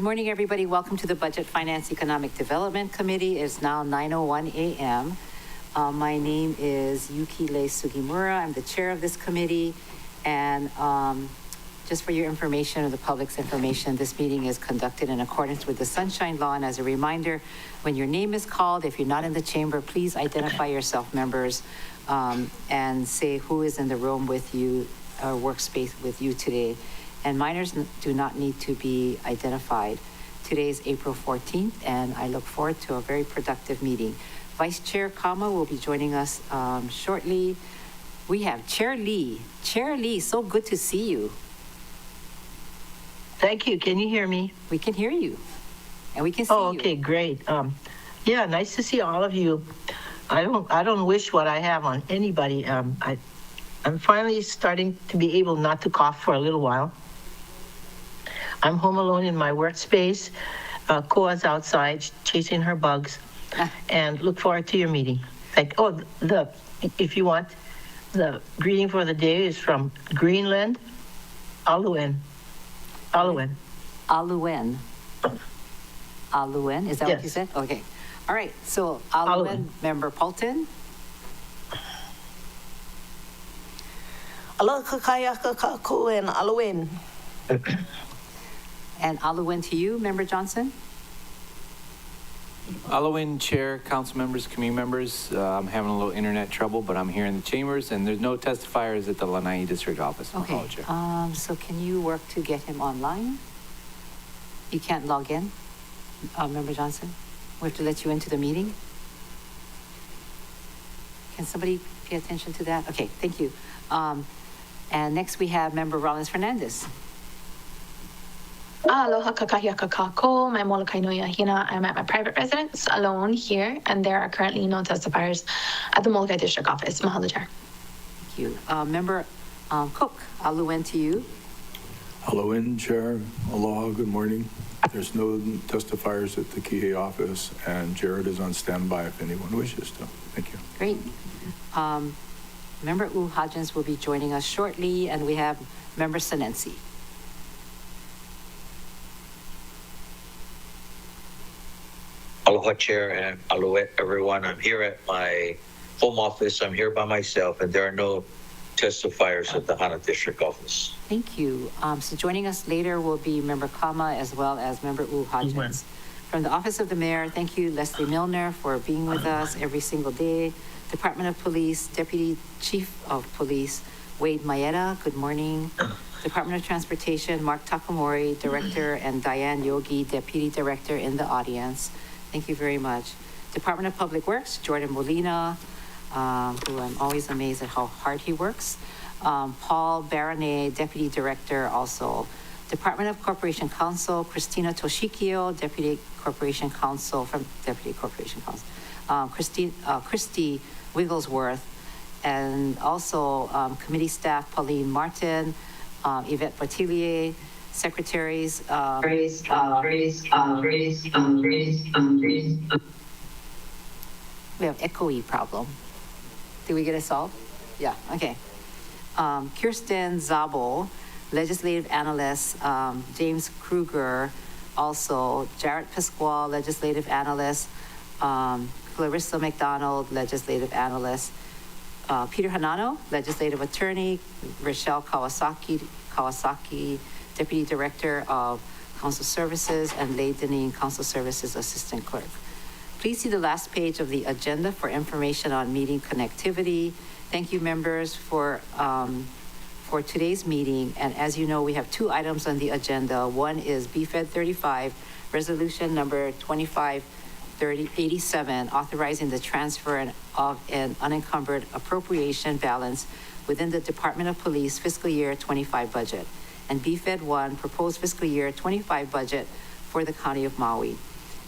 morning, everybody. Welcome to the Budget Finance Economic Development Committee. It's now 9:01 a.m. My name is Yukile Sugimura. I'm the chair of this committee. And just for your information or the public's information, this meeting is conducted in accordance with the Sunshine Law. And as a reminder, when your name is called, if you're not in the chamber, please identify yourself, members, and say who is in the room with you or workspace with you today. And minors do not need to be identified. Today is April 14th, and I look forward to a very productive meeting. Vice Chair Kama will be joining us shortly. We have Chair Lee. Chair Lee, so good to see you. Thank you. Can you hear me? We can hear you, and we can see you. Oh, okay, great. Yeah, nice to see all of you. I don't wish what I have on anybody. I'm finally starting to be able not to cough for a little while. I'm home alone in my workspace. Koa's outside chasing her bugs, and look forward to your meeting. If you want, the greeting for the day is from Greenland, Aluen. Aluen. Aluen. Aluen, is that Yes. what you said? Okay. All right, so Aluen, Member Paulton. Aloha kaya kakakuen Aluen. And Aluen to you, Member Johnson. Alwyn, Chair, Council members, committee members, I'm having a little internet trouble, but I'm here in the chambers, and there's no testifiers at the Lanai District Office. Okay, so can you work to get him online? You can't log in, Member Johnson? We have to let you into the meeting? Can somebody pay attention to that? Okay, thank you. And next we have Member Rollins Fernandez. Aloha kakahia kakako, my Molokai no Yahina. I'm at my private residence alone here, and there are currently no testifiers at the Molokai District Office. Mahalo, Chair. Thank you. Member Cook, Aluen to you. Aloha, Chair. Aloha, good morning. There's no testifiers at the Kihei office, and Jared is on standby if anyone wishes to. Thank you. Great. Member U Hodgins will be joining us shortly, and we have Member Senensi. Aloha, Chair, and aloha, everyone. I'm here at my home office. I'm here by myself, and there are no testifiers at the Hana District Office. Thank you. So joining us later will be Member Kama as well as Member U Hodgins. From the Office of the Mayor, thank you, Leslie Milner, for being with us every single day. Department of Police, Deputy Chief of Police, Wade Maeda, good morning. Department of Transportation, Mark Takamori, Director, and Diane Yogi, Deputy Director in the audience. Thank you very much. Department of Public Works, Jordan Molina, who I'm always amazed at how hard he works. Paul Baronet, Deputy Director also. Department of Corporation Counsel, Christina Toshikio, Deputy Corporation Counsel from Deputy Corporation Counsel. Christy Wigglesworth, and also committee staff, Pauline Martin, Yvette Botelier, secretaries. We have echoey problem. Did we get it solved? Yeah, okay. Kirsten Zabel, legislative analyst, James Kruger, also Jared Pasquale, legislative analyst, Clarissa McDonald, legislative analyst, Peter Hanano, legislative attorney, Rochelle Kawasaki, Deputy Director of Council Services, and Lei Deneen, Council Services Assistant Clerk. Please see the last page of the agenda for information on meeting connectivity. Thank you, members, for today's meeting. And as you know, we have two items on the agenda. One is BFED 35, resolution number 253087, authorizing the transfer of an unencumbered appropriation balance within the Department of Police fiscal year 25 budget. And BFED 1, proposed fiscal year 25 budget for the County of Maui.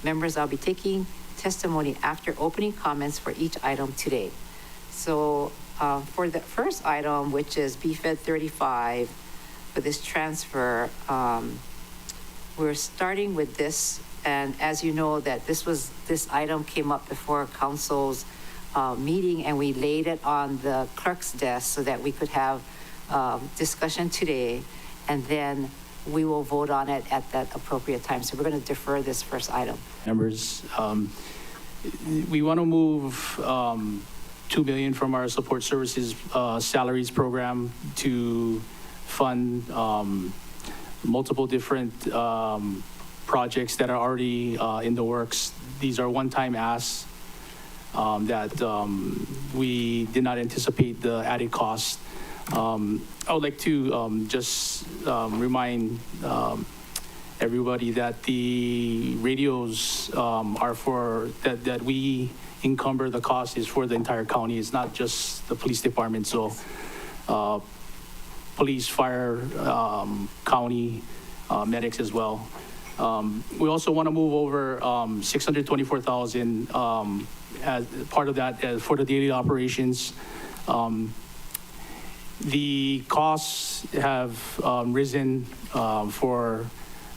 Members, I'll be taking testimony after opening comments for each item today. So for the first item, which is BFED 35, for this transfer, we're starting with this. And as you know, that this item came up before council's meeting, and we laid it on the clerk's desk so that we could have discussion today. And then we will vote on it at that appropriate time. So we're going to defer this first item. Members, we want to move $2 million from our support services salaries program to fund multiple different projects that are already in the works. These are one-time asks that we did not anticipate the added cost. I would like to just remind everybody that the radios are for, that we encumber the cost is for the entire county. It's not just the police department. So police, fire, county, medics as well. We also want to move over $624,000 as part of that for the daily operations. The costs have risen for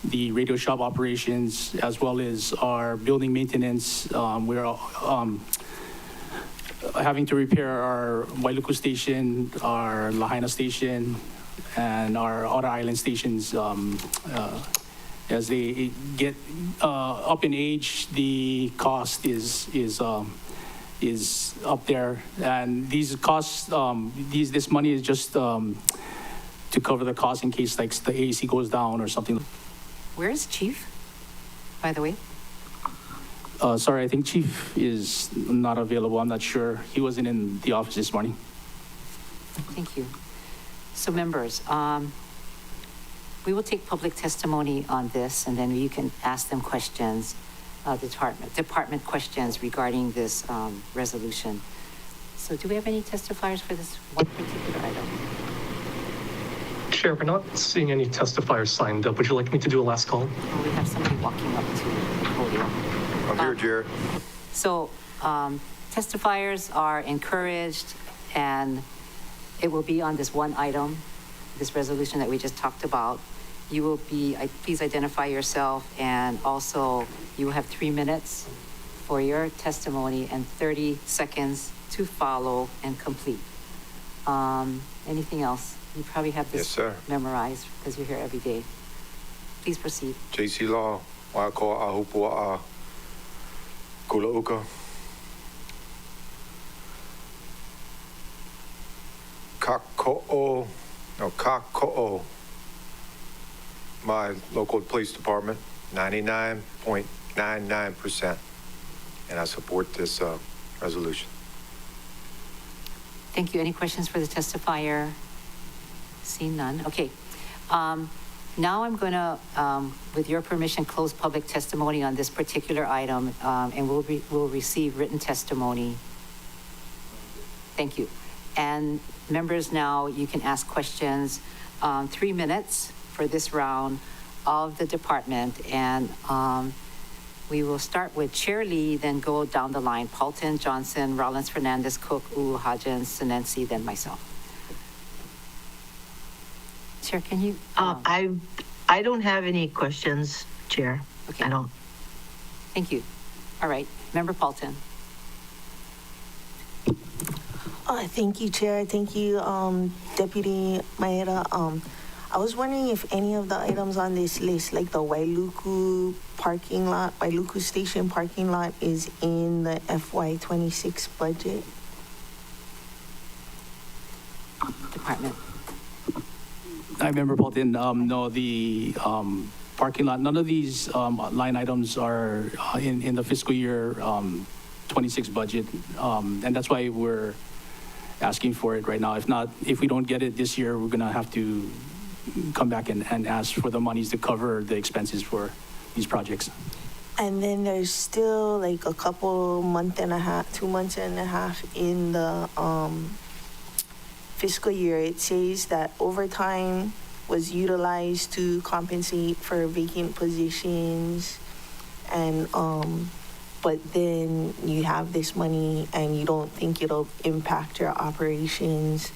the radio shop operations as well as our building maintenance. We're having to repair our Wailuku station, our Lahaina station, and our Outer Island stations. As they get up in age, the cost is up there, and these costs, this money is just to cover the cost in case like the AC goes down or something. Where is Chief, by the way? Sorry, I think Chief is not available. I'm not sure. He wasn't in the office this morning. Thank you. So members, we will take public testimony on this, and then you can ask them questions, department questions regarding this resolution. So do we have any testifiers for this one particular item? Chair, we're not seeing any testifiers signed up. Would you like me to do a last call? Oh, we have somebody walking up to the podium. I'm here, Jared. So testifiers are encouraged, and it will be on this one item, this resolution that we just talked about. You will be, please identify yourself, and also you will have 3 minutes for your testimony and 30 seconds to follow and complete. Anything else? You probably have this memorized because you're here every day. Please proceed. JC Law, Waikoa Ahupua Kulauka. Kako'o, my local police department, 99.99%. And I support this resolution. Thank you. Any questions for the testifier? Seeing none. Okay. Now I'm going to, with your permission, close public testimony on this particular item, and we'll receive written testimony. Thank you. And members, now you can ask questions. 3 minutes for this round of the department, and we will start with Chair Lee, then go down the line: Paulton, Johnson, Rollins, Fernandez, Cook, Hodgins, Sinensi, then myself. Chair, can you? I don't have any questions, Chair. Okay. I don't. Thank you. All right, Member Paulton. Thank you, Chair. Thank you, Deputy Maeda. I was wondering if any of the items on this list, like the Wailuku parking lot, Wailuku station parking lot, is in the FY26 budget. Department. I remember, Paulton, no, the parking lot, none of these line items are in the fiscal year 26 budget. And that's why we're asking for it right now. If we don't get it this year, we're gonna have to come back and ask for the monies to cover the expenses for these projects. And then there's still like a couple 2 months and a half in the fiscal year. It says that overtime was utilized to compensate for vacant positions, and but then you have this money and you don't think it'll impact your operations.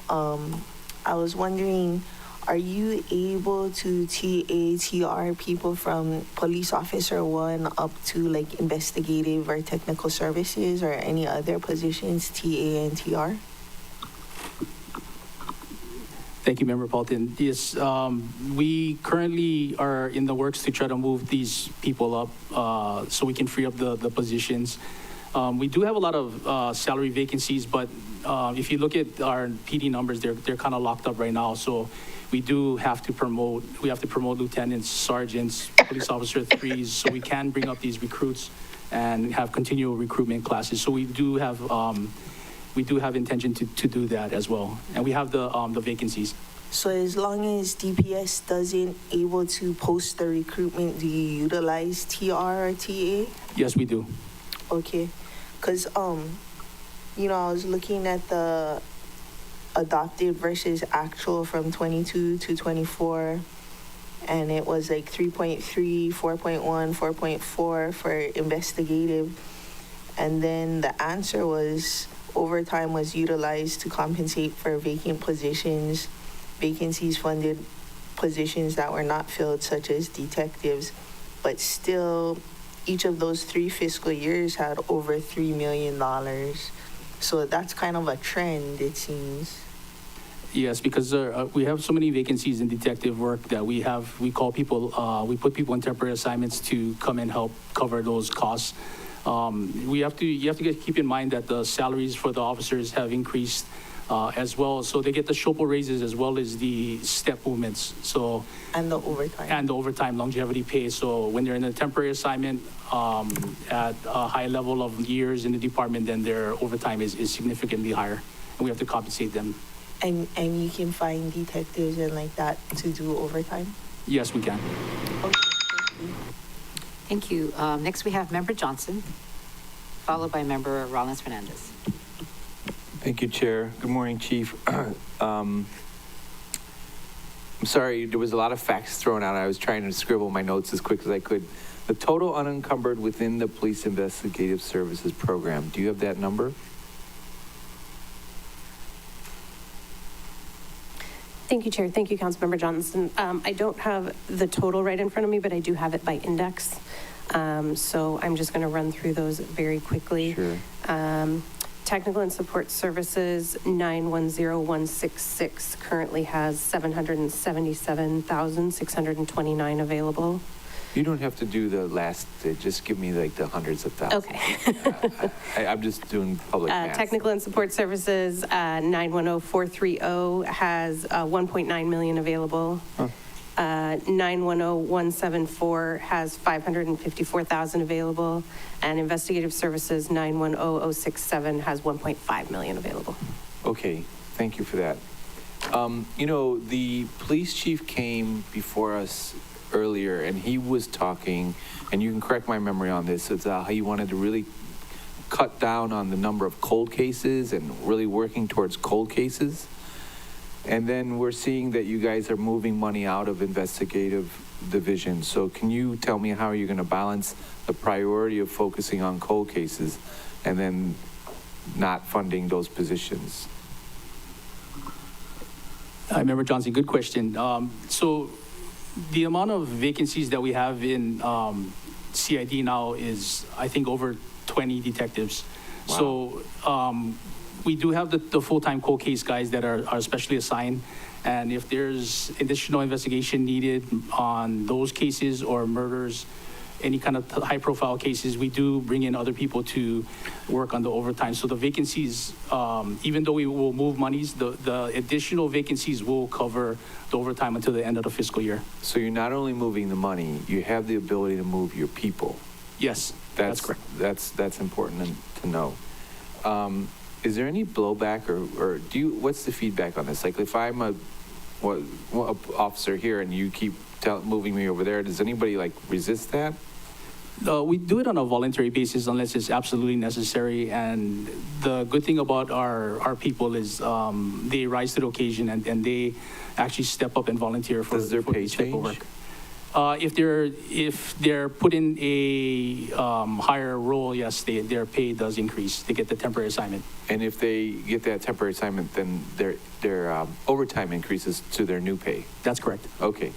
I was wondering, are you able to TR people from police officer 1 up to like investigative or technical services, or any other positions, TA and TR? Thank you, Member Paulton. Yes, we currently are in the works to try to move these people up so we can free up the positions. We do have a lot of salary vacancies, but if you look at our PD numbers, they're kind of locked up right now. So we have to promote lieutenants, sergeants, police officer 3s, so we can bring up these recruits and have continual recruitment classes. So we do have intention to do that as well. And we have the vacancies. So as long as DPS doesn't able to post the recruitment, do you utilize TR or TA? Yes, we do. Okay, because you know, I was looking at the adopted versus actual from 22 to 24, and it was like 3.3, 4.1, 4.4 for investigative, and then the answer was overtime was utilized to compensate for vacant positions, vacancies funded positions that were not filled, such as detectives, but still each of those 3 fiscal years had over $3 million. So that's kind of a trend, it seems. Yes, because we have so many vacancies in detective work that we put people in temporary assignments to come and help cover those costs. You have to keep in mind that the salaries for the officers have increased as well. So they get the SHOPO raises as well as the step movements. So And the overtime. and the overtime longevity pay. So when they're in a temporary assignment at a high level of years in the department, then their overtime is significantly higher, and we have to compensate them. And you can find detectives and like that to do overtime? Yes, we can. Okay, thank you. Thank you. Next, we have Member Johnson, followed by Member Rollins Fernandez. Thank you, Chair. Good morning, Chief. I'm sorry, there was a lot of facts thrown out. I was trying to scribble my notes as quick as I could. The total unencumbered within the Police Investigative Services Program, do you have that number? Thank you, Chair. Thank you, Councilmember Johnson. I don't have the total right in front of me, but I do have it by index. So I'm just going to run through those very quickly. Sure. Technical and Support Services 910166 currently has 777,629 available. You don't have to do the last, just give me like the hundreds of thousands. Okay. I'm just doing public math. Technical and Support Services 910430 has 1.9 million available. Huh. 910174 has 554,000 available, and Investigative Services 910067 has 1.5 million available. Okay, thank you for that. You know, the police chief came before us earlier, and he was talking, and you can correct my memory on this, it's how he wanted to really cut down on the number of cold cases and really working towards cold cases. And then we're seeing that you guys are moving money out of investigative division. So can you tell me how you're going to balance the priority of focusing on cold cases and then not funding those positions? Hi, Member Johnson, good question. So the amount of vacancies that we have in CID now is, I think, over 20 detectives. Wow. So we do have the full-time cold case guys that are specially assigned. And if there's additional investigation needed on those cases or murders, any kind of high-profile cases, we do bring in other people to work on the overtime. So the vacancies, even though we will move monies, the additional vacancies will cover the overtime until the end of the fiscal year. So you're not only moving the money, you have the ability to move your people. Yes, that's correct. That's important to know. Is there any blowback or what's the feedback on this? Like if I'm a officer here and you keep moving me over there, does anybody like resist that? We do it on a voluntary basis unless it's absolutely necessary. And the good thing about our people is they rise to the occasion and they actually step up and volunteer for Does their pay this type of change? work. If they're put in a higher role, yes, their pay does increase. They get the temporary assignment. And if they get that temporary assignment, then their overtime increases to their new pay. That's correct. Okay.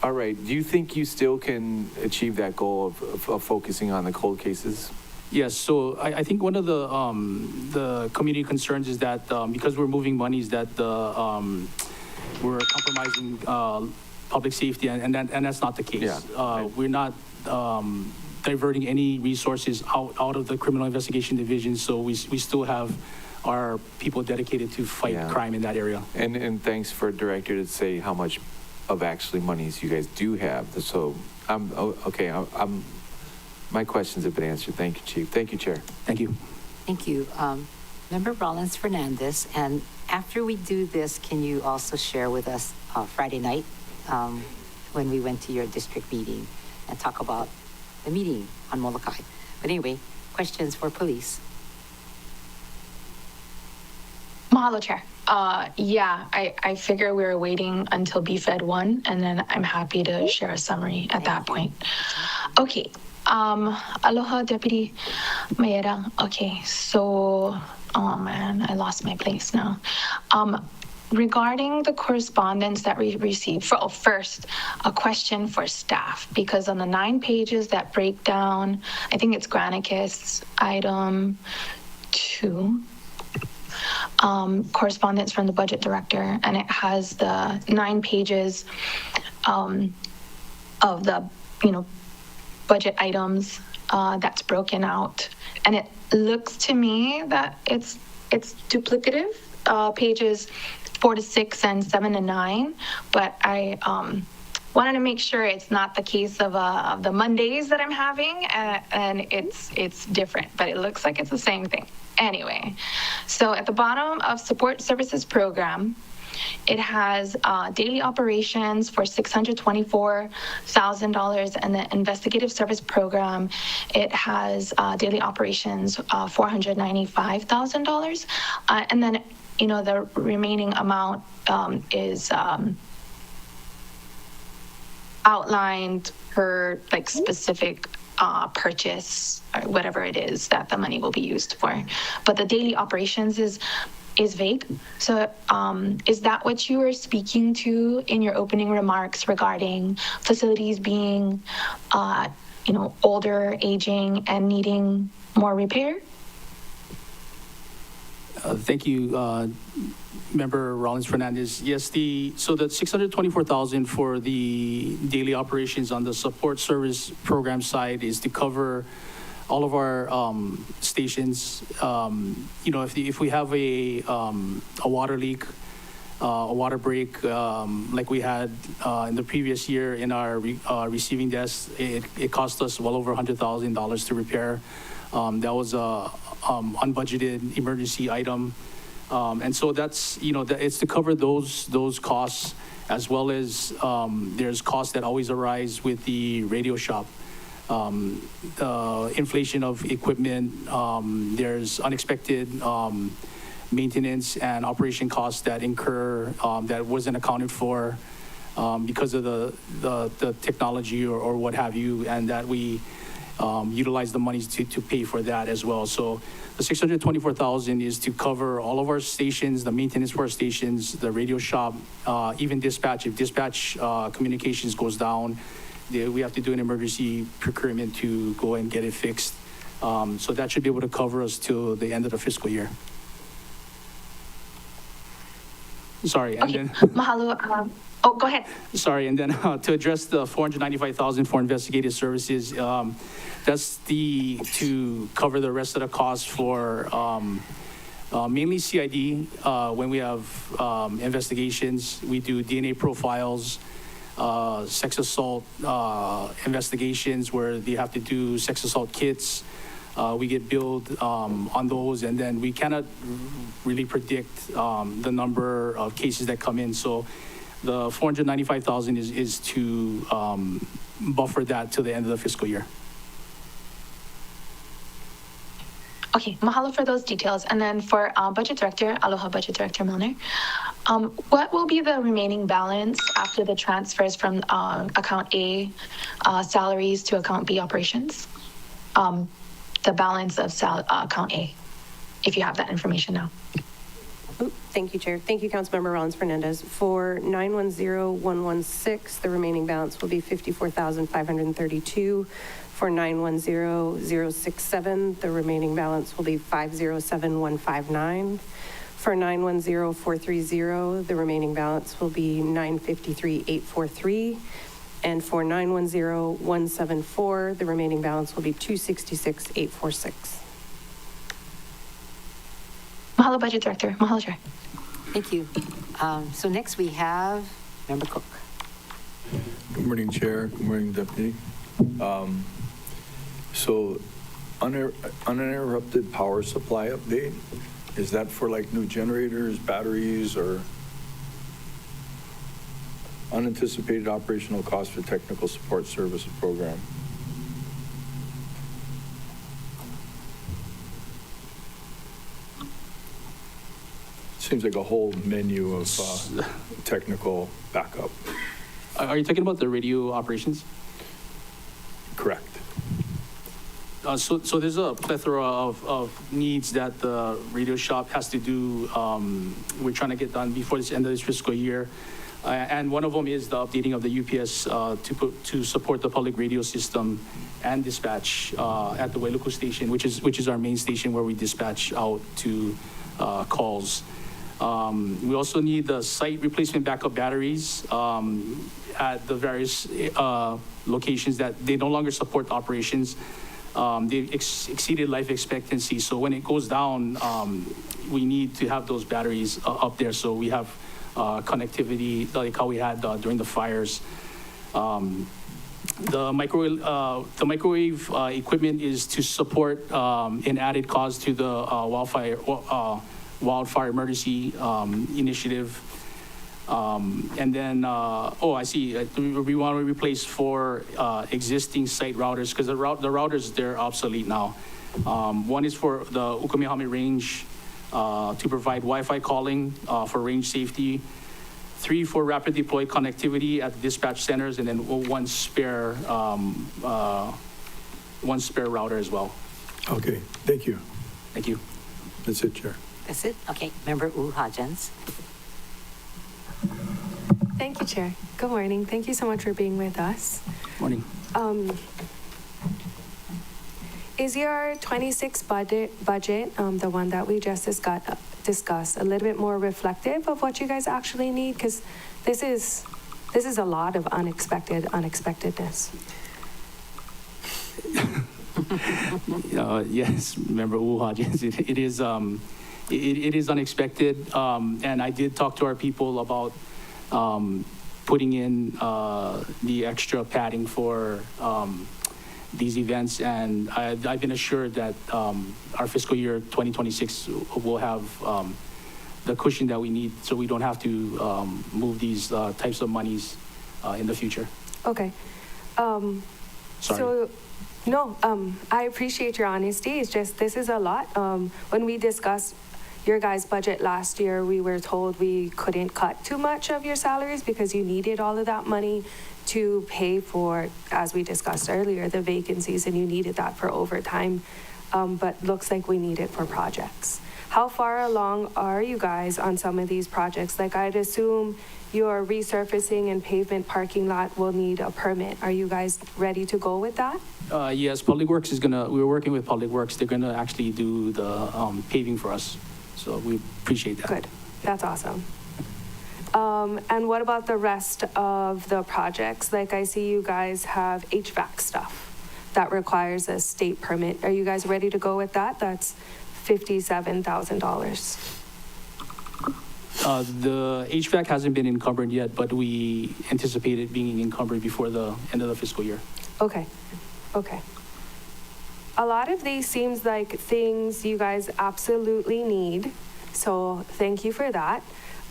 All right. Do you think you still can achieve that goal of focusing on the cold cases? Yes, so I think one of the community concerns is that because we're moving monies that we're compromising public safety, and that's not the case. Yeah. We're not diverting any resources out of the criminal investigation division, so we still have our people dedicated to fight Yeah. crime in that area. And thanks for Director to say how much of actually monies you guys do have. So okay, my questions have been answered. Thank you, Chief. Thank you, Chair. Thank you. Thank you. Member Rollins Fernandez, and after we do this, can you also share with us Friday night when we went to your district meeting and talk about the meeting on Molokai? But anyway, questions for police. Mahalo, Chair. Yeah, I figure we were waiting until BFED 1, and then I'm happy to share a summary at that point. Okay. Aloha, Deputy Mayeda. Okay, so, oh man, I lost my place now. Regarding the correspondence that we received, first, a question for staff, because on the 9 pages that break down, I think it's Granicus item 2, correspondence from the budget director, and it has the 9 pages of the, budget items that's broken out. And it looks to me that it's duplicative, pages 4 to 6 and 7 to 9, but I wanted to make sure it's not the case of the Mondays that I'm having, and it's different, but it looks like it's the same thing. Anyway, so at the bottom of support services program, it has daily operations for $624,000, and the investigative service program, it has daily operations $495,000, and then the remaining amount is outlined per specific purchase or whatever it is that the money will be used for. But the daily operations is vague. So is that what you were speaking to in your opening remarks regarding facilities being, older, aging, and needing more repair? Thank you, Member Rollins Fernandez. Yes, so the $624,000 for the daily operations on the support service program side is to cover all of our stations. If we have a water leak, a water break, like we had in the previous year in our receiving desk, it cost us well over $100,000 to repair. That was a unbudgeted emergency item. And so that's, it's to cover those costs, as well as there's costs that always arise with the radio shop. Inflation of equipment, there's unexpected maintenance and operation costs that incur that wasn't accounted for because of the technology or what have you, and that we utilize the monies to pay for that as well. So the $624,000 is to cover all of our stations, the maintenance for our stations, the radio shop, even dispatch. If dispatch communications goes down, we have to do an emergency procurement to go and get it fixed. So that should be able to cover us till the end of the fiscal year. Sorry, and Okay, then mahalo. Go ahead. sorry, and then to address the $495,000 for investigative services, that's to cover the rest of the costs for mainly CID. When we have investigations, we do DNA profiles, sex assault investigations where they have to do sex assault kits. We get billed on those, and then we cannot really predict the number of cases that come in. So the $495,000 is to buffer that to the end of the fiscal year. Okay, mahalo for those details. And then for Budget Director, aloha Budget Director Milner, what will be the remaining balance after the transfers from account A salaries to account B operations? The balance of account A, if you have that information now. Thank you, Chair. Thank you, Councilmember Rollins Fernandez. For 910116, the remaining balance will be 54,532. For 910067, the remaining balance will be 507,159. For 910430, the remaining balance will be 953,843. And for 910174, the remaining balance will be 266,846. Mahalo, Budget Director. Mahalo, Chair. Thank you. So next we have Member Cook. Good morning, Chair. Good morning, Deputy. So uninterrupted power supply update, is that for like new generators, batteries, or unanticipated operational costs for technical support services program? Seems like a whole menu of technical backup. Are you talking about the radio operations? Correct. So there's a plethora of needs that the radio shop has to do. We're trying to get done before the end of this fiscal year. And one of them is the updating of the UPS to support the public radio system and dispatch at the Wailuku station, which is our main station where we dispatch out to calls. We also need the site replacement backup batteries at the various locations that they no longer support operations. They exceeded life expectancy. So when it goes down, we need to have those batteries up there so we have connectivity like how we had during the fires. The microwave equipment is to support an added cause to the wildfire emergency initiative. And then, I see, we want to replace 4 existing site routers because the routers, they're obsolete now. One is for the Ukamihami range to provide Wi-Fi calling for range safety, 3 for rapid deploy connectivity at the dispatch centers, and then one spare router as well. Okay, thank you. Thank you. That's it, Chair. That's it? Okay. Member Hodgins. Thank you, Chair. Good morning. Thank you so much for being with us. Morning. Is your 26 budget, the one that we just discussed, a little bit more reflective of what you guys actually need? Because this is a lot of unexpectedness. Yes, Member Hodgins, it is unexpected, and I did talk to our people about putting in the extra padding for these events, and I've been assured that our fiscal year 2026 will have the cushion that we need, so we don't have to move these types of monies in the future. Okay. Sorry. So, no, I appreciate your honesty. It's just, this is a lot. When we discussed your guys' budget last year, we were told we couldn't cut too much of your salaries because you needed all of that money to pay for, as we discussed earlier, the vacancies, and you needed that for overtime. But looks like we need it for projects. How far along are you guys on some of these projects? Like, I'd assume your resurfacing and pavement parking lot will need a permit. Are you guys ready to go with that? Yes, Public Works we're working with Public Works. They're gonna actually do the paving for us. So we appreciate that. Good, that's awesome. And what about the rest of the projects? Like, I see you guys have HVAC stuff that requires a state permit. Are you guys ready to go with that? That's $57,000. The HVAC hasn't been encumbered yet, but we anticipate it being encumbered before the end of the fiscal year. Okay. A lot of these seems like things you guys absolutely need, so thank you for that.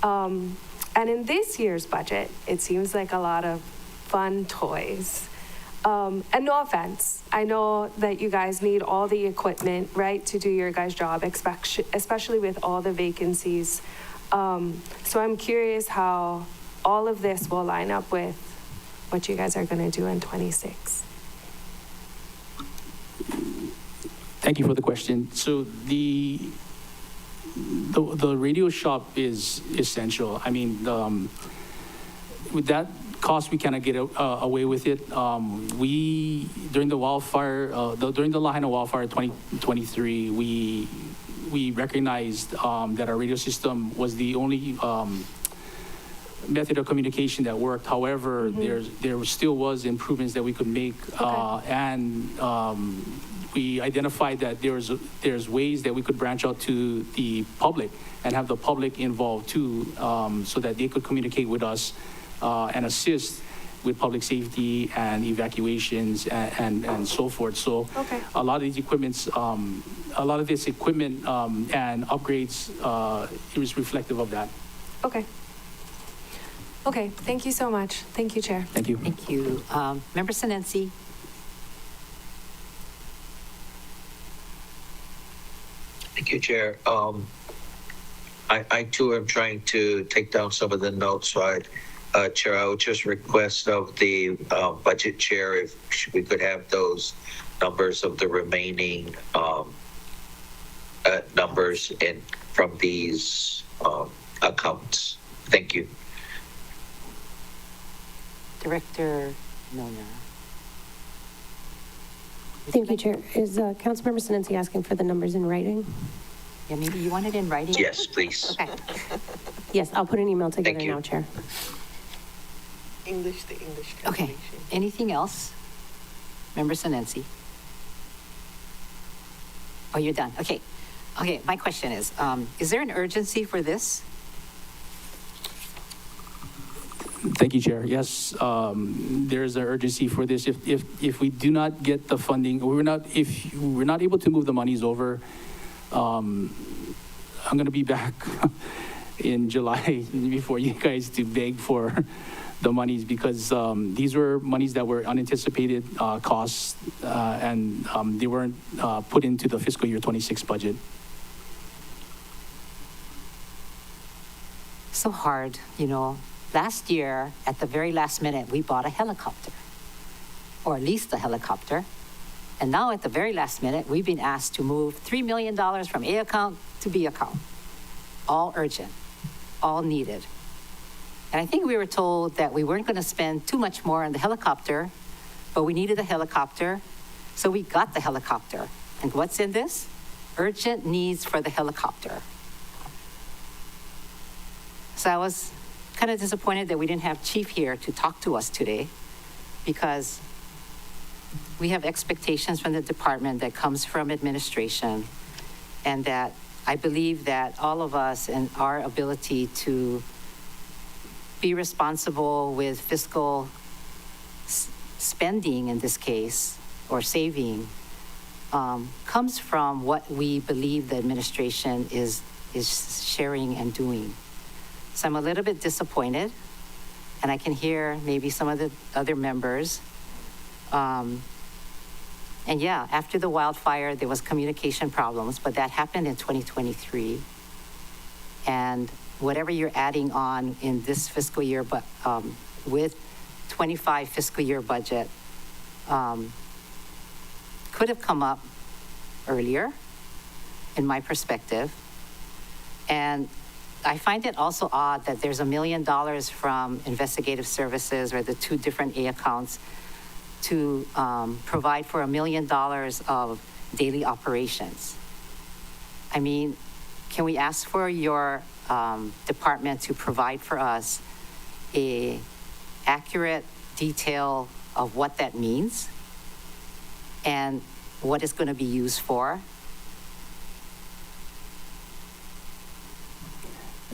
And in this year's budget, it seems like a lot of fun toys. And no offense, I know that you guys need all the equipment, right, to do your guys' job, especially with all the vacancies. So I'm curious how all of this will line up with what you guys are going to do in 26. Thank you for the question. So the radio shop is essential. I mean, with that cost, we cannot get away with it. We, during the wildfire, during the Lahaina wildfire 2023, we recognized that our radio system was the only method of communication that worked. However, there still was improvements that we could make, and we identified that there's ways that we could branch out to the public and have the public involved too, so that they could communicate with us and assist with public safety and evacuations and so forth. So a lot of these equipments, a lot of this equipment and upgrades is reflective of that. Okay. Okay, thank you so much. Thank you, Chair. Thank you. Thank you. Member Sinensi. Thank you, Chair. I too am trying to take down some of the notes. So Chair, I would just request of the budget chair if we could have those numbers of the remaining numbers from these accounts. Thank you. Director Milner. Thank you, Chair. Is Councilmember Sinensi asking for the numbers in writing? Yeah, maybe you want it in writing? Yes, please. Okay. Yes, I'll put an email together now, Chair. English to English Okay. translation. Anything else? Member Sinensi? Oh, you're done. Okay. Okay, my question is there an urgency for this? Thank you, Chair. Yes, there is an urgency for this. If we do not get the funding, if we're not able to move the monies over, I'm going to be back in July before you guys to beg for the monies, because these were monies that were unanticipated costs, and they weren't put into the fiscal year 26 budget. So hard, you know. Last year, at the very last minute, we bought a helicopter, or leased a helicopter. And now at the very last minute, we've been asked to move $3 million from A account to B account. All urgent, all needed. And I think we were told that we weren't going to spend too much more on the helicopter, but we needed a helicopter, so we got the helicopter. And what's in this? Urgent needs for the helicopter. So I was kind of disappointed that we didn't have Chief here to talk to us today, because we have expectations from the department that comes from administration, and that I believe that all of us and our ability to be responsible with fiscal spending in this case, or saving, comes from what we believe the administration is sharing and doing. So I'm a little bit disappointed, and I can hear maybe some of the other members. And yeah, after the wildfire, there was communication problems, but that happened in 2023. And whatever you're adding on in this fiscal year, but with 25 fiscal year budget, could have come up earlier, in my perspective. And I find it also odd that there's $1 million from investigative services, or the two different A accounts, to provide for $1 million of daily operations. I mean, can we ask for your department to provide for us a accurate detail of what that means and what it's going to be used for?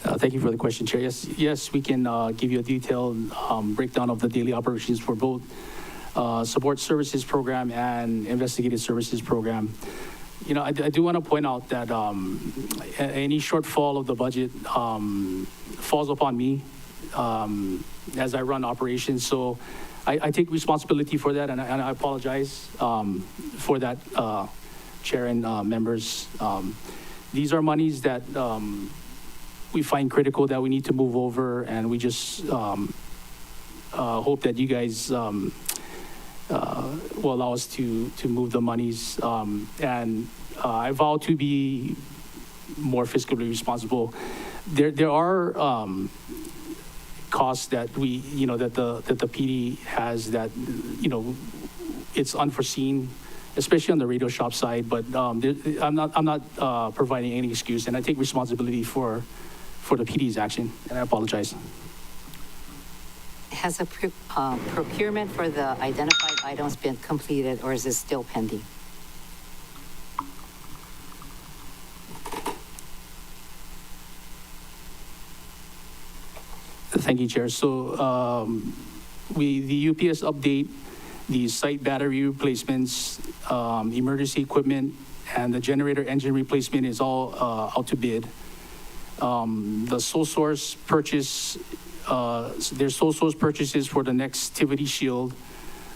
Thank you for the question, Chair. Yes, we can give you a detailed breakdown of the daily operations for both support services program and investigative services program. You know, I do want to point out that any shortfall of the budget falls upon me as I run operations. So I take responsibility for that, and I apologize for that, Chair and members. These are monies that we find critical that we need to move over, and we just hope that you guys will allow us to move the monies. And I vow to be more fiscally responsible. There are costs that that the PD has that, it's unforeseen, especially on the radio shop side, but I'm not providing any excuse, and I take responsibility for the PD's action, and I apologize. Has a procurement for the identified items been completed, or is it still pending? Thank you, Chair. So the UPS update, the site battery replacements, emergency equipment, and the generator engine replacement is all out to bid. The sole source purchase, there's sole source purchases for the Nextivity Shield,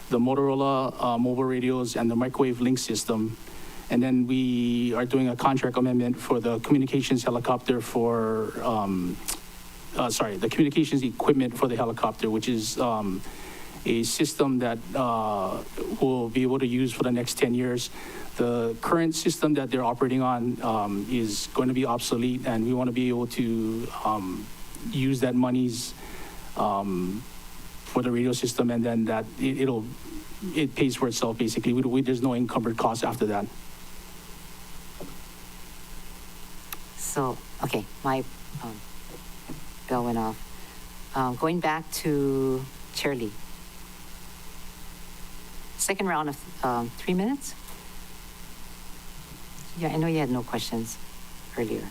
the Motorola mobile radios, and the microwave link system. And then we are doing a contract amendment for the communications helicopter for, the communications equipment for the helicopter, which is a system that we'll be able to use for the next 10 years. The current system that they're operating on is going to be obsolete, and we want to be able to use that monies for the radio system, and then that it pays for itself, basically. There's no encumbered cost after that. So, okay, my bell went off. Going back to Chair Lee. Second round of 3 minutes. Yeah, I know you had no questions earlier.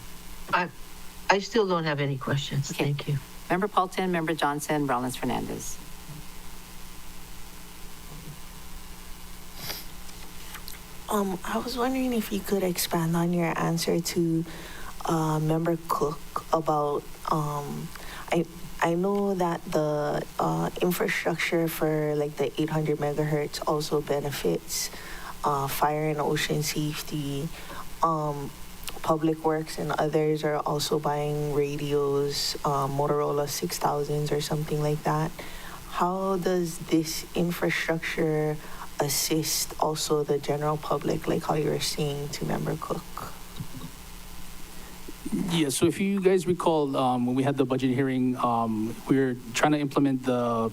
I still don't have any questions. Okay. Thank you. Member Paulton, Member Johnson, Rollins Fernandez. I was wondering if you could expand on your answer to Member Cook about, I know that the infrastructure for like the 800 megahertz also benefits fire and ocean safety. Public Works and others are also buying radios, Motorola 6000s or something like that. How does this infrastructure assist also the general public, like how you were saying to Member Cook? Yeah, so if you guys recall, when we had the budget hearing, we were trying to implement the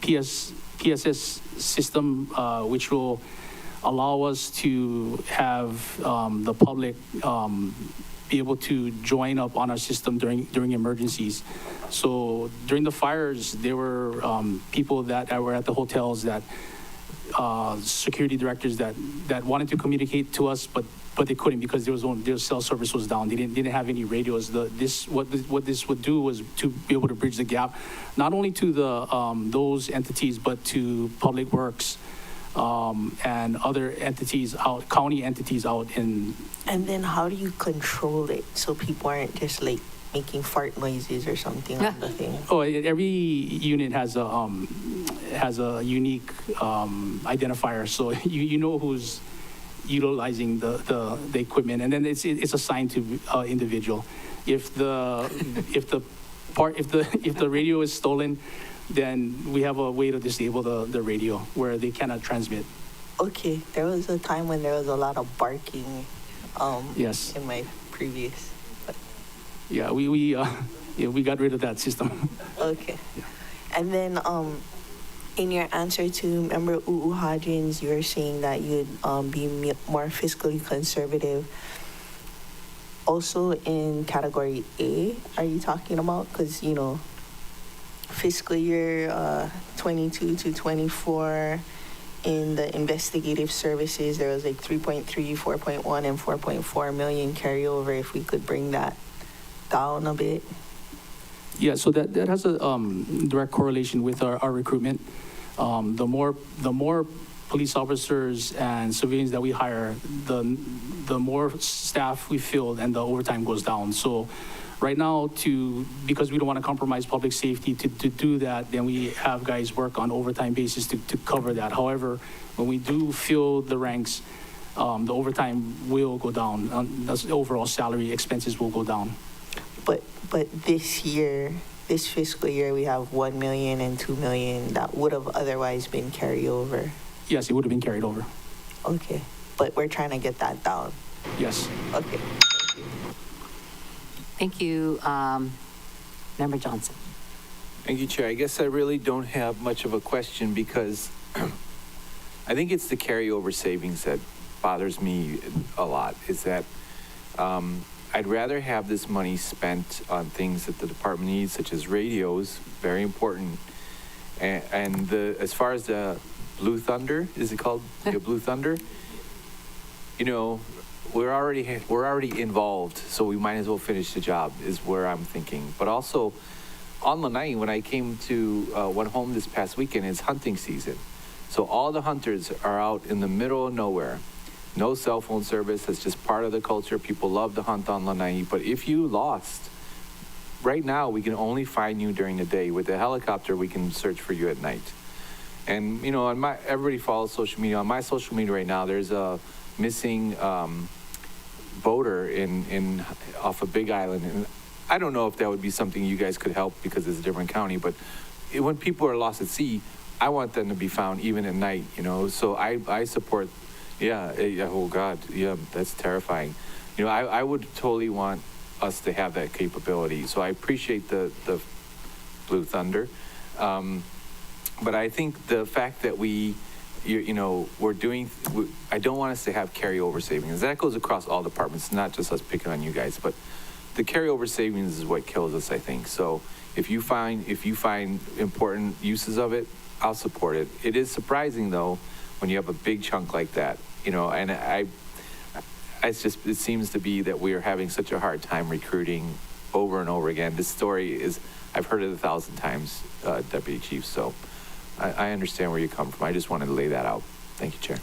PSS system, which will allow us to have the public be able to join up on our system during emergencies. So during the fires, there were people that were at the hotels, that security directors that wanted to communicate to us, but they couldn't because their cell service was down. They didn't have any radios. What this would do was to be able to bridge the gap, not only to those entities, but to Public Works and other entities out, county entities out in. And then how do you control it so people aren't just like making fart noises or something on the thing? Oh, every unit has a unique identifier, so you know who's utilizing the equipment, and then it's assigned to individual. If the radio is stolen, then we have a way to disable the radio where they cannot transmit. Okay, there was a time when there was a lot of barking. Yes. In my previous. Yeah, we got rid of that system. Okay. Yeah. And then in your answer to Member Hodgins, you were saying that you'd be more fiscally conservative. Also in category A, are you talking about? Because, fiscal year 22 to 24, in the investigative services, there was like 3.3, 4.1, and 4.4 million carryover. If we could bring that down a bit. Yeah, so that has a direct correlation with our recruitment. The more police officers and civilians that we hire, the more staff we fill, and the overtime goes down. So right now, because we don't want to compromise public safety, to do that, then we have guys work on overtime basis to cover that. However, when we do fill the ranks, the overtime will go down. The overall salary expenses will go down. But this fiscal year, we have 1 million and 2 million that would have otherwise been carried over. Yes, it would have been carried over. Okay, but we're trying to get that down. Yes. Okay. Thank you, Member Johnson. Thank you, Chair. I guess I really don't have much of a question because I think it's the carryover savings that bothers me a lot, is that I'd rather have this money spent on things that the department needs, such as radios, very important. And as far as the Blue Thunder, is it called the Blue Thunder? You know, we're already involved, so we might as well finish the job, is where I'm thinking. But also, on Lanai, when I went home this past weekend, it's hunting season. So all the hunters are out in the middle of nowhere. No cell phone service. It's just part of the culture. People love to hunt on Lanai. But if you lost, right now we can only find you during the day. With the helicopter, we can search for you at night. And you know, everybody follows social media. On my social media right now, there's a missing boater off of Big Island. And I don't know if that would be something you guys could help because it's a different county. But when people are lost at sea, I want them to be found even at night. You know, so I support. Yeah. Oh God. Yeah. That's terrifying. You know, I would totally want us to have that capability. So I appreciate the Blue Thunder. But I think the fact that I don't want us to have carryover savings. That goes across all departments, not just us picking on you guys, but the carryover savings is what kills us, I think. So if you find important uses of it, I'll support it. It is surprising though, when you have a big chunk like that, you know, and it seems to be that we are having such a hard time recruiting over and over again. This story I've heard it 1,000 times, Deputy Chief, so I understand where you come from. I just wanted to lay that out. Thank you, Chair.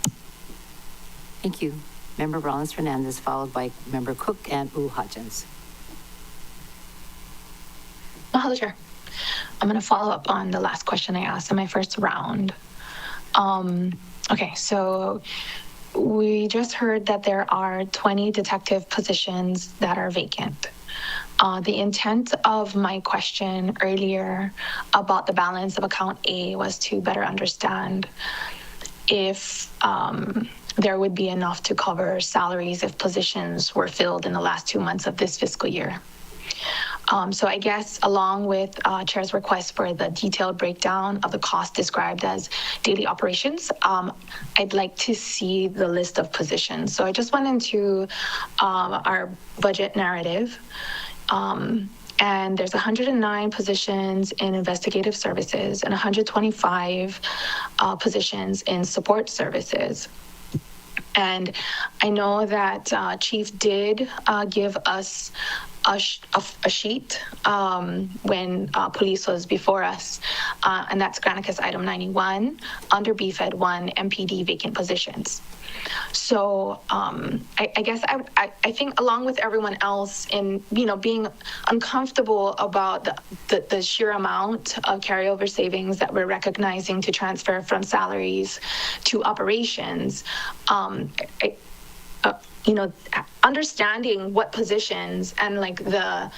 Thank you. Member Rollins Fernandez, followed by Member Cook and Hodgins. Hello, Chair. I'm going to follow up on the last question I asked in my first round. Okay, so we just heard that there are 20 detective positions that are vacant. The intent of my question earlier about the balance of account A was to better understand if there would be enough to cover salaries if positions were filled in the last 2 months of this fiscal year. So I guess along with Chair's request for the detailed breakdown of the cost described as daily operations, I'd like to see the list of positions. So I just went into our budget narrative, and there's 109 positions in investigative services and 125 positions in support services. And I know that Chief did give us a sheet when police was before us, and that's Granicus item 91 under BFED 1 MPD vacant positions. So I guess I think along with everyone else in, you know, being uncomfortable about the sheer amount of carryover savings that we're recognizing to transfer from salaries to operations, you know, understanding what positions and like the,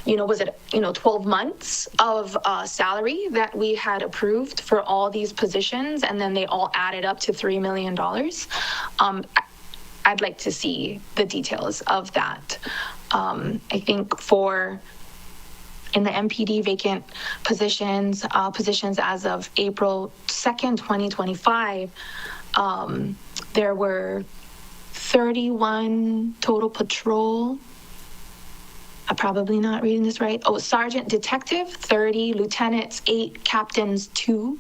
you know, was it, you know, 12 months of salary that we had approved for all these positions, and then they all added up to $3 million. I'd like to see the details of that. I think in the MPD vacant positions as of April 2nd, 2025, there were 31 total patrol. I'm probably not reading this right. Oh, sergeant detective, 30, lieutenants, 8, captains, 2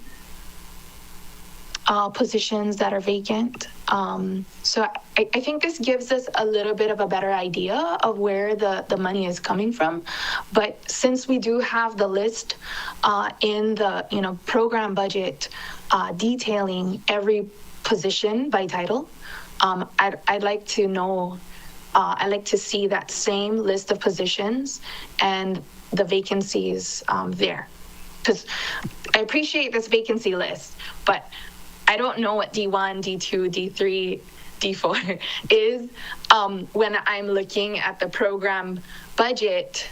positions that are vacant. So I think this gives us a little bit of a better idea of where the money is coming from. But since we do have the list in the, you know, program budget detailing every position by title, I'd like to know, I'd like to see that same list of positions and the vacancies there. Because I appreciate this vacancy list, but I don't know what D1, D2, D3, D4 is when I'm looking at the program budget,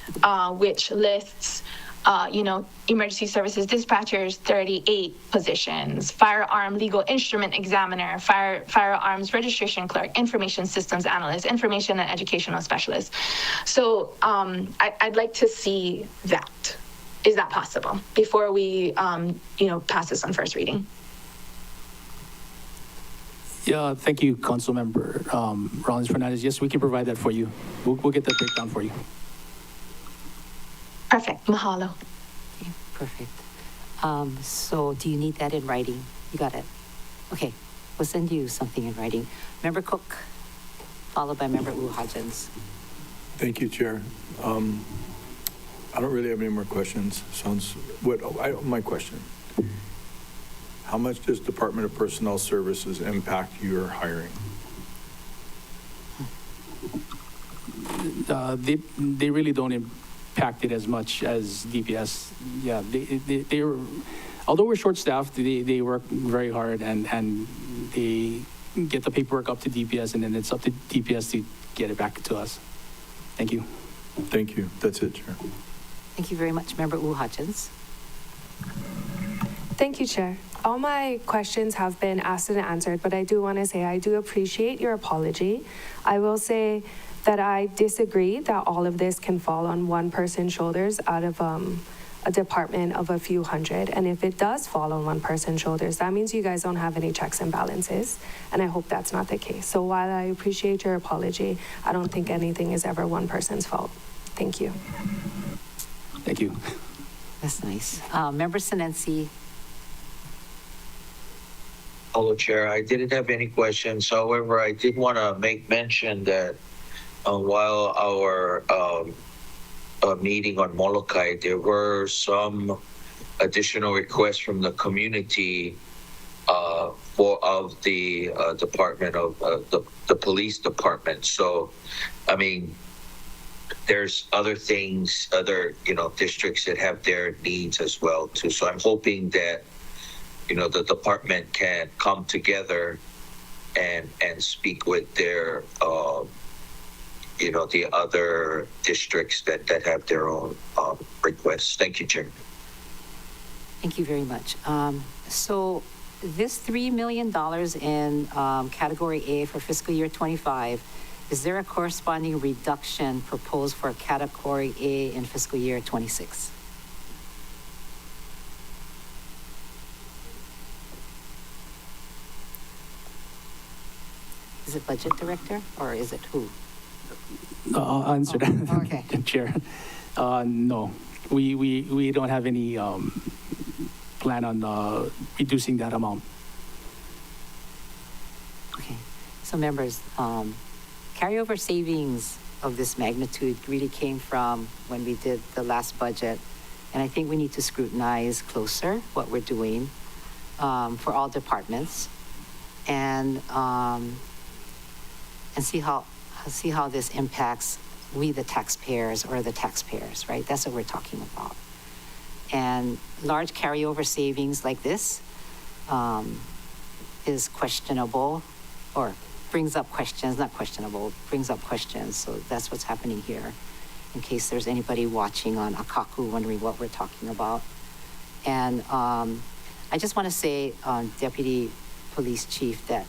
which lists emergency services dispatchers, 38 positions, firearm legal instrument examiner, firearms registration clerk, information systems analyst, information and educational specialist. So I'd like to see that. Is that possible before we, pass this on first reading? Yeah, thank you, Councilmember Rollins Fernandez. Yes, we can provide that for you. We'll get that breakdown for you. Perfect. Mahalo. Okay, perfect. So do you need that in writing? You got it? Okay, we'll send you something in writing. Member Cook, followed by Member Hodgins. Thank you, Chair. I don't really have any more questions. My question. How much does Department of Personnel Services impact your hiring? They really don't impact it as much as DPS. Yeah, they're, although we're short-staffed, they work very hard and they get the paperwork up to DPS, and then it's up to DPS to get it back to us. Thank you. Thank you. That's it, Chair. Thank you very much, Member Hodgins. Thank you, Chair. All my questions have been asked and answered, but I do want to say I do appreciate your apology. I will say that I disagree that all of this can fall on one person's shoulders out of a department of a few hundred. And if it does fall on one person's shoulders, that means you guys don't have any checks and balances. And I hope that's not the case. So while I appreciate your apology, I don't think anything is ever one person's fault. Thank you. Thank you. That's nice. Member Sinensi. Hello, Chair. I didn't have any questions. However, I did want to make mention that while our meeting on Molokai, there were some additional requests from the community of the department of the police department. So, I mean, there's other things, other districts that have their needs as well too. So I'm hoping that the department can come together and speak with their the other districts that have their own requests. Thank you, Chair. Thank you very much. So this $3 million in Category A for fiscal year 25, is there a corresponding reduction proposed for Category A in fiscal year 26? Is it Budget Director or is it who? I'll answer that, okay. Chair. No, we don't have any plan on reducing that amount. Okay, so members, carryover savings of this magnitude really came from when we did the last budget, and I think we need to scrutinize closer what we're doing for all departments, and see how this impacts we the taxpayers, right? That's what we're talking about. And large carryover savings like this is questionable, or brings up questions, not questionable, brings up questions. So that's what's happening here, in case there's anybody watching on Akaku wondering what we're talking about. And I just want to say, Deputy Police Chief, that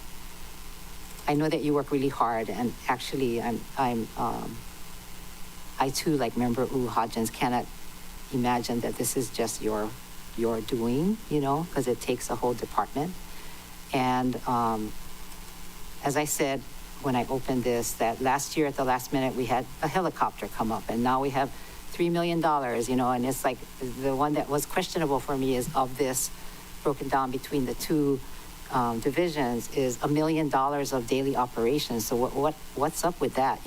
I know that you work really hard, and actually I too, like Member Hodgins, cannot imagine that this is just your doing, because it takes a whole department. And as I said when I opened this, that last year at the last minute we had a helicopter come up, and now we have $3 million, and it's like the one that was questionable for me is of this, broken down between the two divisions, is $1 million of daily operations. So what's up with that,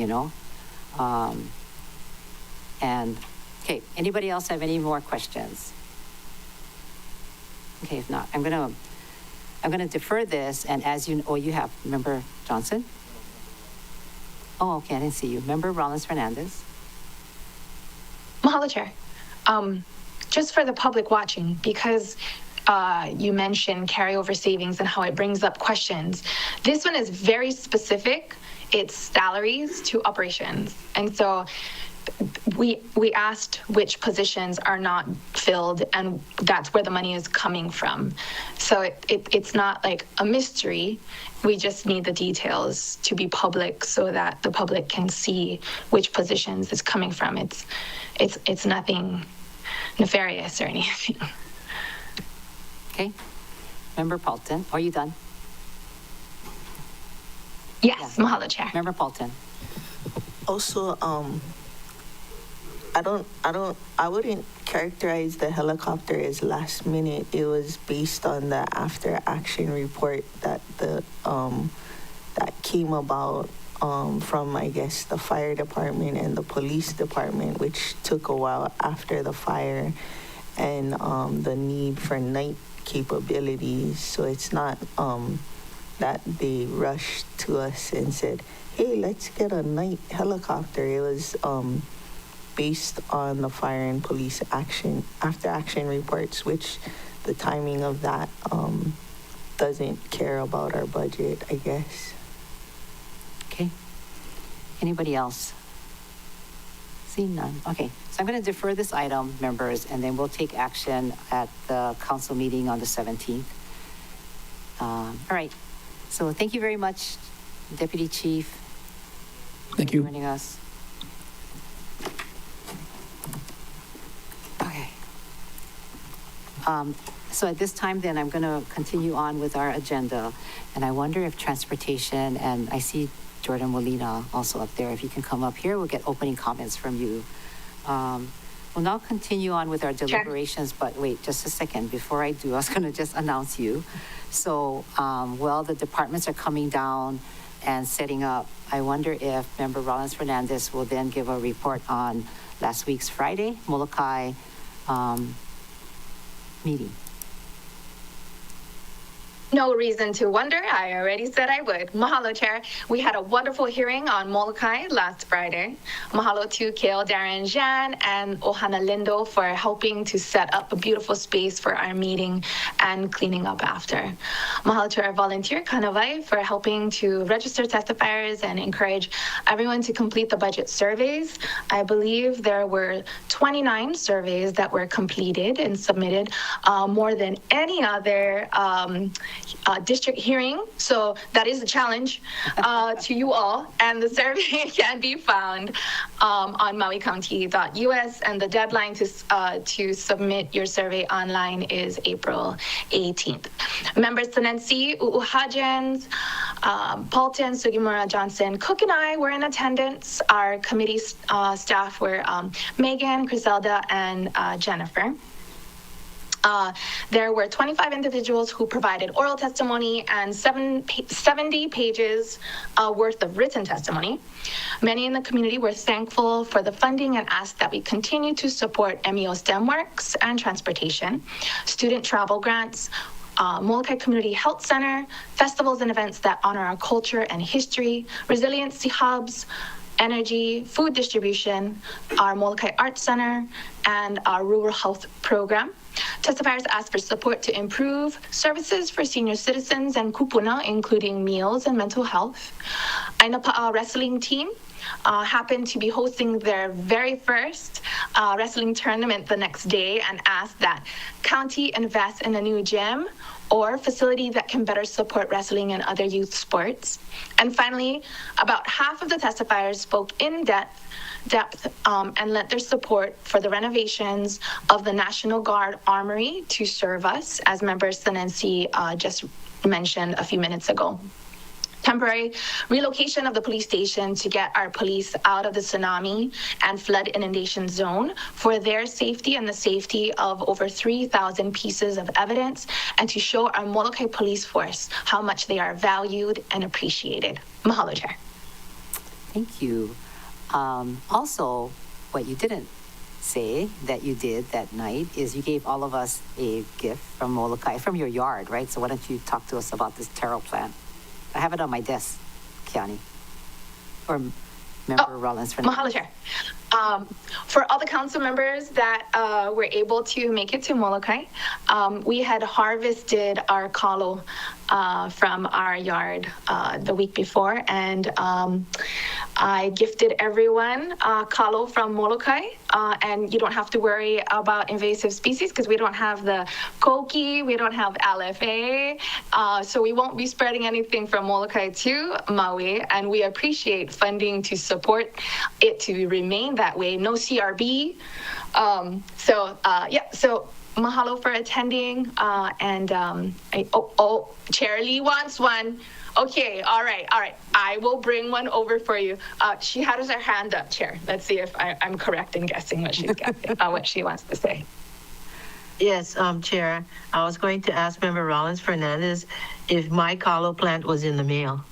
And okay, anybody else have any more questions? Okay, if not, I'm gonna defer this, and as you have Member Johnson. Oh, okay, I didn't see you. Member Rollins Fernandez. Mahalo, Chair. Just for the public watching, because you mentioned carryover savings and how it brings up questions. This one is very specific. It's salaries to operations. And so we asked which positions are not filled, and that's where the money is coming from. So it's not like a mystery. We just need the details to be public so that the public can see which positions it's coming from. It's nothing nefarious or anything. Okay. Member Paulton, are you done? Yes, mahalo, Chair. Member Paulton. Also, I wouldn't characterize the helicopter as last minute. It was based on the after action report that that came about from, I guess, the fire department and the police department, which took a while after the fire, and the need for night capabilities. So it's not that they rushed to us and said, hey, let's get a night helicopter. It was based on the fire and police after action reports, which the timing of that doesn't care about our budget, I guess. Okay. Anybody else? Seeing none. Okay. So I'm going to defer this item, members, and then we'll take action at the council meeting on the 17th. All right. So thank you very much, Deputy Chief. Thank you. For joining us. Okay. So at this time, then, I'm going to continue on with our agenda. And I wonder if transportation, and I see Jordan Molina also up there, if you can come up here, we'll get opening comments from you. We'll now continue on with our deliberations, but wait just a second. Before I do, I was going to just announce you. So while the departments are coming down and setting up, I wonder if Member Rollins Fernandez will then give a report on last week's Friday Molokai meeting. No reason to wonder. I already said I would. Mahalo, Chair. We had a wonderful hearing on Molokai last Friday. Mahalo to Kale, Darren, Jan, and Ohana Lindo for helping to set up a beautiful space for our meeting and cleaning up after. Mahalo to our volunteer, Kanawai, for helping to register testifiers and encourage everyone to complete the budget surveys. I believe there were 29 surveys that were completed and submitted, more than any other district hearing. So that is a challenge to you all. And the survey can be found on mauicounty.us. And the deadline to submit your survey online is April 18th. Members Tenensi, Uuhajens, Paulton, Sugimura, Johnson, Cook, and I were in attendance. Our committee staff were Megan, Griselda, and Jennifer. There were 25 individuals who provided oral testimony and 70 pages worth of written testimony. Many in the community were thankful for the funding and asked that we continue to support MEO STEM Works and transportation, student travel grants, Molokai Community Health Center, festivals and events that honor our culture and history, resiliency hubs, energy, food distribution, our Molokai Arts Center, and our rural health program. Testifiers asked for support to improve services for senior citizens and kupuna, including meals and mental health. Ainapa'a wrestling team happened to be hosting their very first wrestling tournament the next day and asked that county invest in a new gym or facility that can better support wrestling and other youth sports. And finally, about half of the testifiers spoke in depth and lent their support for the renovations of the National Guard Armory to serve us, as members Nancy just mentioned a few minutes ago. Temporary relocation of the police station to get our police out of the tsunami and flood inundation zone for their safety and the safety of over 3,000 pieces of evidence, and to show our Molokai police force how much they are valued and appreciated. Mahalo, Chair. Thank you. Also, what you didn't say that you did that night is you gave all of us a gift from Molokai, from your yard, right? So why don't you talk to us about this taro plant? I have it on my desk, Kiani. Or Member Rollins. Mahalo, Chair. For all the council members that were able to make it to Molokai, we had harvested our kalo from our yard the week before, and I gifted everyone kalo from Molokai, and you don't have to worry about invasive species because we don't have the koki, we don't have LFA, so we won't be spreading anything from Molokai to Maui, and we appreciate funding to support it to remain that way. No CRB. So mahalo for attending, and Chair Lee wants one. Okay, all right. I will bring one over for you. She has her hand up, Chair. Let's see if I'm correct in guessing what she's got, what she wants to say. Yes, Chair, I was going to ask Member Rollins Fernandez if my kalo plant was in the mail.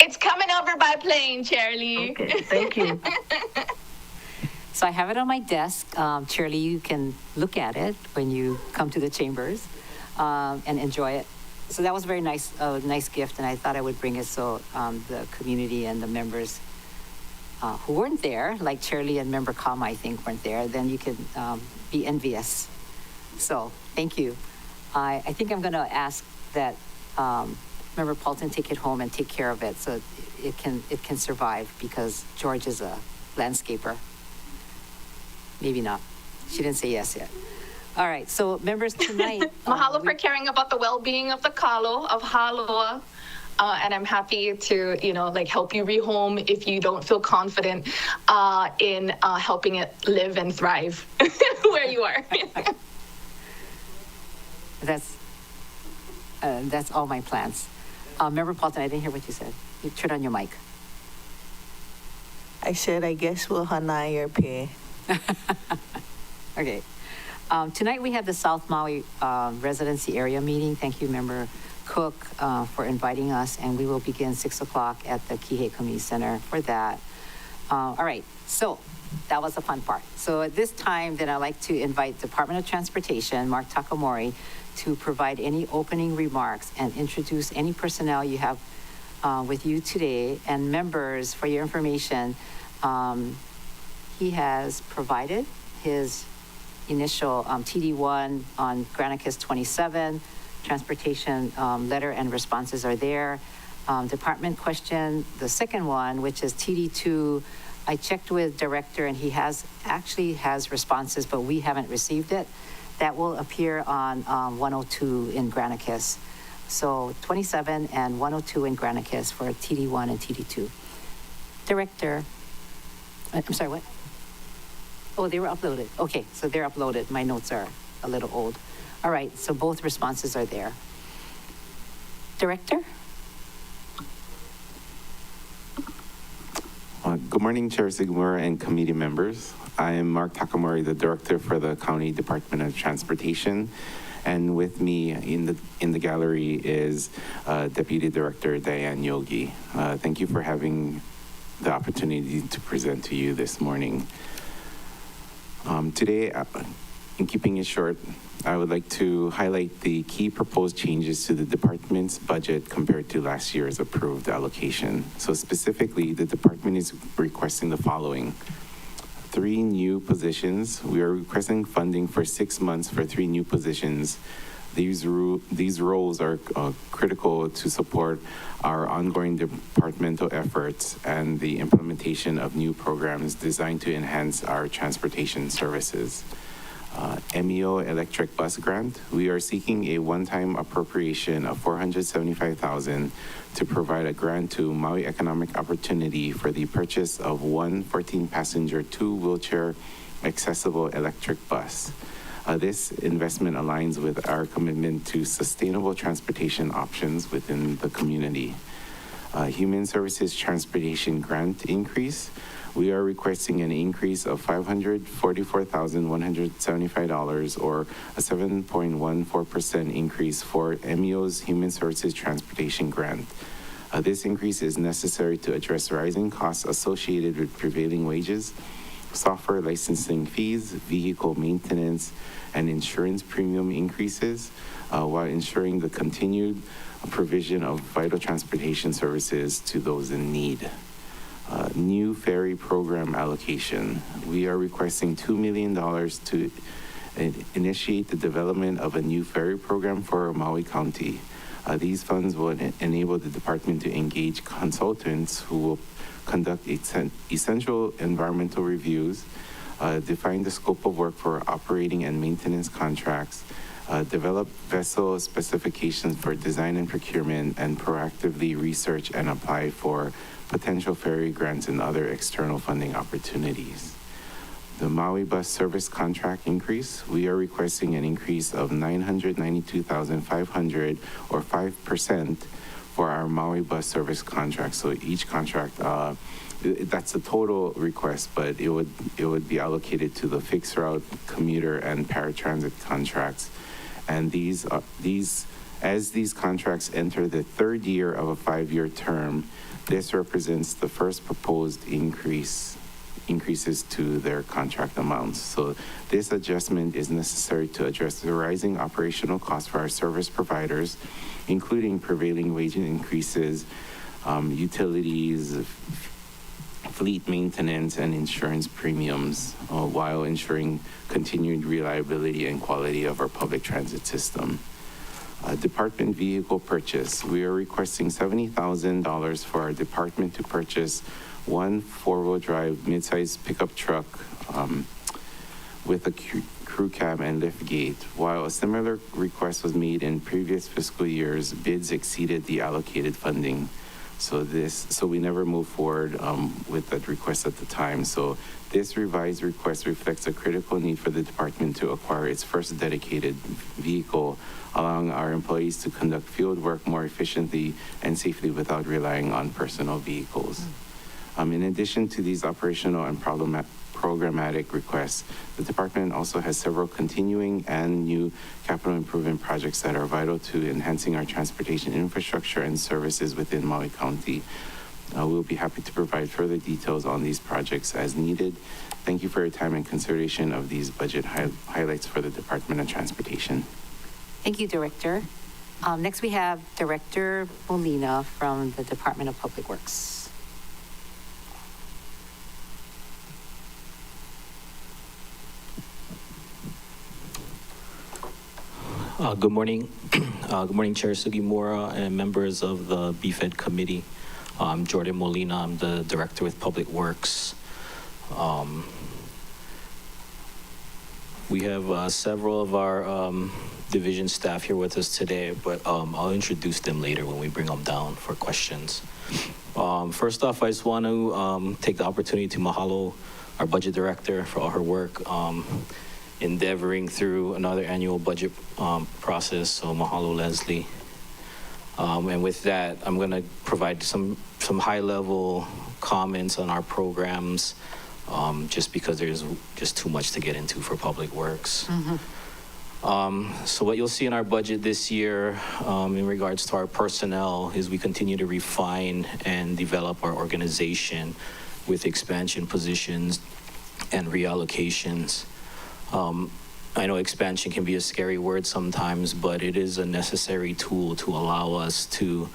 It's coming over by plane, Chair Lee. Okay, thank you. So I have it on my desk. Chair Lee, you can look at it when you come to the chambers and enjoy it. So that was a very nice gift, and I thought I would bring it so the community and the members who weren't there, like Chair Lee and Member Kama, I think, weren't there, then you can be envious. So thank you. I think I'm going to ask that Member Paulton take it home and take care of it so it can survive, because George is a landscaper. Maybe not. She didn't say yes yet. All right, so members, tonight... Mahalo for caring about the well-being of the kalo, of Haloa. And I'm happy to, help you rehome if you don't feel confident in helping it live and thrive where you are. That's all my plans. Member Paulton, I didn't hear what you said. You turn on your mic. I said, I guess we'll hanai your pay. Okay. Tonight we have the South Maui Residency Area Meeting. Thank you, Member Cook, for inviting us, and we will begin 6 o'clock at the Kihei Community Center for that. All right, so that was the fun part. So at this time, then I'd like to invite Department of Transportation, Mark Takamori, to provide any opening remarks and introduce any personnel you have with you today. And members, for your information, he has provided his initial TD1 on Granicus 27. Transportation letter and responses are there. Department question, the second one, which is TD2, I checked with director and he actually has responses, but we haven't received it. That will appear on 102 in Granicus. So 27 and 102 in Granicus for TD1 and TD2. Director, I'm sorry, what? Oh, they were uploaded. Okay, so they're uploaded. My notes are a little old. All right, so both responses are there. Director? Good morning, Chair Sigmura and committee members. I am Mark Takamori, the Director for the County Department of Transportation. And with me in the gallery is Deputy Director Diane Yogi. Thank you for having the opportunity to present to you this morning. Today, in keeping it short, I would like to highlight the key proposed changes to the department's budget compared to last year's approved allocation. So specifically, the department is requesting the following. 3 new positions. We are requesting funding for 6 months for 3 new positions. These roles are critical to support our ongoing departmental efforts and the implementation of new programs designed to enhance our transportation services. MEO electric bus grant, we are seeking a one-time appropriation of $475,000 to provide a grant to Maui Economic Opportunity for the purchase of 1 14-passenger 2-wheelchair accessible electric bus. This investment aligns with our commitment to sustainable transportation options within the community. Human Services Transportation Grant increase, we are requesting an increase of $544,175 or a 7.14% increase for MEO's Human Services Transportation Grant. This increase is necessary to address rising costs associated with prevailing wages, software licensing fees, vehicle maintenance, and insurance premium increases, while ensuring the continued provision of vital transportation services to those in need. New ferry program allocation. We are requesting $2 million to initiate the development of a new ferry program for Maui County. These funds will enable the department to engage consultants who will conduct essential environmental reviews, define the scope of work for operating and maintenance contracts, develop vessel specifications for design and procurement, and proactively research and apply for potential ferry grants and other external funding opportunities. The Maui bus service contract increase, we are requesting an increase of $992,500 or 5% for our Maui bus service contract. So each contract, that's the total request, but it would be allocated to the fixed route, commuter, and paratransit contracts. And as these contracts enter the third year of a 5-year term, this represents the first proposed increases to their contract amounts. So this adjustment is necessary to address the rising operational costs for our service providers, including prevailing wage increases, utilities, fleet maintenance, and insurance premiums, while ensuring continued reliability and quality of our public transit system. Department vehicle purchase. We are requesting $70,000 for our department to purchase one 4-wheel drive midsize pickup truck with a crew cab and lift gate. While a similar request was made in previous fiscal years, bids exceeded the allocated funding. So we never moved forward with that request at the time. So this revised request reflects a critical need for the department to acquire its first dedicated vehicle, allowing our employees to conduct field work more efficiently and safely without relying on personal vehicles. In addition to these operational and programmatic requests, the department also has several continuing and new capital improvement projects that are vital to enhancing our transportation infrastructure and services within Maui County. We'll be happy to provide further details on these projects as needed. Thank you for your time and consideration of these budget highlights for the Department of Transportation. Thank you, Director. Next, we have Director Molina from the Department of Public Works. Good morning. Good morning, Chair Sugimura and members of the BFED committee. I'm Jordan Molina. I'm the Director with Public Works. We have several of our division staff here with us today, but I'll introduce them later when we bring them down for questions. First off, I just want to take the opportunity to mahalo our budget director for all her work endeavoring through another annual budget process. So mahalo, Leslie. And with that, I'm going to provide some high-level comments on our programs, just because there's just too much to get into for Public Works. So what you'll see in our budget this year in regards to our personnel is we continue to refine and develop our organization with expansion positions and reallocations. I know expansion can be a scary word sometimes, but it is a necessary tool to allow us to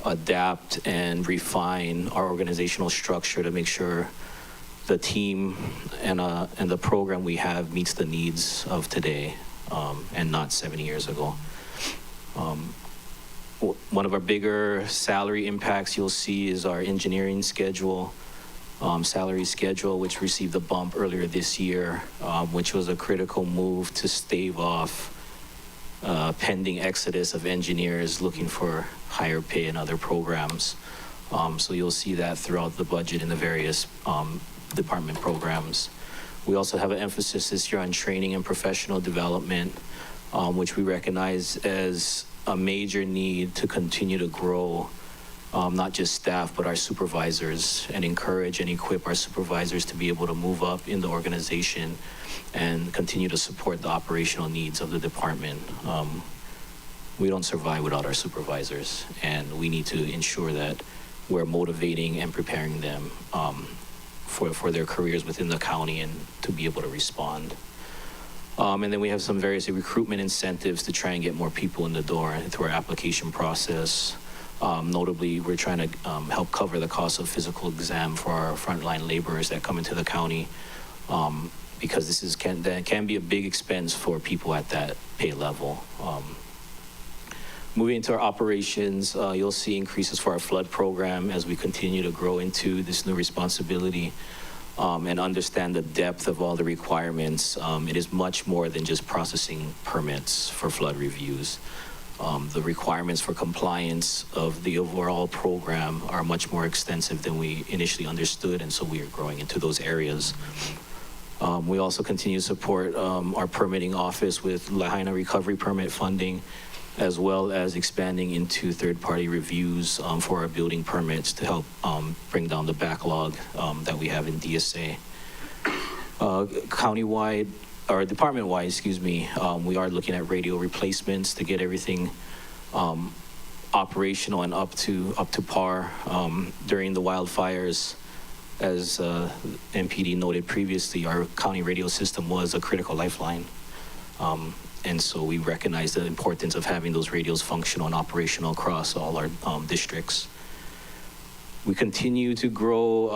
adapt and refine our organizational structure to make sure the team and the program we have meets the needs of today and not 70 years ago. One of our bigger salary impacts you'll see is our engineering schedule. Salary schedule, which received a bump earlier this year, which was a critical move to stave off pending exodus of engineers looking for higher pay in other programs. So you'll see that throughout the budget in the various department programs. We also have an emphasis this year on training and professional development, which we recognize as a major need to continue to grow not just staff, but our supervisors, and encourage and equip our supervisors to be able to move up in the organization and continue to support the operational needs of the department. We don't survive without our supervisors, and we need to ensure that we're motivating and preparing them for their careers within the county and to be able to respond. And then we have some various recruitment incentives to try and get more people in the door through our application process. Notably, we're trying to help cover the cost of physical exam for our frontline laborers that come into the county. because that can be a big expense for people at that pay level. Moving into our operations, you'll see increases for our flood program as we continue to grow into this new responsibility and understand the depth of all the requirements. It is much more than just processing permits for flood reviews. The requirements for compliance of the overall program are much more extensive than we initially understood, and so we are growing into those areas. We also continue to support our permitting office with Lahaina recovery permit funding, as well as expanding into third-party reviews for our building permits to help bring down the backlog that we have in DSA. Countywide, or department-wide, excuse me, we are looking at radio replacements to get everything operational and up to par during the wildfires. As MPD noted previously, our county radio system was a critical lifeline. And so we recognize the importance of having those radios functional and operational across all our districts. We continue to grow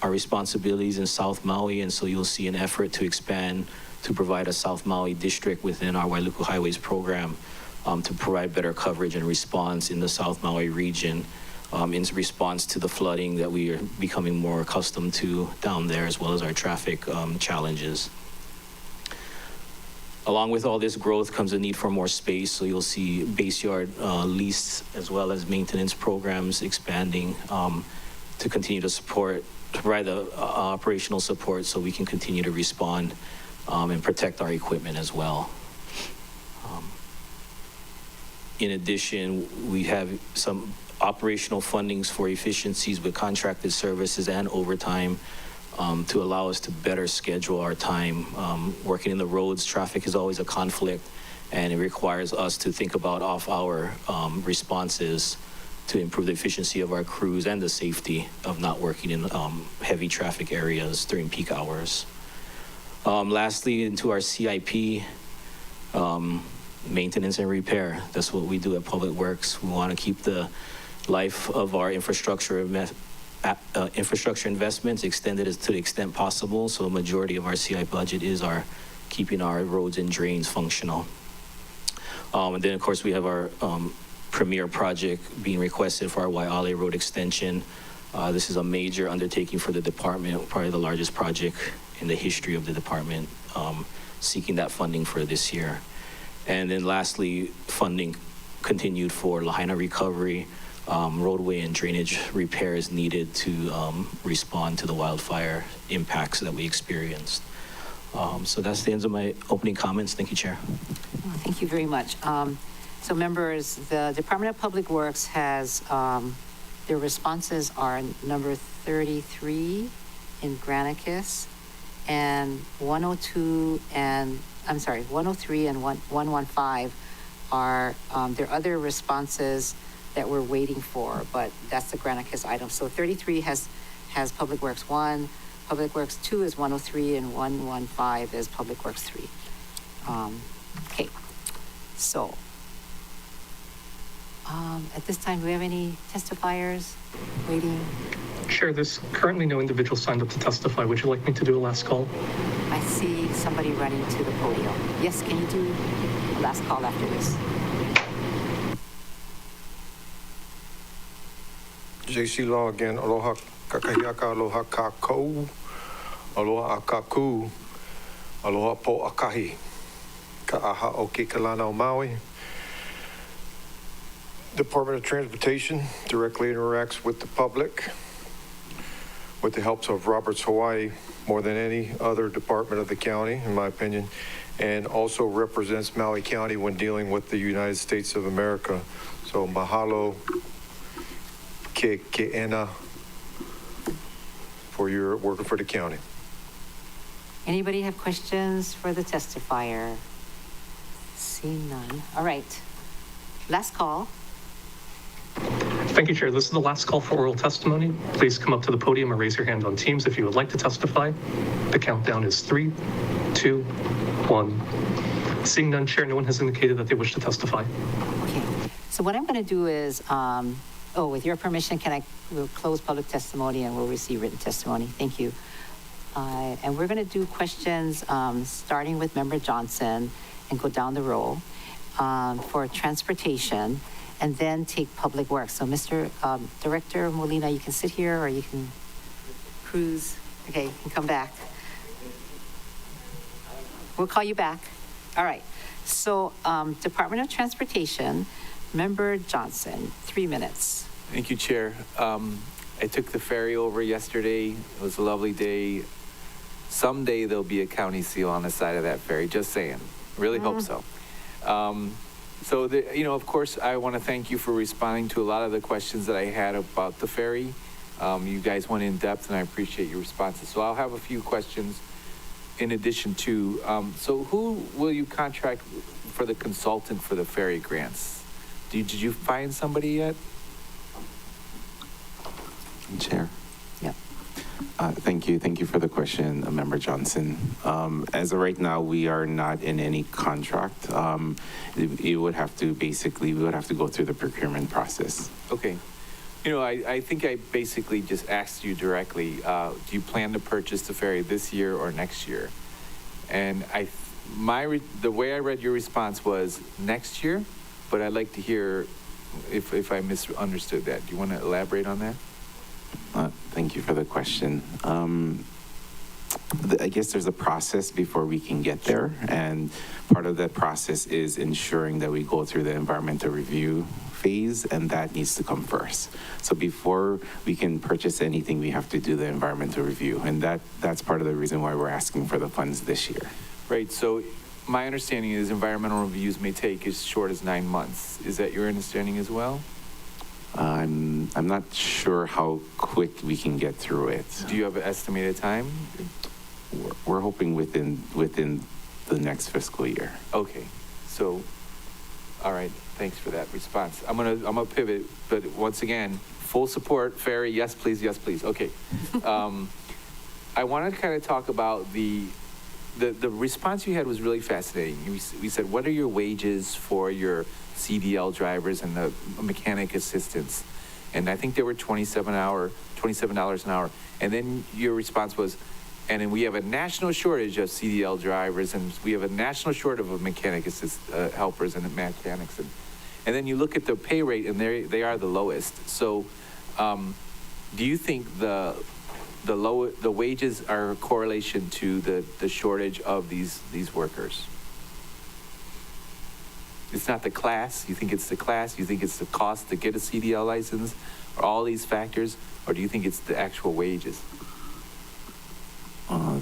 our responsibilities in South Maui, and so you'll see an effort to expand to provide a South Maui district within our Wailuku Highways program to provide better coverage and response in the South Maui region in response to the flooding that we are becoming more accustomed to down there, as well as our traffic challenges. Along with all this growth comes a need for more space, so you'll see base yard lease as well as maintenance programs expanding to continue to provide the operational support so we can continue to respond and protect our equipment as well. In addition, we have some operational fundings for efficiencies with contracted services and overtime to allow us to better schedule our time. Working in the roads, traffic is always a conflict, and it requires us to think about off-hour responses to improve the efficiency of our crews and the safety of not working in heavy traffic areas during peak hours. Lastly, into our CIP, maintenance and repair. That's what we do at Public Works. We want to keep the life of our infrastructure investments extended to the extent possible. So a majority of our CI budget is keeping our roads and drains functional. And then of course we have our premier project being requested for our Waiale Road extension. This is a major undertaking for the department, probably the largest project in the history of the department, seeking that funding for this year. And then lastly, funding continued for Lahaina recovery, roadway and drainage repairs needed to respond to the wildfire impacts that we experienced. So that's the end of my opening comments. Thank you, Chair. Thank you very much. So members, the Department of Public Works has, their responses are number 33 in Granicus and 103 and 115 are their other responses that we're waiting for, but that's the Granicus item. So 33 has Public Works 1, Public Works 2 is 103, and 115 is Public Works 3. Okay, so at this time, do we have any testifiers waiting? Chair, there's currently no individual signed up to testify. Would you like me to do a last call? I see somebody running to the podium. Yes, can you do a last call after this? JC Law again. Aloha kakahiaka, aloha kākou, aloha akaku, aloha po akahi. Ka'aha o ke kalana o Maui. Department of Transportation directly interacts with the public with the help of Roberts Hawaii more than any other department of the county, in my opinion, and also represents Maui County when dealing with the United States of America. So mahalo ke ena for your working for the county. Anybody have questions for the testifier? Seeing none. All right. Last call. Thank you, Chair. This is the last call for oral testimony. Please come up to the podium or raise your hand on Teams if you would like to testify. The countdown is 3, 2, 1. Seeing none, Chair, no one has indicated that they wish to testify. Okay. So what I'm going to do is, with your permission, we'll close public testimony and we'll receive written testimony. Thank you. And we're going to do questions starting with Member Johnson and go down the row for transportation and then take public works. So Mr. Director Molina, you can sit here or you can cruise. Okay, you can come back. We'll call you back. All right. So Department of Transportation, Member Johnson, 3 minutes. Thank you, Chair. I took the ferry over yesterday. It was a lovely day. Someday there'll be a county seal on the side of that ferry, just saying. Really hope so. Of course, I want to thank you for responding to a lot of the questions that I had about the ferry. You guys went in depth, and I appreciate your responses. So I'll have a few questions in addition to, so who will you contract for the consultant for the ferry grants? Did you find somebody yet? Chair. Yep. Thank you for the question, Member Johnson. As of right now, we are not in any contract. We would have to go through the procurement process. Okay. I think I basically just asked you directly, do you plan to purchase the ferry this year or next year? And the way I read your response was next year, but I'd like to hear if I misunderstood that. Do you want to elaborate on that? Thank you for the question. I guess there's a process before we can get there, and part of that process is ensuring that we go through the environmental review phase, and that needs to come first. So before we can purchase anything, we have to do the environmental review, and that's part of the reason why we're asking for the funds this year. Right. So my understanding is environmental reviews may take as short as 9 months. Is that your understanding as well? I'm not sure how quick we can get through it. Do you have an estimated time? We're hoping within the next fiscal year. Okay. So, all right. Thanks for that response. I'm gonna pivot, but once again, full support, ferry, yes please, yes please. Okay. I want to kind of talk about the response you had was really fascinating. We said, what are your wages for your CDL drivers and the mechanic assistants? And I think they were $27 an hour. And then your response was, and then we have a national shortage of CDL drivers, and we have a national shortage of mechanic helpers and mechanics. And then you look at the pay rate, and they are the lowest. So, do you think the wages are a correlation to the shortage of these workers? It's not the class. You think it's the class? You think it's the cost to get a CDL license, or all these factors, or do you think it's the actual wages?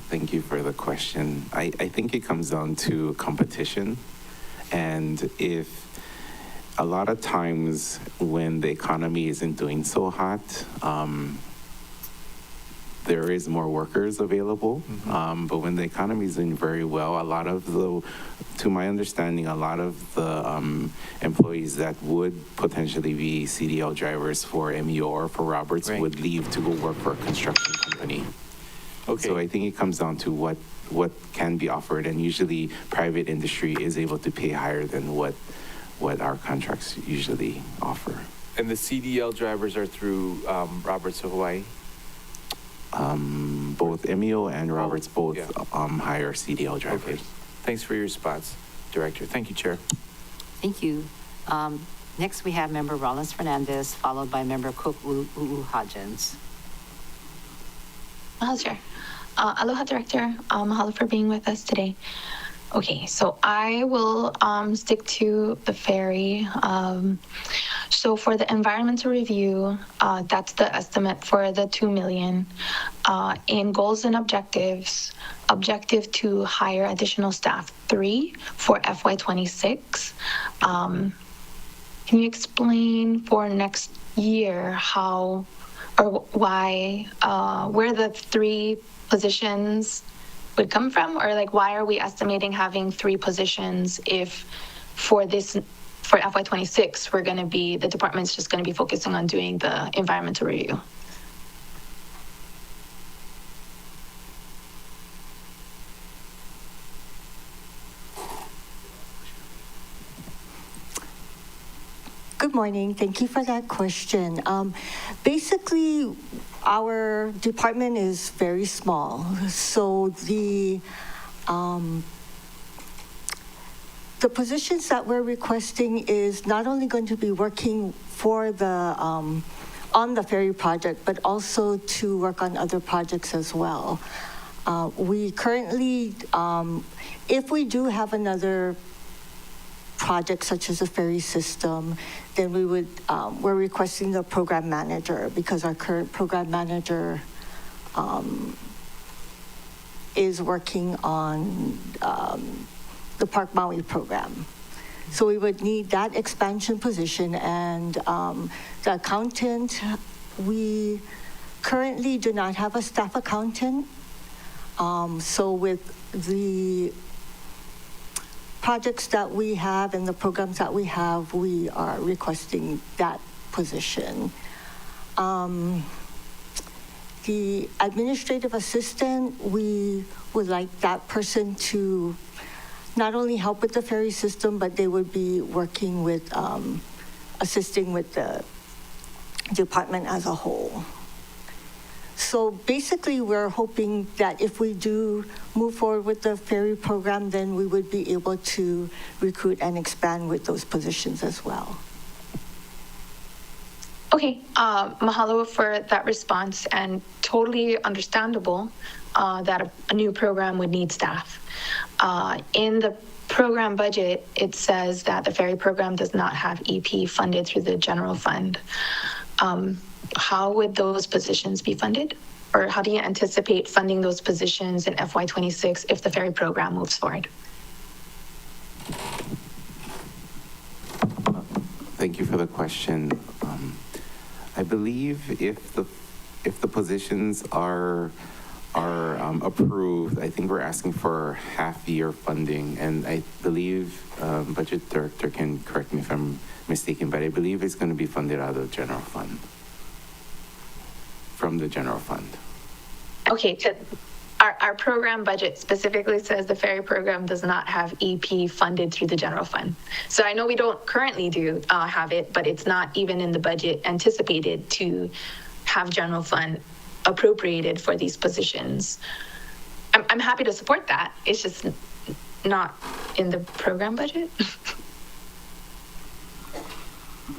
Thank you for the question. I think it comes down to competition, and if a lot of times when the economy isn't doing so hot, there is more workers available. But when the economy is doing very well, to my understanding, a lot of the employees that would potentially be CDL drivers for MEO or for Roberts would leave to go work for a construction company. Okay. So I think it comes down to what can be offered, and usually private industry is able to pay higher than what our contracts usually offer. And the CDL drivers are through Roberts of Hawaii? Both MEO and Roberts hire CDL drivers. Okay. Thanks for your response, Director. Thank you, Chair. Thank you. Next, we have Member Rollins Fernandez, followed by Member Cook Hodgins. Mahalo, Chair. Aloha, Director. Mahalo for being with us today. Okay, so I will stick to the ferry. So for the environmental review, that's the estimate for the $2 million. In goals and objectives, objective to hire additional staff 3 for FY26. Can you explain for next year how or why, where the 3 positions would come from, or like why are we estimating having 3 positions if for FY26 the department's just going to be focusing on doing the environmental review? Good morning. Thank you for that question. Basically, our department is very small, so the positions that we're requesting is not only going to be working for the on the ferry project, but also to work on other projects as well. We currently, if we do have another project such as a ferry system, then we would, we're requesting the program manager because our current program manager is working on the Park Maui program. So we would need that expansion position, and the accountant, we currently do not have a staff accountant. So with the projects that we have and the programs that we have, we are requesting that position. The administrative assistant, we would like that person to not only help with the ferry system, but they would be working with, assisting with the department as a whole. So basically, we're hoping that if we do move forward with the ferry program, then we would be able to recruit and expand with those positions as well. Okay, mahalo for that response, and totally understandable that a new program would need staff. In the program budget, it says that the ferry program does not have EP funded through the general fund. How would those positions be funded? Or how do you anticipate funding those positions in FY26 if the ferry program moves forward? Thank you for the question. I believe if the positions are approved, I think we're asking for half-year funding, and I believe Budget Director can correct me if I'm mistaken, but I believe it's going to be funded out of the general fund, from the general fund. Okay, our program budget specifically says the ferry program does not have EP funded through the general fund. So I know we don't currently have it, but it's not even in the budget anticipated to have general fund appropriated for these positions. I'm happy to support that. It's just not in the program budget.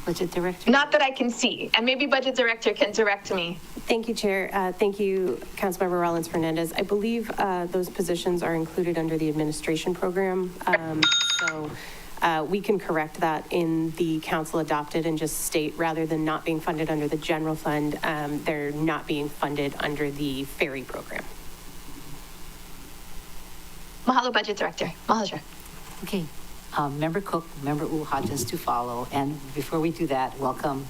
Budget Director? Not that I can see, and maybe Budget Director can direct me. Thank you, Chair. Thank you, Councilmember Rollins-Fernandez. I believe those positions are included under the administration program. So we can correct that in the council adopted and just state, rather than not being funded under the general fund, they're not being funded under the ferry program. Mahalo, Budget Director. Mahalo, Chair. Okay. Member Cook, Member Hodgins to follow. And before we do that, welcome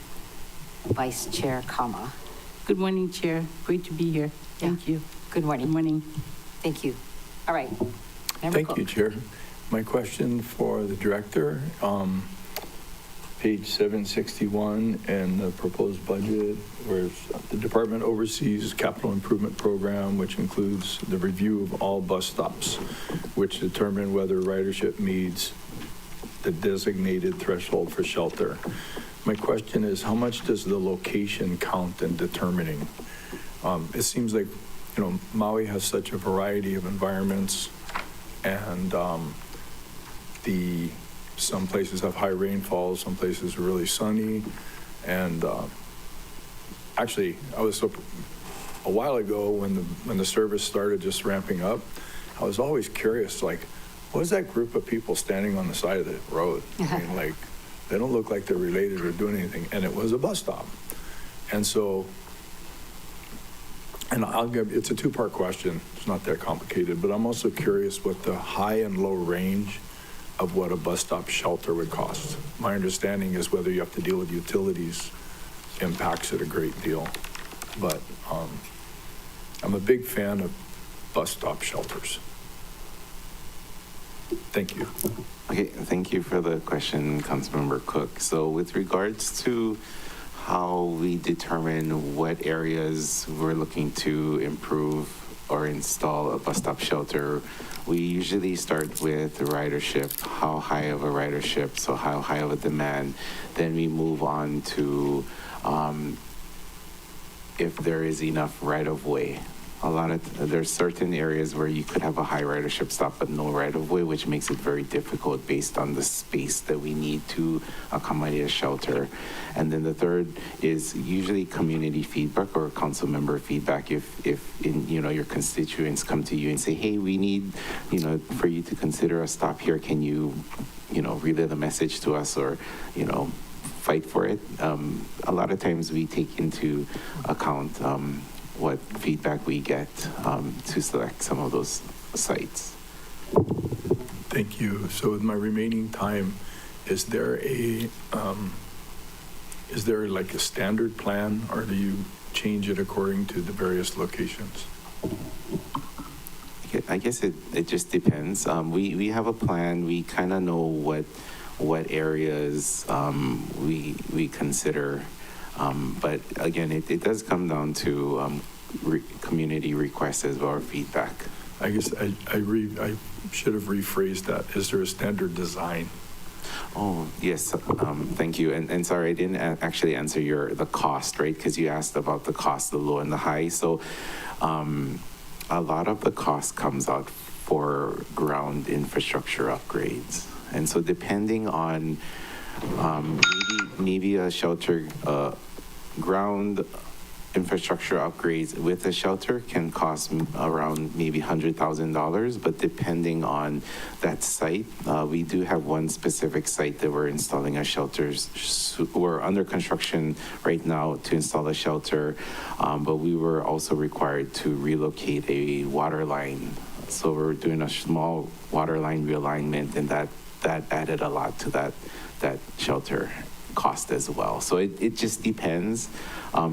Vice Chair Kama. Good morning, Chair. Great to be here. Thank you. Good morning. Good morning. Thank you. All right. Member Thank Cook. you, Chair. My question for the Director, page 761 and the proposed budget, where the department oversees capital improvement program, which includes the review of all bus stops, which determine whether ridership meets the designated threshold for shelter. My question is, how much does the location count in determining? It seems like, you know, Maui has such a variety of environments, and some places have high rainfall, some places are really sunny, and actually, I was a while ago when the service started just ramping up, I was always curious, like, what is that group of people standing on the side of the road? I mean, like, they don't look like they're related or doing anything, and it was a bus stop. And so, and it's a two-part question. It's not that complicated, but I'm also curious what the high and low range of what a bus stop shelter would cost. My understanding is whether you have to deal with utilities impacts it a great deal. But I'm a big fan of bus stop shelters. Thank you. Okay, thank you for the question, Councilmember Cook. So with regards to how we determine what areas we're looking to improve or install a bus stop shelter, we usually start with the ridership, how high of a ridership, so how high of a demand. Then we move on to if there is enough right-of-way. There's certain areas where you could have a high ridership stop but no right-of-way, which makes it very difficult based on the space that we need to accommodate a shelter. And then the third is usually community feedback or council member feedback. If your constituents come to you and say, hey, we need, for you to consider a stop here, can you, relay the message to us or, fight for it? A lot of times we take into account what feedback we get to select some of those sites. Thank you. So with my remaining time, is there like a standard plan, or do you change it according to the various locations? I guess it just depends. We have a plan. We kind of know what areas we consider. But again, it does come down to community requests as well, or feedback. I guess I should have rephrased that. Is there a standard design? Oh, yes. Thank you. And sorry, I didn't actually answer the cost, right? Because you asked about the cost, the low and the high. So a lot of the cost comes out for ground infrastructure upgrades. And so depending on maybe a shelter, ground infrastructure upgrades with a shelter can cost around maybe $100,000, but depending on that site, we do have one specific site that we're installing a shelter. We're under construction right now to install a shelter, but we were also required to relocate a water line. So we're doing a small water line realignment, and that added a lot to that shelter cost as well. So it just depends.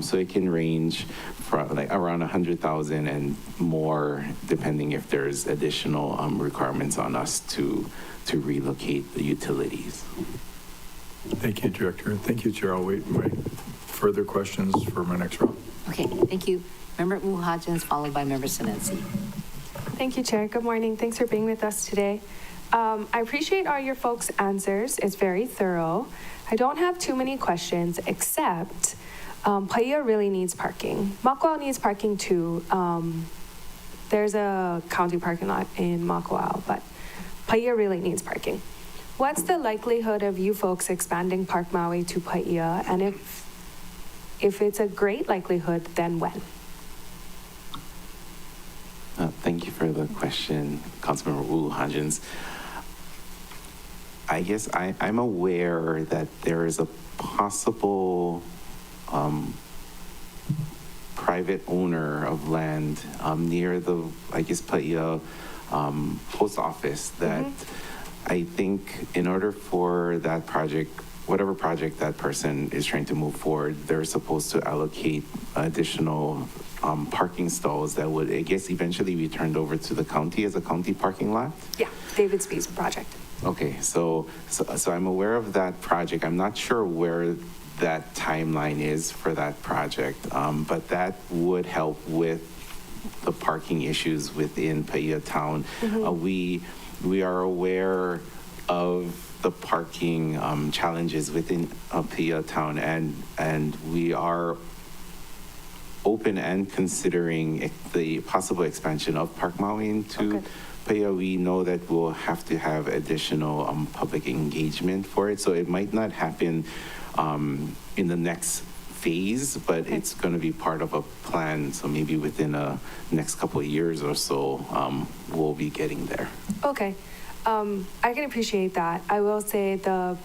So it can range from like around 100,000 and more, depending if there's additional requirements on us to relocate the utilities. Thank you, Director. Thank you, Chair. I'll wait my further questions for my next round. Okay, thank you. Member Hodgins, followed by Member Sinensi. Thank you, Chair. Good morning. Thanks for being with us today. I appreciate all your folks' answers. It's very thorough. I don't have too many questions, except Paia really needs parking. Makwao needs parking too. There's a county parking lot in Makwao, but Paia really needs parking. What's the likelihood of you folks expanding Park Maui to Paia? And if it's a great likelihood, then when? Thank you for the question, Councilmember Hodgins. I guess I'm aware that there is a possible private owner of land near the, Paia post office that I think in order for that project, whatever project that person is trying to move forward, they're supposed to allocate additional parking stalls that would, I guess, eventually be turned over to the county as a county parking lot. Yeah, David Spee's project. Okay, so I'm aware of that project. I'm not sure where that timeline is for that project, but that would help with the parking issues within Paia Town. We are aware of the parking challenges within Paia Town, and we are open and considering the possible expansion of Park Maui into Paia. We know that we'll have to have additional public engagement for it, so it might not happen in the next phase, but it's going to be part of a plan. So maybe within the next couple of years or so, we'll be getting there. Okay, I can appreciate that. I will say the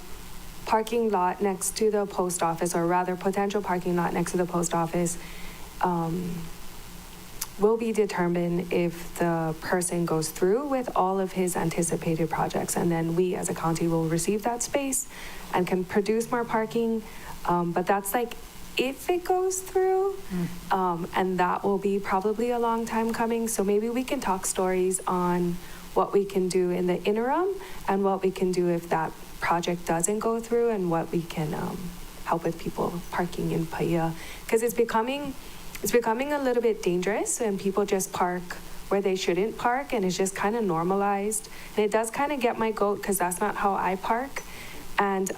parking lot next to the post office, or rather potential parking lot next to the post office, will be determined if the person goes through with all of his anticipated projects, and then we as a county will receive that space and can produce more parking. But that's like if it goes through, and that will be probably a long time coming. So maybe we can talk stories on what we can do in the interim and what we can do if that project doesn't go through, and what we can help with people parking in Paia, because it's becoming it's becoming a little bit dangerous and people just park where they shouldn't park, and it's just kind of normalized. And it does kind of get my goat because that's not how I park. And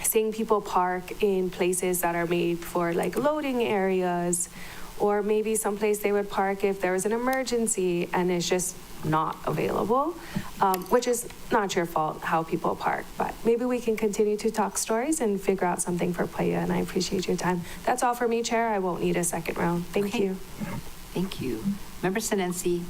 seeing people park in places that are made for like loading areas, or maybe someplace they would park if there was an emergency and it's just not available, which is not your fault how people park, but maybe we can continue to talk stories and figure out something for Playa, and I appreciate your time. That's all for me, Chair. I won't need a second round. Thank you. Thank you. Member Sinensi.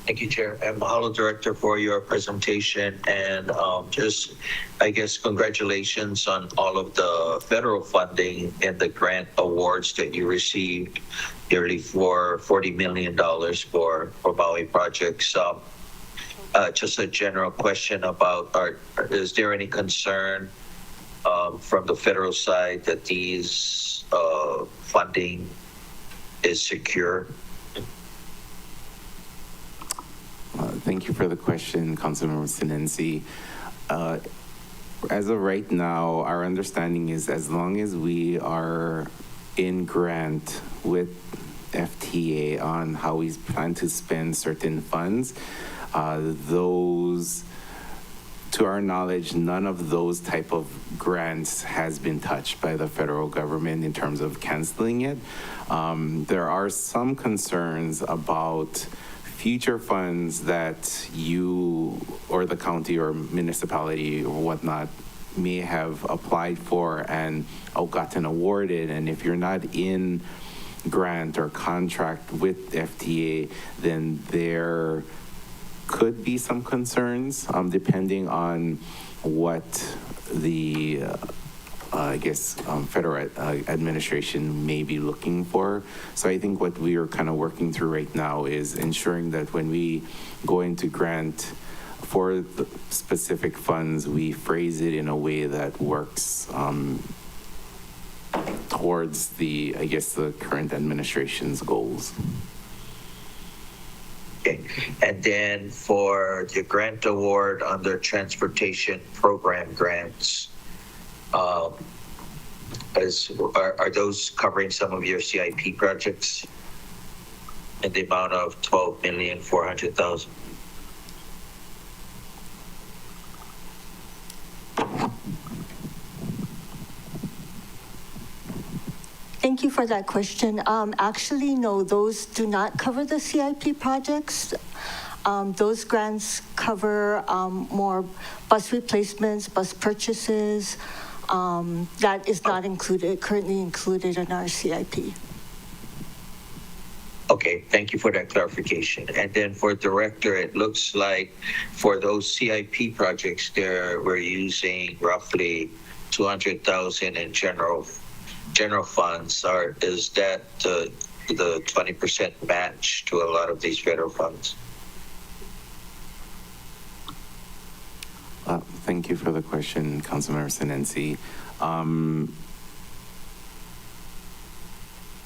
Thank you, Chair. And mahalo, Director, for your presentation. And just, I guess, congratulations on all of the federal funding and the grant awards that you received, nearly for $40 million for Maui projects. Just a general question about, is there any concern from the federal side that these funding is secure? Thank you for the question, Councilmember Sinensi. As of right now, our understanding is as long as we are in grant with FTA on how we plan to spend certain funds, those, to our knowledge, none of those type of grants has been touched by the federal government in terms of canceling it. There are some concerns about future funds that you or the county or municipality or whatnot may have applied for and gotten awarded. And if you're not in grant or contract with FTA, then there could be some concerns depending on what the federal administration may be looking for. So I think what we are kind of working through right now is ensuring that when we go into grant for the specific funds, we phrase it in a way that works towards the current administration's goals. Okay. And then for the grant award under transportation program grants, are those covering some of your CIP projects in the amount of $12,400,000? Thank you for that question. Actually, no, those do not cover the CIP projects. Those grants cover more bus replacements, bus purchases. That is not currently included in our CIP. Okay, thank you for that clarification. And then for Director, it looks like for those CIP projects there, we're using roughly $200,000 in general funds. Is that the 20% match to a lot of these federal funds? Thank you for the question, Councilmember Sinensi.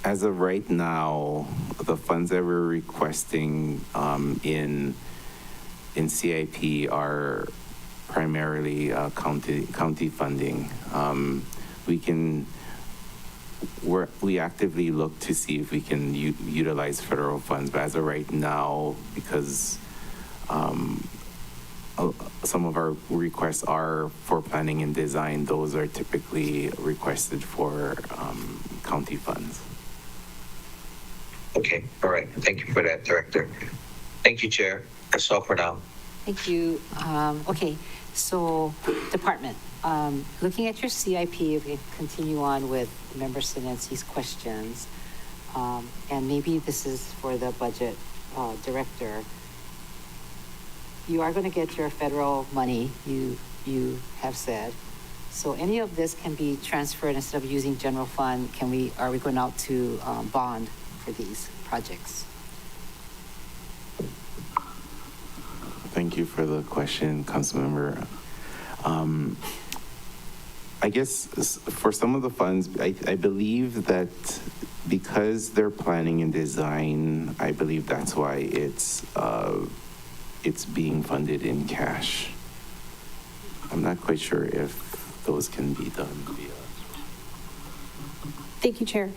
As of right now, the funds that we're requesting in CIP are primarily county funding. We actively look to see if we can utilize federal funds, but as of right now, because some of our requests are for planning and design, those are typically requested for county funds. Okay, all right. Thank you for that, Director. Thank you, Chair. That's all for now. Thank you. Okay, so Department, looking at your CIP, if we continue on with Member Sinensi's questions, and maybe this is for the Budget Director. You are going to get your federal money, you have said. So any of this can be transferred instead of using general fund. Are we going out to bond for these projects? Thank you for the question, Councilmember. I guess for some of the funds, I believe that because they're planning and design, I believe that's why it's being funded in cash. I'm not quite sure if those can be done via. Thank you, Chair.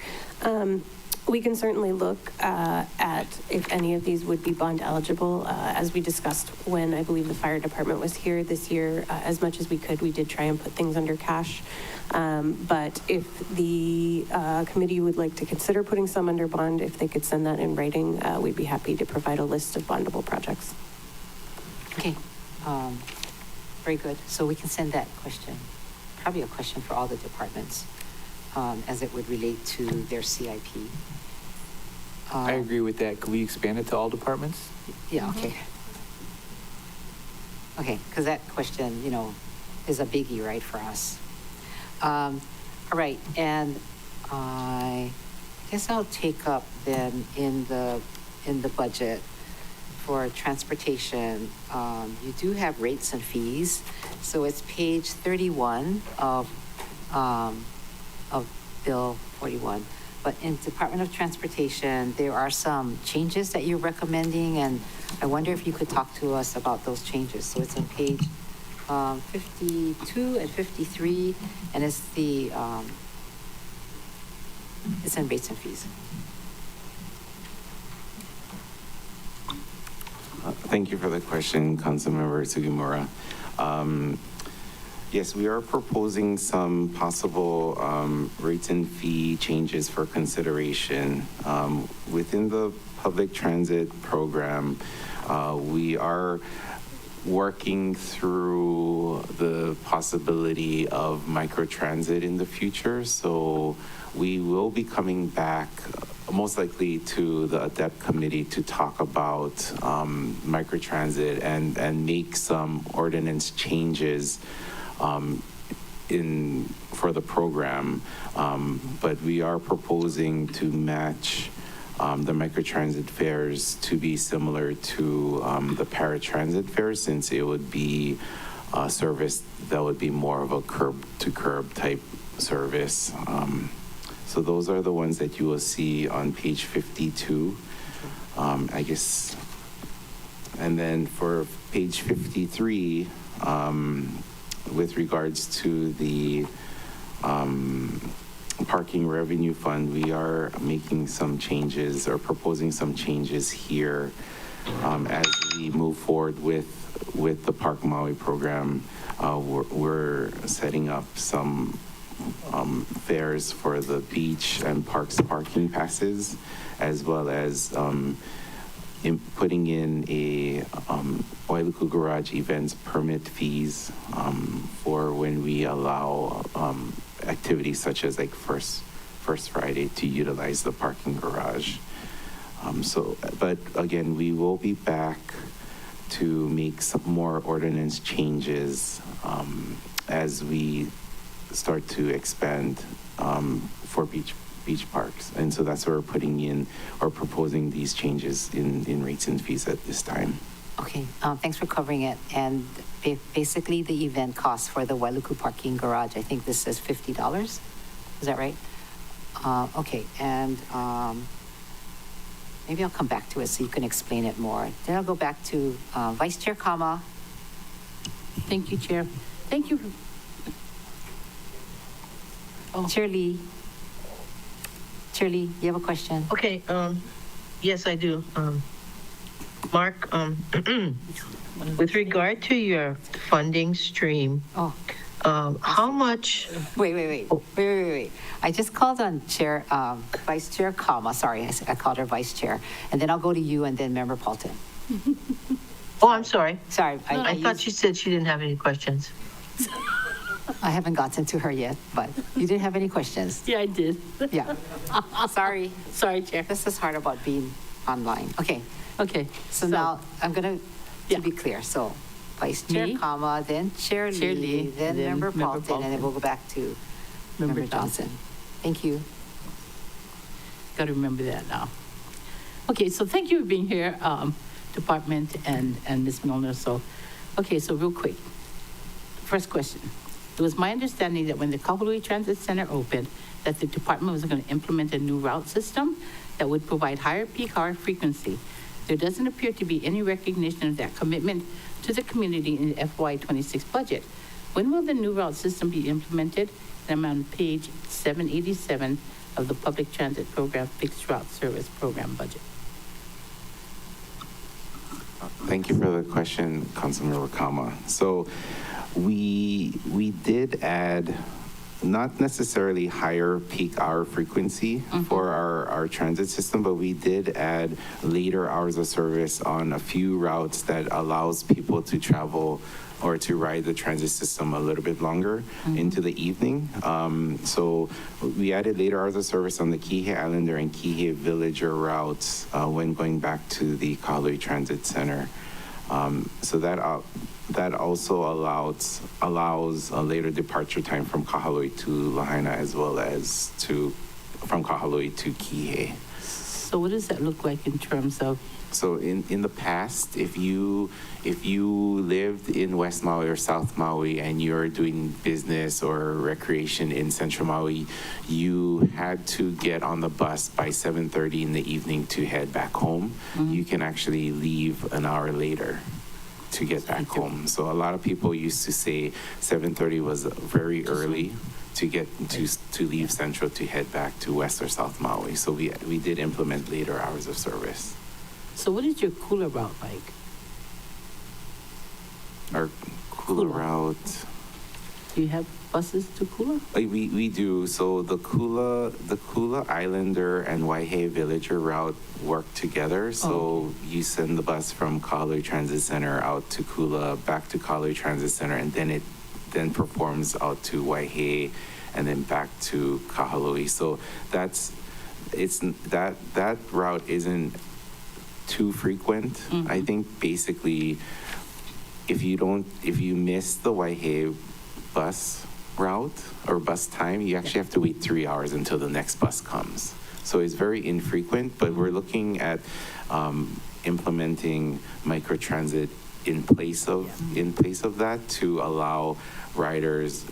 We can certainly look at if any of these would be bond eligible. As we discussed when I believe the fire department was here this year, as much as we could, we did try and put things under cash. But if the committee would like to consider putting some under bond, if they could send that in writing, we'd be happy to provide a list of bondable projects. Okay, very good. So we can send that question, probably a question for all the departments, as it would relate to their CIP. I agree with that. Could we expand it to all departments? Yeah, okay. Okay, because that question, is a biggie, right, for us. All right, and I guess I'll take up then in the budget for transportation. You do have rates and fees, so it's page 31 of Bill 41. But in Department of Transportation, there are some changes that you're recommending, and I wonder if you could talk to us about those changes. So it's on page 52 and 53, and it's in rates and fees. Thank you for the question, Councilmember Sugimura. Yes, we are proposing some possible rates and fee changes for consideration. Within the public transit program, we are working through the possibility of microtransit in the future. So we will be coming back most likely to the ADEPT committee to talk about microtransit and make some ordinance changes for the program, but we are proposing to match the microtransit fares to be similar to the paratransit fares, since it would be a service that would be more of a curb-to-curb type service. So those are the ones that you will see on page 52, I guess. And then for page 53, with regards to the parking revenue fund, we are making some changes or proposing some changes here as we move forward with the Park Maui program. We're setting up some fares for the beach and parks parking passes, as well as putting in a Wailuku Garage events permit fees for when we allow activities such as like First Friday to utilize the parking garage. But again, we will be back to make some more ordinance changes as we start to expand for beach parks. And so that's where we're putting in or proposing these changes in rates and fees at this time. Okay, thanks for covering it. And basically the event cost for the Wailuku parking garage, I think this says $50. Is that right? Okay, and maybe I'll come back to it so you can explain it more. Then I'll go back to Vice Chair Kama. Thank you, Chair. Thank you. Chair Lee. Chair Lee, you have a question? Okay, yes, I do. Mark, with regard to your funding stream, how much? Wait. I just called on Vice Chair Kama. Sorry, I called her Vice Chair. And then I'll go to you and then Member Paulton. Oh, I'm sorry. Sorry. I thought she said she didn't have any questions. I haven't gotten to her yet, but you didn't have any questions? Yeah, I did. Yeah. Sorry, Chair. This is hard about being online. Okay. So now I'm going to be clear. So Vice Chair Kama, then Chair Lee, then Member Paulton, and then we'll go back to Member Johnson. Thank you. Got to remember that now. Okay, so thank you for being here, Department and Ms. Milner. So real quick. First question. It was my understanding that when the Kahului Transit Center opened, that the department was going to implement a new route system that would provide higher peak hour frequency. There doesn't appear to be any recognition of that commitment to the community in the FY26 budget. When will the new route system be implemented? And I'm on page 787 of the Public Transit Program Fixed Route Service Program budget. Thank you for the question, Councilmember Kama. So we did add not necessarily higher peak hour frequency for our transit system, but we did add later hours of service on a few routes that allows people to travel or to ride the transit system a little bit longer into the evening. So we added later hours of service on the Kihei Islander and Kihei Villager routes when going back to the Kahalui Transit Center. So that also allows a later departure time from Kahalui to Lahaina, as well as from Kahalui to Kihei. So what does that look like in terms of? So in the past, if you lived in West Maui or South Maui and you're doing business or recreation in Central Maui, you had to get on the bus by 7:30 in the evening to head back home. You can actually leave an hour later to get back home. So a lot of people used to say 7:30 was very early to get to leave Central to head back to West or South Maui. So we did implement later hours of service. So what is your cooler route like? Our cooler route. Do you have buses to Kula? We do. So the Kula Islander and Waihee Villager route work together. So you send the bus from Kahalui Transit Center out to Kula, back to Kahalui Transit Center, and then it performs out to Waihee and then back to Kahalui. So that route isn't too frequent. I think basically if you miss the Waihee bus route or bus time, you actually have to wait 3 hours until the next bus comes. So it's very infrequent, but we're looking at implementing microtransit in place of that to allow riders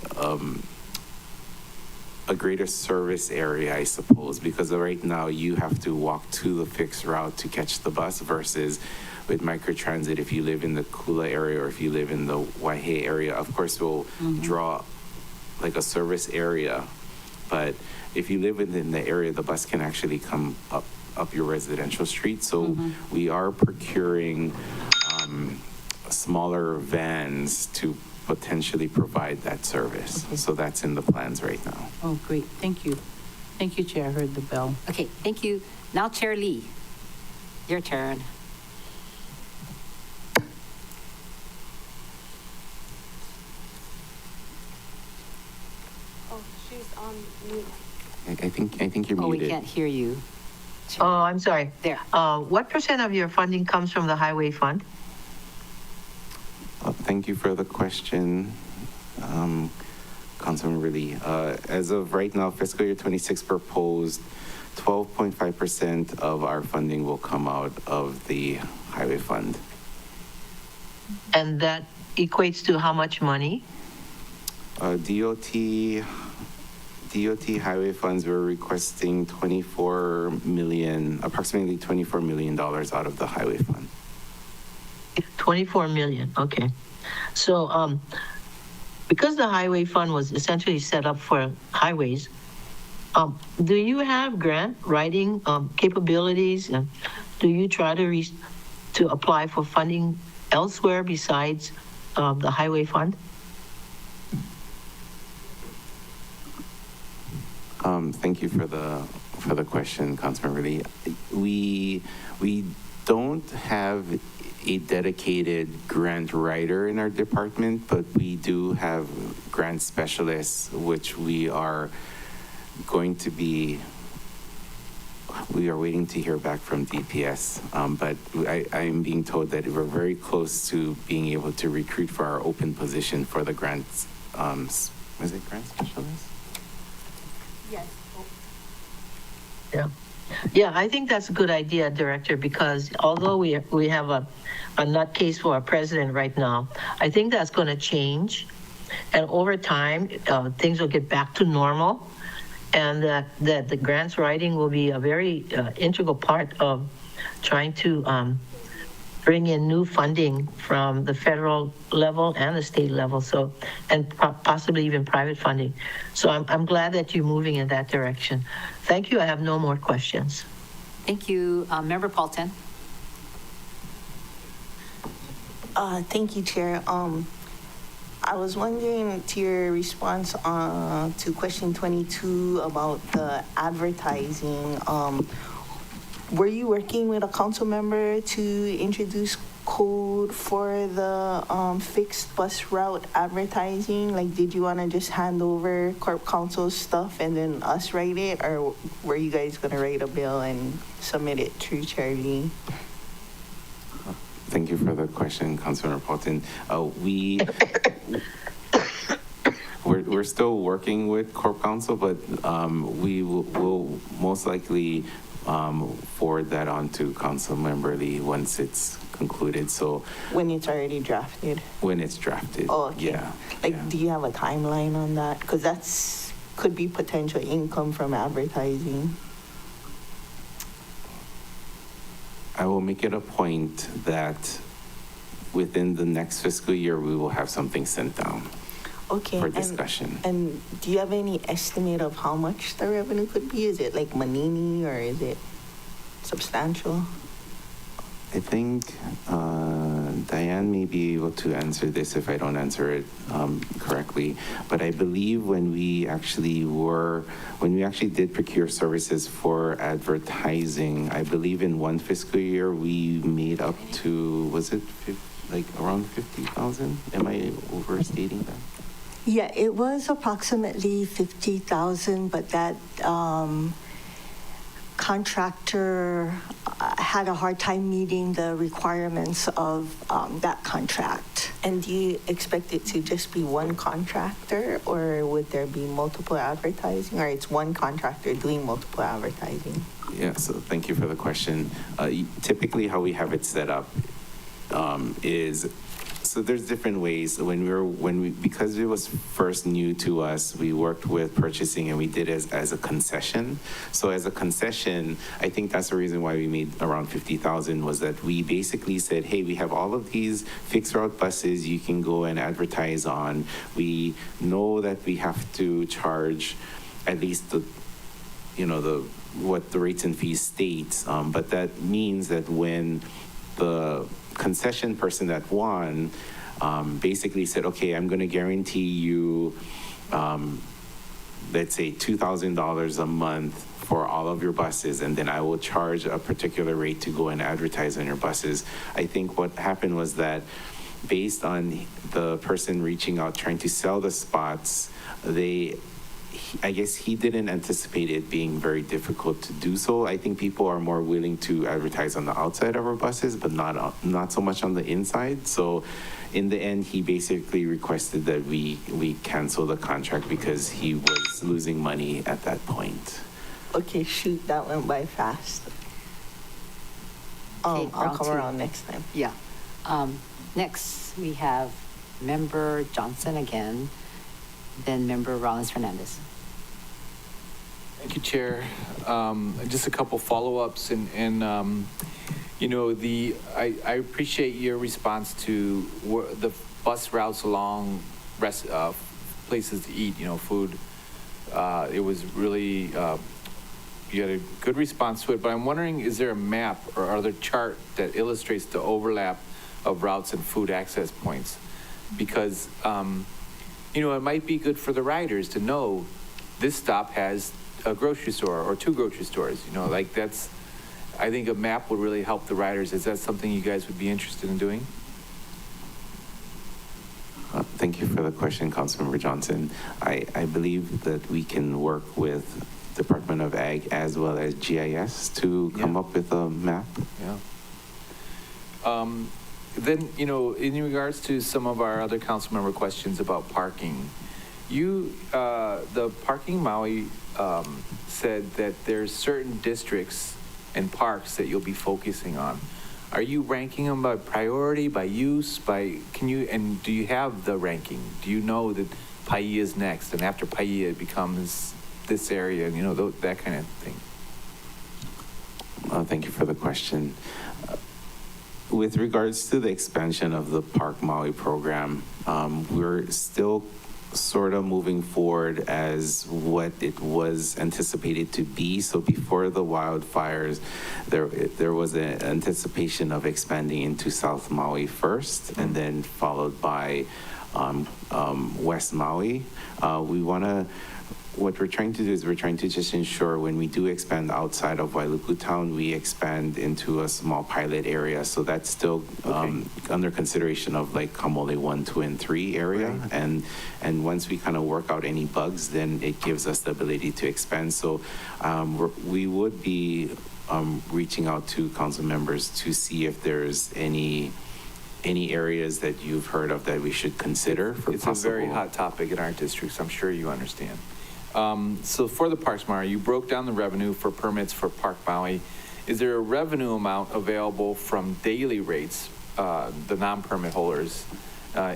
a greater service area, I suppose, because right now you have to walk to the fixed route to catch the bus versus with microtransit, if you live in the Kula area or if you live in the Waihee area, of course we'll draw like a service area, but if you live within the area, the bus can actually come up your residential street. So we are procuring smaller vans to potentially provide that service. Okay. So that's in the plans right now. Oh, great. Thank you. Thank you, Chair. I heard the bell. Okay, thank you. Now Chair Lee, your turn. Oh, she's on mute. I think you're Oh, we muted. can't hear you. Oh, I'm sorry. There. What percent of your funding comes from the highway fund? Thank you for the question, Councilmember Lee. As of right now, fiscal year 26 proposed 12.5% of our funding will come out of the highway fund. And that equates to how much money? DOT highway funds, we're requesting approximately $24 million out of the highway fund. 24 million, okay. So, because the highway fund was essentially set up for highways, do you have grant writing capabilities? Do you try to apply for funding elsewhere besides the highway fund? Thank you for the question, Councilmember Lee. We don't have a dedicated grant writer in our department, but we do have grant specialists, which we are waiting to hear back from DPS. But I'm being told that we're very close to being able to recruit for our open position for the grants. Is it grant specialist? Yes. Yeah. Yeah, I think that's a good idea, Director, because although we have a nutcase for our president right now, I think that's going to change. And over time, things will get back to normal. And that the grants writing will be a very integral part of trying to bring in new funding from the federal level and the state level, so, and possibly even private funding. So I'm glad that you're moving in that direction. Thank you. I have no more questions. Thank you. Member Paulton. Thank you, Chair. I was wondering to your response to question 22 about the advertising. Were you working with a council member to introduce code for the fixed bus route advertising? Like, did you want to just hand over Corp Council's stuff and then us write it? Or were you guys going to write a bill and submit it through Charlie? Thank you for the question, Councilmember Paulton. We're still working with Corp Council, but we will most likely forward that on to Councilmember Lee once it's concluded. So when it's already drafted? When it's drafted. Oh, okay. Yeah. Like, do you have a timeline on that? Because that's could be potential income from advertising. I will make it a point that within the next fiscal year, we will have something sent down. Okay. For discussion. And do you have any estimate of how much the revenue could be? Is it like Manini or is it substantial? I think Diane may be able to answer this if I don't answer it correctly. But I believe when we actually did procure services for advertising, I believe in one fiscal year we made up to, was it like around 50,000? Am I overstating that? Yeah, it was approximately 50,000, but that contractor had a hard time meeting the requirements of that contract. And do you expect it to just be one contractor, or would there be multiple advertising, or it's one contractor doing multiple advertising? Yeah, so thank you for the question. Typically how we have it set up is, so there's different ways. Because it was first new to us, we worked with purchasing and we did it as a concession. So as a concession, I think that's the reason why we made around 50,000, was that we basically said, hey, we have all of these fixed route buses you can go and advertise on. We know that we have to charge at least what the rates and fees state, but that means that when the concession person that won basically said, okay, I'm going to guarantee you, let's say $2,000 a month for all of your buses, and then I will charge a particular rate to go and advertise on your buses. I think what happened was that based on the person reaching out trying to sell the spots, I guess he didn't anticipate it being very difficult to do so. I think people are more willing to advertise on the outside of our buses, but not so much on the inside. So in the end, he basically requested that we cancel the contract because he was losing money at that point. Okay, shoot, that went by fast. Okay, I'll come around next time. Yeah. Next, we have Member Johnson again, then Member Rollins-Fernandez. Thank you, Chair. Just a couple follow-ups, and I appreciate your response to the bus routes along places to eat, food. It was really, you had a good response to it, but I'm wondering, is there a map or other chart that illustrates the overlap of routes and food access points? Because, it might be good for the riders to know this stop has a grocery store or two grocery stores, I think a map would really help the riders. Is that something you guys would be interested in doing? Thank you for the question, Councilmember Johnson. I believe that we can work with Department of Ag as well as GIS to come up with a map. Yeah. Then, in regards to some of our other council member questions about parking, the Parking Maui said that there's certain districts and parks that you'll be focusing on. Are you ranking them by priority, by use, and do you have the ranking? Do you know that Paia is next, and after Paia it becomes this area, that kind of thing? Thank you for the question. with regards to the expansion of the Park Maui program, we're still sort of moving forward as what it was anticipated to be. So before the wildfires, there was an anticipation of expanding into South Maui first, and then followed by West Maui. What we're trying to do is we're trying to just ensure when we do expand outside of Wailuku Town, we expand into a small pilot area. So that's still under consideration of like Kamole 1, 2, and 3 area. Right. And once we kind of work out any bugs, then it gives us the ability to expand. So we would be reaching out to council members to see if there's any areas that you've heard of that we should consider for It's possible. a very hot topic in our districts. I'm sure you understand. So for the Parks Maui, you broke down the revenue for permits for Park Maui. Is there a revenue amount available from daily rates, the non-permit holders?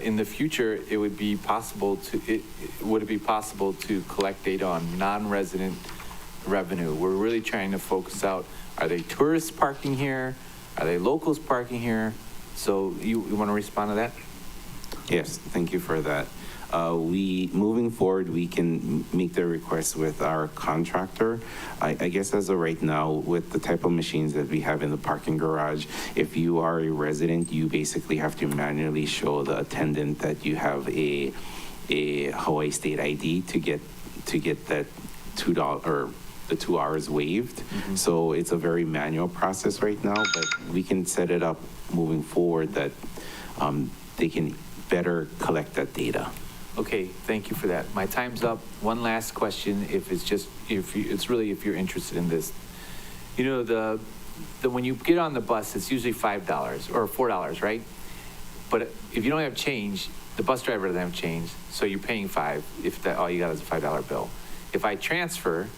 In the future, it would be possible to, would it be possible to collect data on non-resident revenue? We're really trying to focus out, are they tourists parking here? Are they locals parking here? So you want to respond to that? Yes, thank you for that. Moving forward, we can make the request with our contractor. I guess as of right now, with the type of machines that we have in the parking garage, if you are a resident, you basically have to manually show the attendant that you have a Hawaii State ID to get that $2 or the 2 hours waived. Mm-hmm. So it's a very manual process right now, but we can set it up moving forward that they can better collect that data. Okay, thank you for that. My time's up. One last question, if you're interested in this. You know, when you get on the bus, it's usually $5 or $4, right? But if you don't have change, the bus driver doesn't have change, so you're paying $5 if all you got is a $5 bill. If I transfer,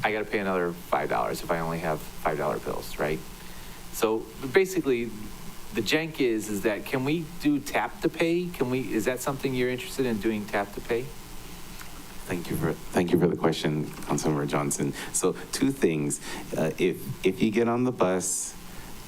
I got to pay another $5 if I only have $5 bills, right? So basically, the jank is that can we do tap to pay? Is that something you're interested in doing, tap to pay? Thank you for the question, Councilmember Johnson. So 2 things. If you get on the bus,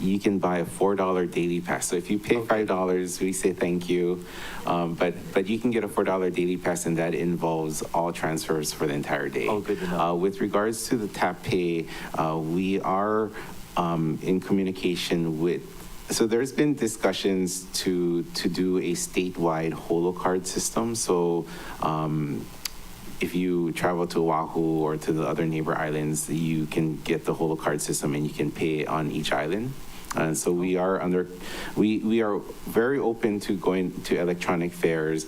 you can buy a $4 daily pass. So if you pay $5, we say thank you. But you can get a $4 daily pass, and that involves all transfers for the entire day. Oh, good to know. With regards to the tap pay, we are in communication with. So there's been discussions to do a statewide holo card system. So if you travel to Oahu or to the other neighbor islands, you can get the holo card system and you can pay on each island. And so we are very open to going to electronic fares.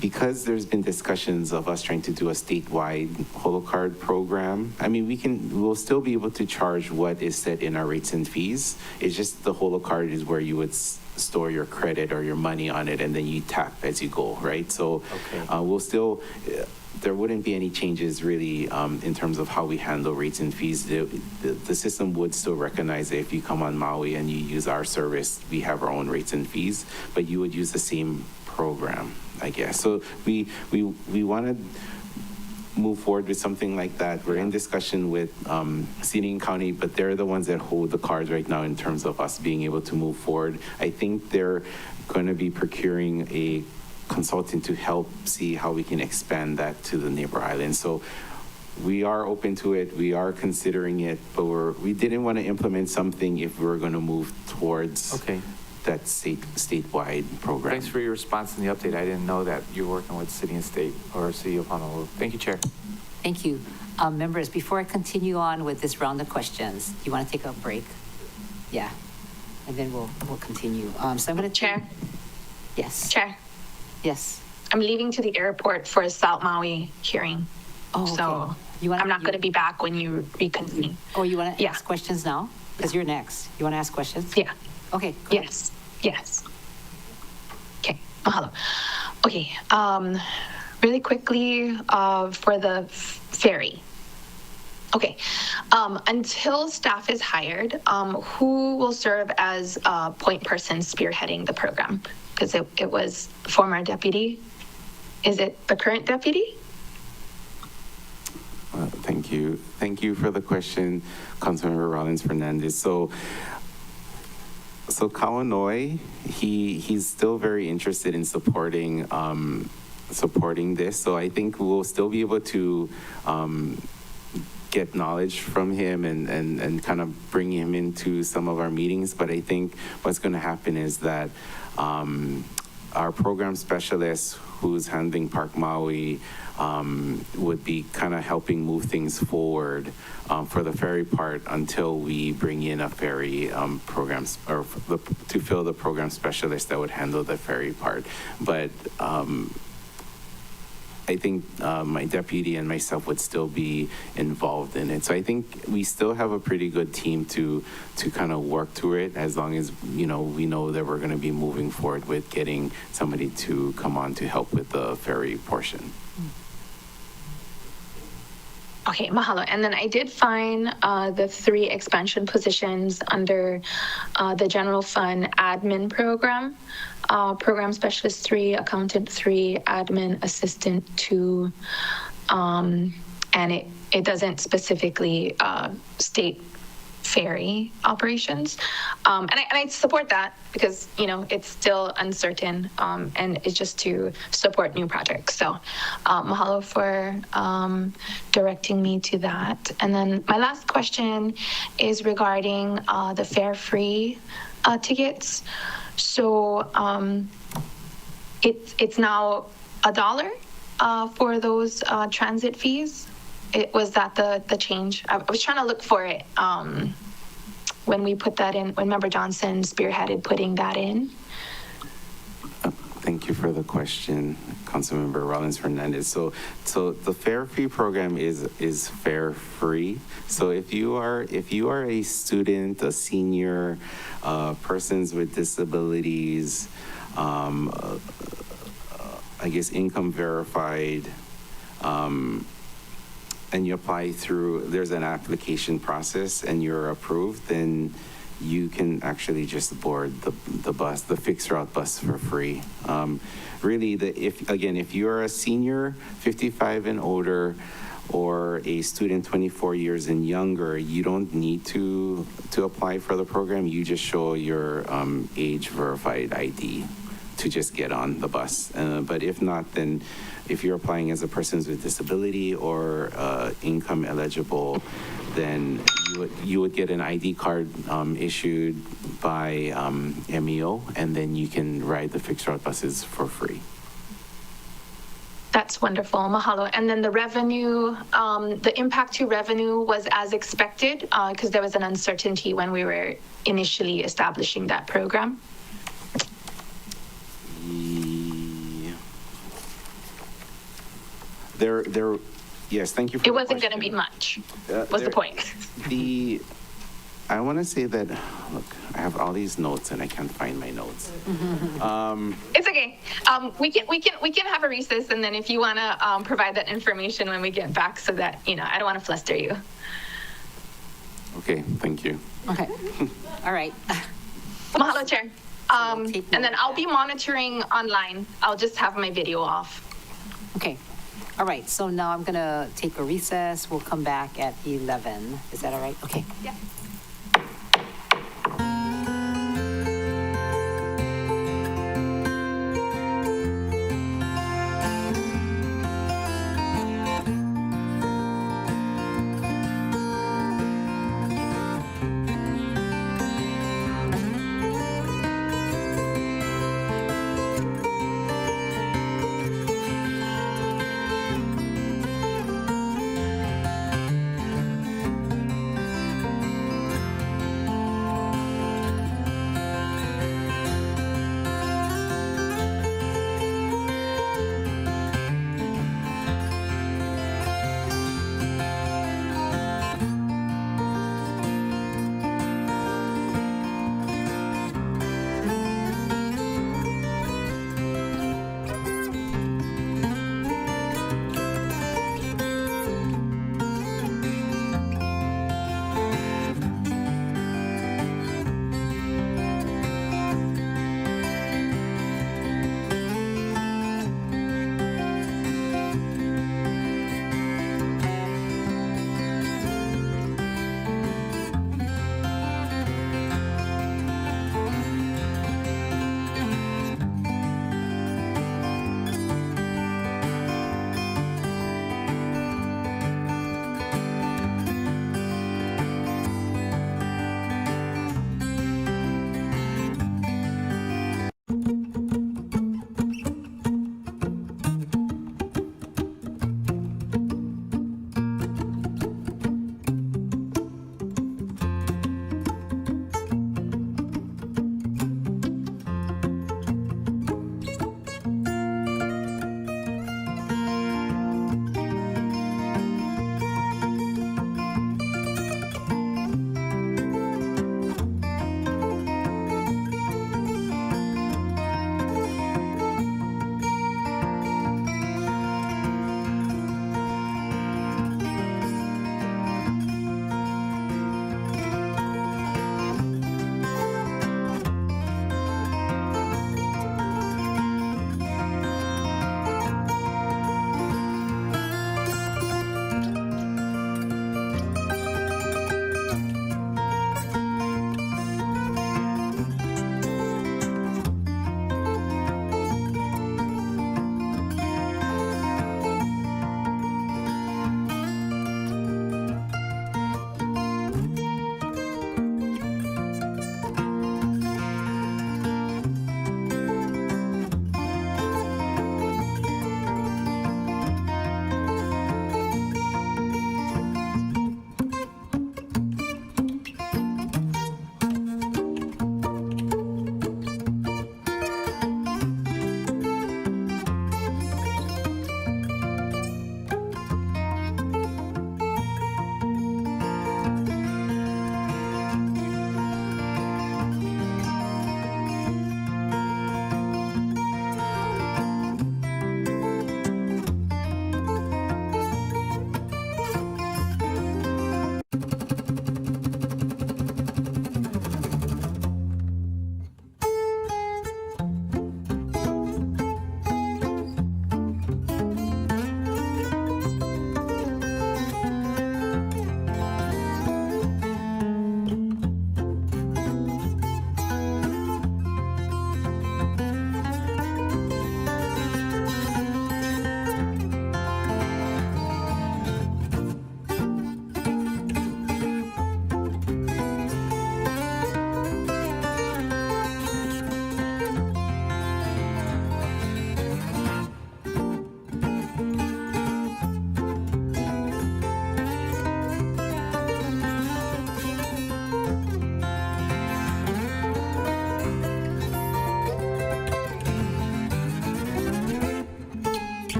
Because there's been discussions of us trying to do a statewide holo card program, I mean, we'll still be able to charge what is set in our rates and fees. It's just the holo card is where you would store your credit or your money on it, and then you tap as you go, right? So we'll still, there wouldn't be any changes really in terms of how we handle rates and fees. The system would still recognize that if you come on Maui and you use our service, we have our own rates and fees, but you would use the same program, I guess. So we want to move forward with something like that. We're in discussion with City and County, but they're the ones that hold the cards right now in terms of us being able to move forward. I think they're going to be procuring a consultant to help see how we can expand that to the neighbor islands. So we are open to it. We are considering it, but we didn't want to implement something if we were going to move towards that statewide program. Thanks for your response and the update. I didn't know that you're working with City and State or City of Honolulu. Thank you, Chair. Thank you. Members, before I continue on with this round of questions, do you want to take a break? Yeah. And then we'll continue. So I'm going to... Chair? Yes. Chair? Yes. I'm leaving to the airport for a South Maui hearing. Oh, okay. So I'm not going to be back when you reconvene. Oh, you want to ask questions now? Because you're next. You want to ask questions? Yeah. Okay. Yes. Yes. Okay. Mahalo. Okay. Really quickly for the ferry. Okay. Until staff is hired, who will serve as a point person spearheading the program? Because it was former deputy. Is it the current deputy? Thank you. Thank you for the question, Councilmember Rollins Fernandez. So So Kawanoi, he's still very interested in supporting this. So I think we'll still be able to get knowledge from him and kind of bring him into some of our meetings. But I think what's going to happen is that our program specialist who's handling Park Maui would be kind of helping move things forward for the ferry part until we bring in a ferry programs or to fill the program specialist that would handle the ferry part. But I think my deputy and myself would still be involved in it. So I think we still have a pretty good team to kind of work through it, as long as, we know that we're going to be moving forward with getting somebody to come on to help with the ferry portion. Okay, mahalo. And then I did find the 3 expansion positions under the general fund admin program. Program specialist 3, accountant 3, admin assistant 2. And it doesn't specifically state ferry operations. And I support that because, it's still uncertain, and it's just to support new projects. So mahalo for directing me to that. And then my last question is regarding the fare-free tickets. So it's now $1 for those transit fees. Was that the change? I was trying to look for it when we put that in, when Member Johnson spearheaded putting that in. Thank you for the question, Councilmember Rollins Fernandez. So the fare fee program is fare free. So if you are a student, a senior, persons with disabilities, I guess income verified, and you apply through, there's an application process and you're approved, then you can actually just board the bus, the fixed route bus for free. Really, if you're a senior, 55 and older, or a student 24 years and younger, you don't need to apply for the program. You just show your age verified ID to just get on the bus. But if not, then if you're applying as a person with disability or income eligible, then you would get an ID card issued by MEO, and then you can ride the fixed route buses for free. That's wonderful, mahalo. And then the revenue, the impact to revenue was as expected, because there was an uncertainty when we were initially establishing that program. Yes, thank you for it wasn't going to be much, was the point. I want to say that, look, I have all these notes and I can't find my notes. It's okay. We can have a recess, and then if you want to provide that information when we get back, so that, I don't want to fluster you. Okay, thank you. Okay. All right. Mahalo, Chair. And then I'll be monitoring online. I'll just have my video off. Okay. All right. So now I'm going to take a recess. We'll come back at 11. Is that all right? Okay. Yeah.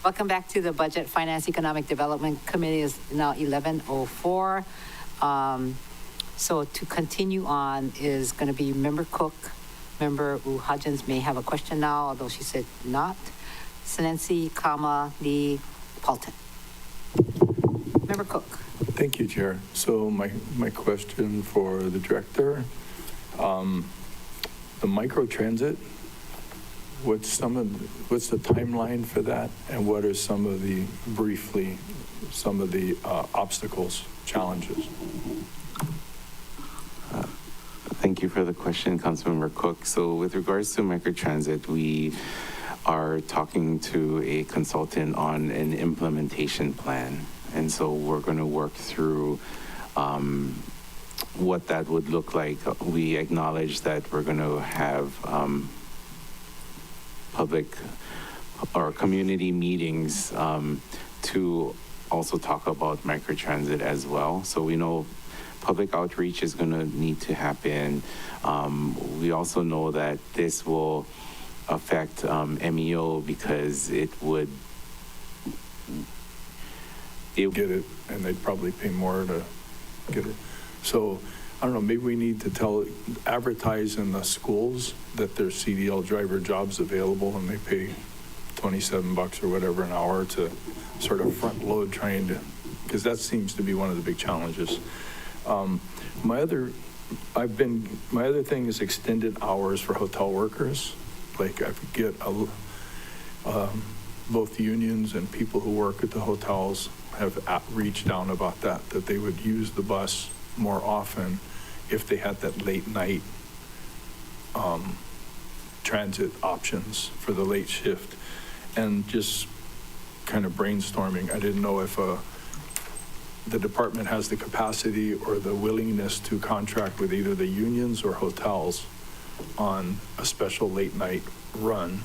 Welcome back to the Budget Finance Economic Development Committee. Is now 11:04. So to continue on is going to be Member Cook. Member Uhajans may have a question now, although she said not. Senency, Lee, Paulton. Member Cook. Thank you, Chair. So my question for the director, the microtransit, what's the timeline for that? And what are briefly, some of the obstacles, challenges? Thank you for the question, Councilmember Cook. So with regards to microtransit, we are talking to a consultant on an implementation plan. And so we're going to work through what that would look like. We acknowledge that we're going to have public or community meetings to also talk about microtransit as well. So we know public outreach is going to need to happen. We also know that this will affect MEO because it would Get it, and they'd probably pay more to get it. So I don't know, maybe we need to advertise in the schools that there's CDL driver jobs available and they pay $27 or whatever an hour to sort of front load because that seems to be one of the big challenges. My other thing is extended hours for hotel workers. Like I could get both unions and people who work at the hotels have reached down about that they would use the bus more often if they had that late night transit options for the late shift. And just kind of brainstorming, I didn't know if the department has the capacity or the willingness to contract with either the unions or hotels on a special late night run,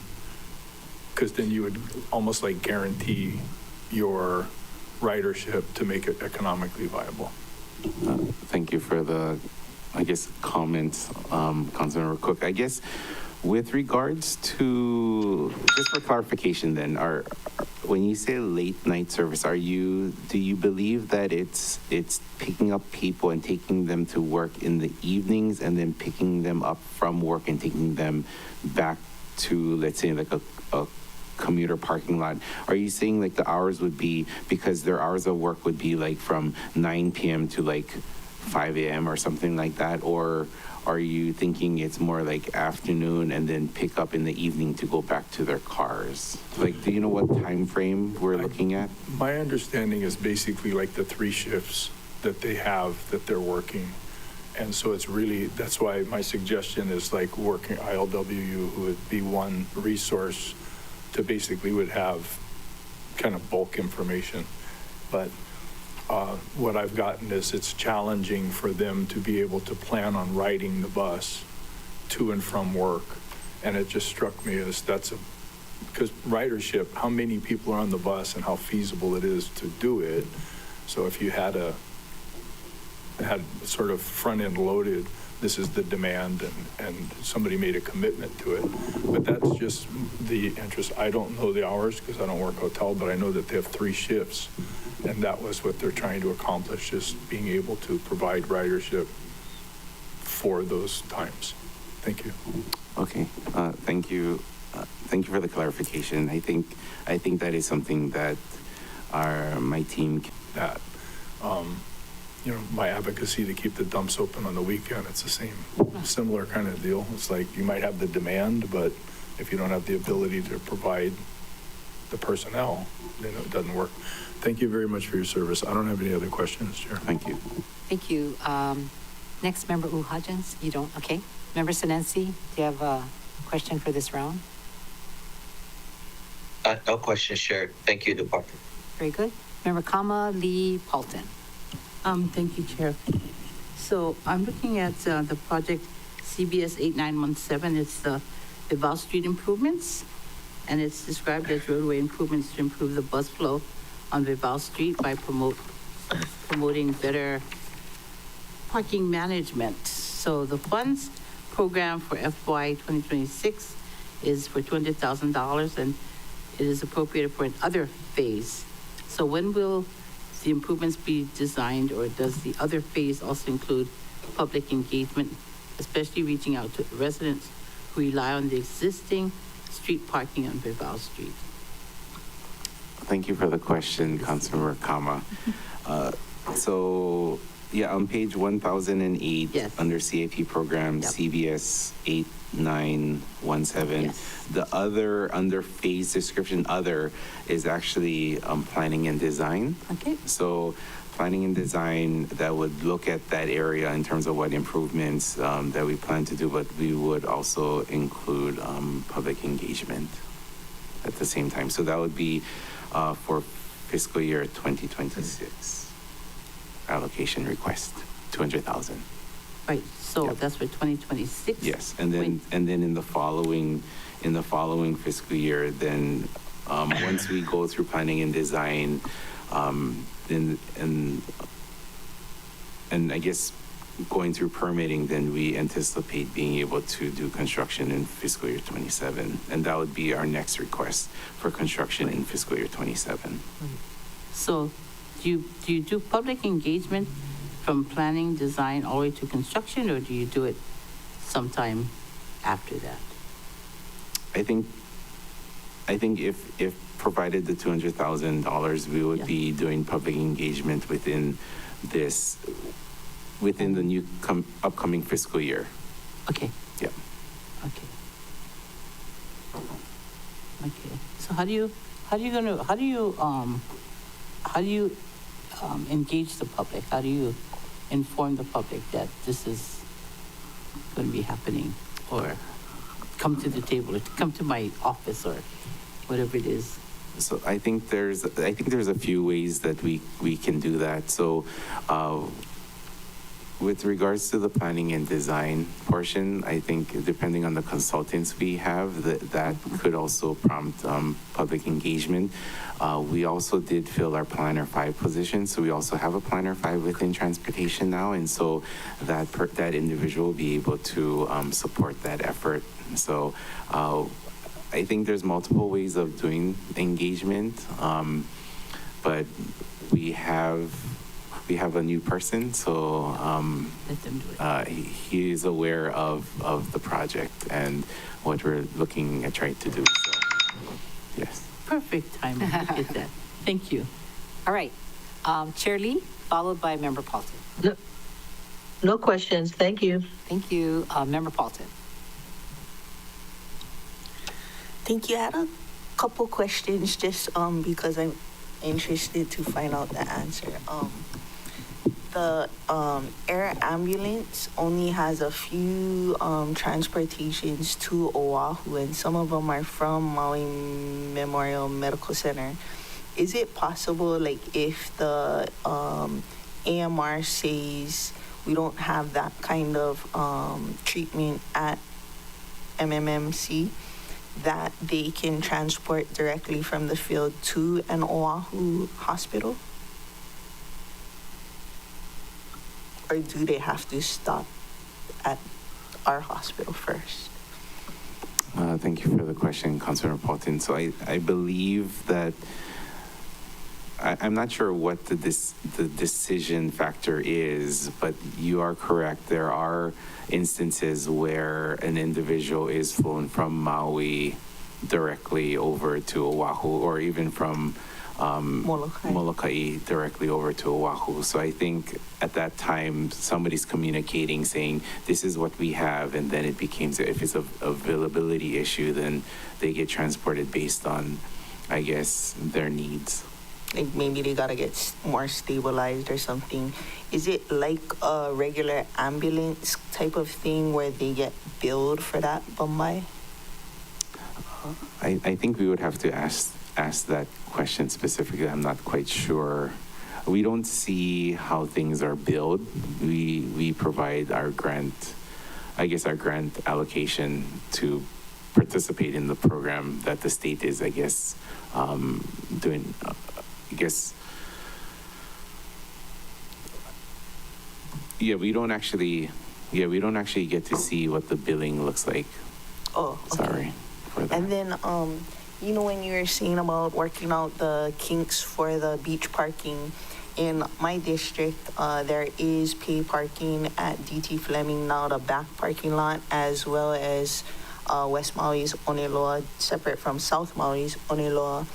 because then you would almost like guarantee your ridership to make it economically viable. Thank you for the, comments, Councilmember Cook. I guess with regards to, just for clarification then, when you say late night service, do you believe that it's picking up people and taking them to work in the evenings and then picking them up from work and taking them back to, let's say, like a commuter parking lot? Are you saying like the hours would be, because their hours of work would be like from 9 p.m. to like 5 a.m. or something like that? Or are you thinking it's more like afternoon and then pick up in the evening to go back to their cars? Like, do you know what time frame we're looking at? My understanding is basically like the 3 shifts that they have that they're working. And so it's really, that's why my suggestion is like working ILWU, who would be one resource to basically would have kind of bulk information. But what I've gotten is it's challenging for them to be able to plan on riding the bus to and from work. And it just struck me as because ridership, how many people are on the bus and how feasible it is to do it. So if you had sort of front end loaded, this is the demand, and somebody made a commitment to it. But that's just the interest. I don't know the hours because I don't work hotel, but I know that they have 3 shifts. And that was what they're trying to accomplish, just being able to provide ridership for those times. Thank you. Okay, thank you. Thank you for the clarification. I think that is something that my team my advocacy to keep the dumps open on the weekend, it's the similar kind of deal. It's like you might have the demand, but if you don't have the ability to provide the personnel, then it doesn't work. Thank you very much for your service. I don't have any other questions, Chair. Thank you. Thank you. Next, Member Uhajans. You don't? Okay. Member Senency, do you have a question for this round? No questions, Chair. Thank you, Department. Very good. Member Lee, Paulton. Thank you, Chair. So I'm looking at the project CBS 8917. It's the Val Street improvements, and it's described as roadway improvements to improve the bus flow on Val Street by promoting better parking management. So the funds program for FY 2026 is for $200,000, and it is appropriated for another phase. So when will the improvements be designed, or does the other phase also include public engagement, especially reaching out to residents who rely on the existing street parking on Beval Street? Thank you for the question, Councilmember Kama. So, yeah, on page 1008, Yes. under CIP program, Yep. CBS 8917, Yes. the other, under phase description, other, is actually planning and design. Okay. So planning and design, that would look at that area in terms of what improvements that we plan to do, but we would also include public engagement at the same time. So that would be for fiscal year 2026 allocation request, 200,000. Right, so Yep. that's for 2026? Yes, and then in the following fiscal year, then once we go through planning and design, and I guess going through permitting, then we anticipate being able to do construction in fiscal year 27, and that would be our next request for construction in fiscal year 27. So do you do public engagement from planning, design, all the way to construction, or do you do it sometime after that? I think if provided the $200,000, we would be doing public engagement within the new upcoming fiscal year. Okay. Yeah. Okay. Okay. So how do you engage the public? How do you inform the public that this is going to be happening, or come to the table, or come to my office, or whatever it is? So I think there's a few ways that we can do that. So with regards to the planning and design portion, I think depending on the consultants we have, that could also prompt public engagement. We also did fill our Planner 5 position, so we also have a Planner 5 within transportation now, and so that individual will be able to support that effort. So I think there's multiple ways of doing engagement, but we have a new person, so Let them do it. he is aware of the project and what we're looking at trying to do. So, yes. Perfect timing. Look at that. Thank you. All right. Chair Lee, followed by Member Paulton. No questions, thank you. Thank you. Member Paulton. Thank you. I had a couple questions just because I'm interested to find out the answer. The air ambulance only has a few transportations to Oahu, and some of them are from Maui Memorial Medical Center. Is it possible, like, if the AMR says we don't have that kind of treatment at MMMC, that they can transport directly from the field to an Oahu hospital? Or do they have to stop at our hospital first? Thank you for the question, Councilor Paulton. So I believe that I'm not sure what the decision factor is, but you are correct. There are instances where an individual is flown from Maui directly over to Oahu, or even from Molokai directly over to Oahu. So I think at that time, somebody's communicating saying, this is what we have, and then it becomes, if it's an availability issue, then they get transported based on, I guess, their needs. Like maybe they gotta get more stabilized or something. Is it like a regular ambulance type of thing where they get billed for that, Bombay? I think we would have to ask that question specifically. I'm not quite sure. We don't see how things are billed. We provide our grant, I guess our grant allocation to participate in the program that the state is, I guess, doing, I guess. Yeah, we don't actually get to see what the billing looks like. Oh, okay. Sorry for that. And then, you know, when you were saying about working out the kinks for the beach parking, in my district, there is pay parking at DT Fleming now, the back parking lot, as well as West Maui's Oniloa, separate from South Maui's Oniloa.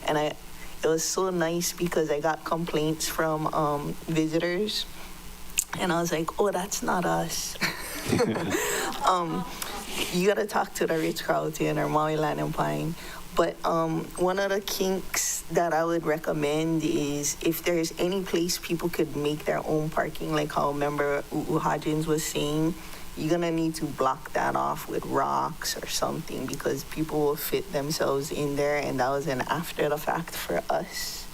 And it was so nice because I got complaints from visitors, and I was like, oh, that's not us. You gotta talk to the Ritz-Carlton or Maui Land and Pine. But one of the kinks that I would recommend is if there's any place people could make their own parking, like how member Hodgins was saying, you're gonna need to block that off with rocks or something because people will fit themselves in there, and that was an after the fact for us.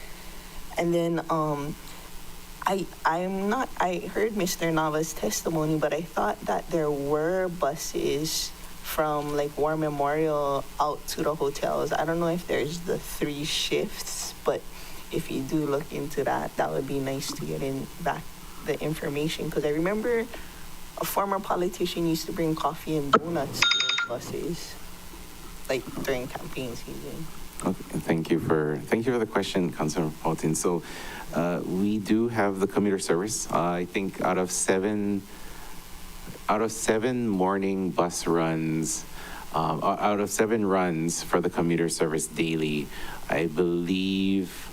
And then I heard Mr. Nava's testimony, but I thought that there were buses from like War Memorial out to the hotels. I don't know if there's the 3 shifts, but if you do look into that, that would be nice to get in back the information, because I remember a former politician used to bring coffee and donuts to those buses, like during campaign season. Okay, thank you for the question, Councilor Paulton. So we do have the commuter service. I think out of seven morning bus runs, out of 7 runs for the commuter service daily, I believe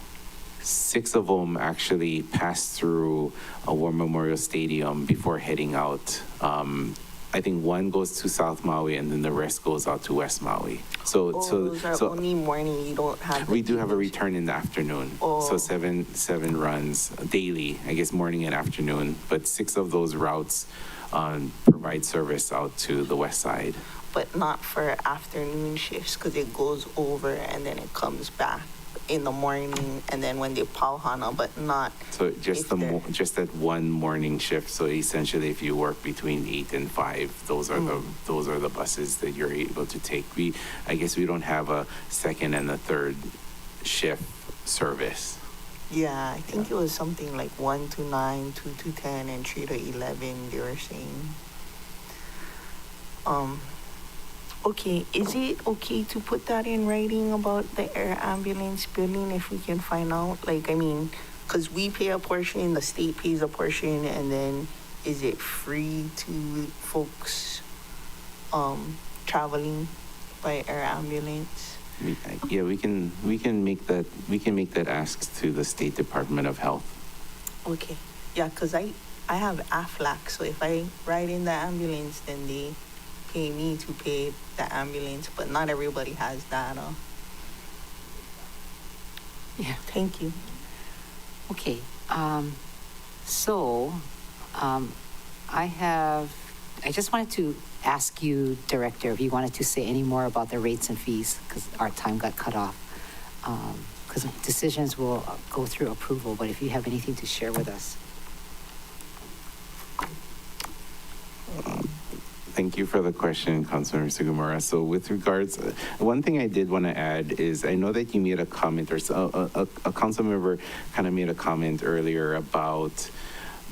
6 of them actually pass through a War Memorial Stadium before heading out. I think 1 goes to South Maui and then the rest goes out to West Maui. Those are only morning, you don't have... We do have a return in the afternoon. So seven runs daily, I guess morning and afternoon, but 6 of those routes provide service out to the west side. But not for afternoon shifts, because it goes over and then it comes back in the morning, and then when they pauhana, but not... So just that one morning shift. So essentially, if you work between 8 and 5, those are the buses that you're able to take. I guess we don't have a second and a third shift service. Yeah, I think it was something like 1 to 9, 2 to 10, and 3 to 11, they were saying. Okay, is it okay to put that in writing about the air ambulance building if we can find out? Like, I mean, because we pay a portion, the state pays a portion, and then is it free to folks traveling by air ambulance? Yeah, we can make that ask to the State Department of Health. Okay, yeah, because I have AFLAC, so if I ride in the ambulance, then they pay me to pay the ambulance, but not everybody has that. Yeah. Thank you. Okay. I just wanted to ask you, Director, if you wanted to say any more about the rates and fees, because our time got cut off. Because decisions will go through approval, but if you have anything to share with us. Thank you for the question, Councilor Sugimura. So with regards, one thing I did want to add is I know that you made a comment, or a council member kind of made a comment earlier about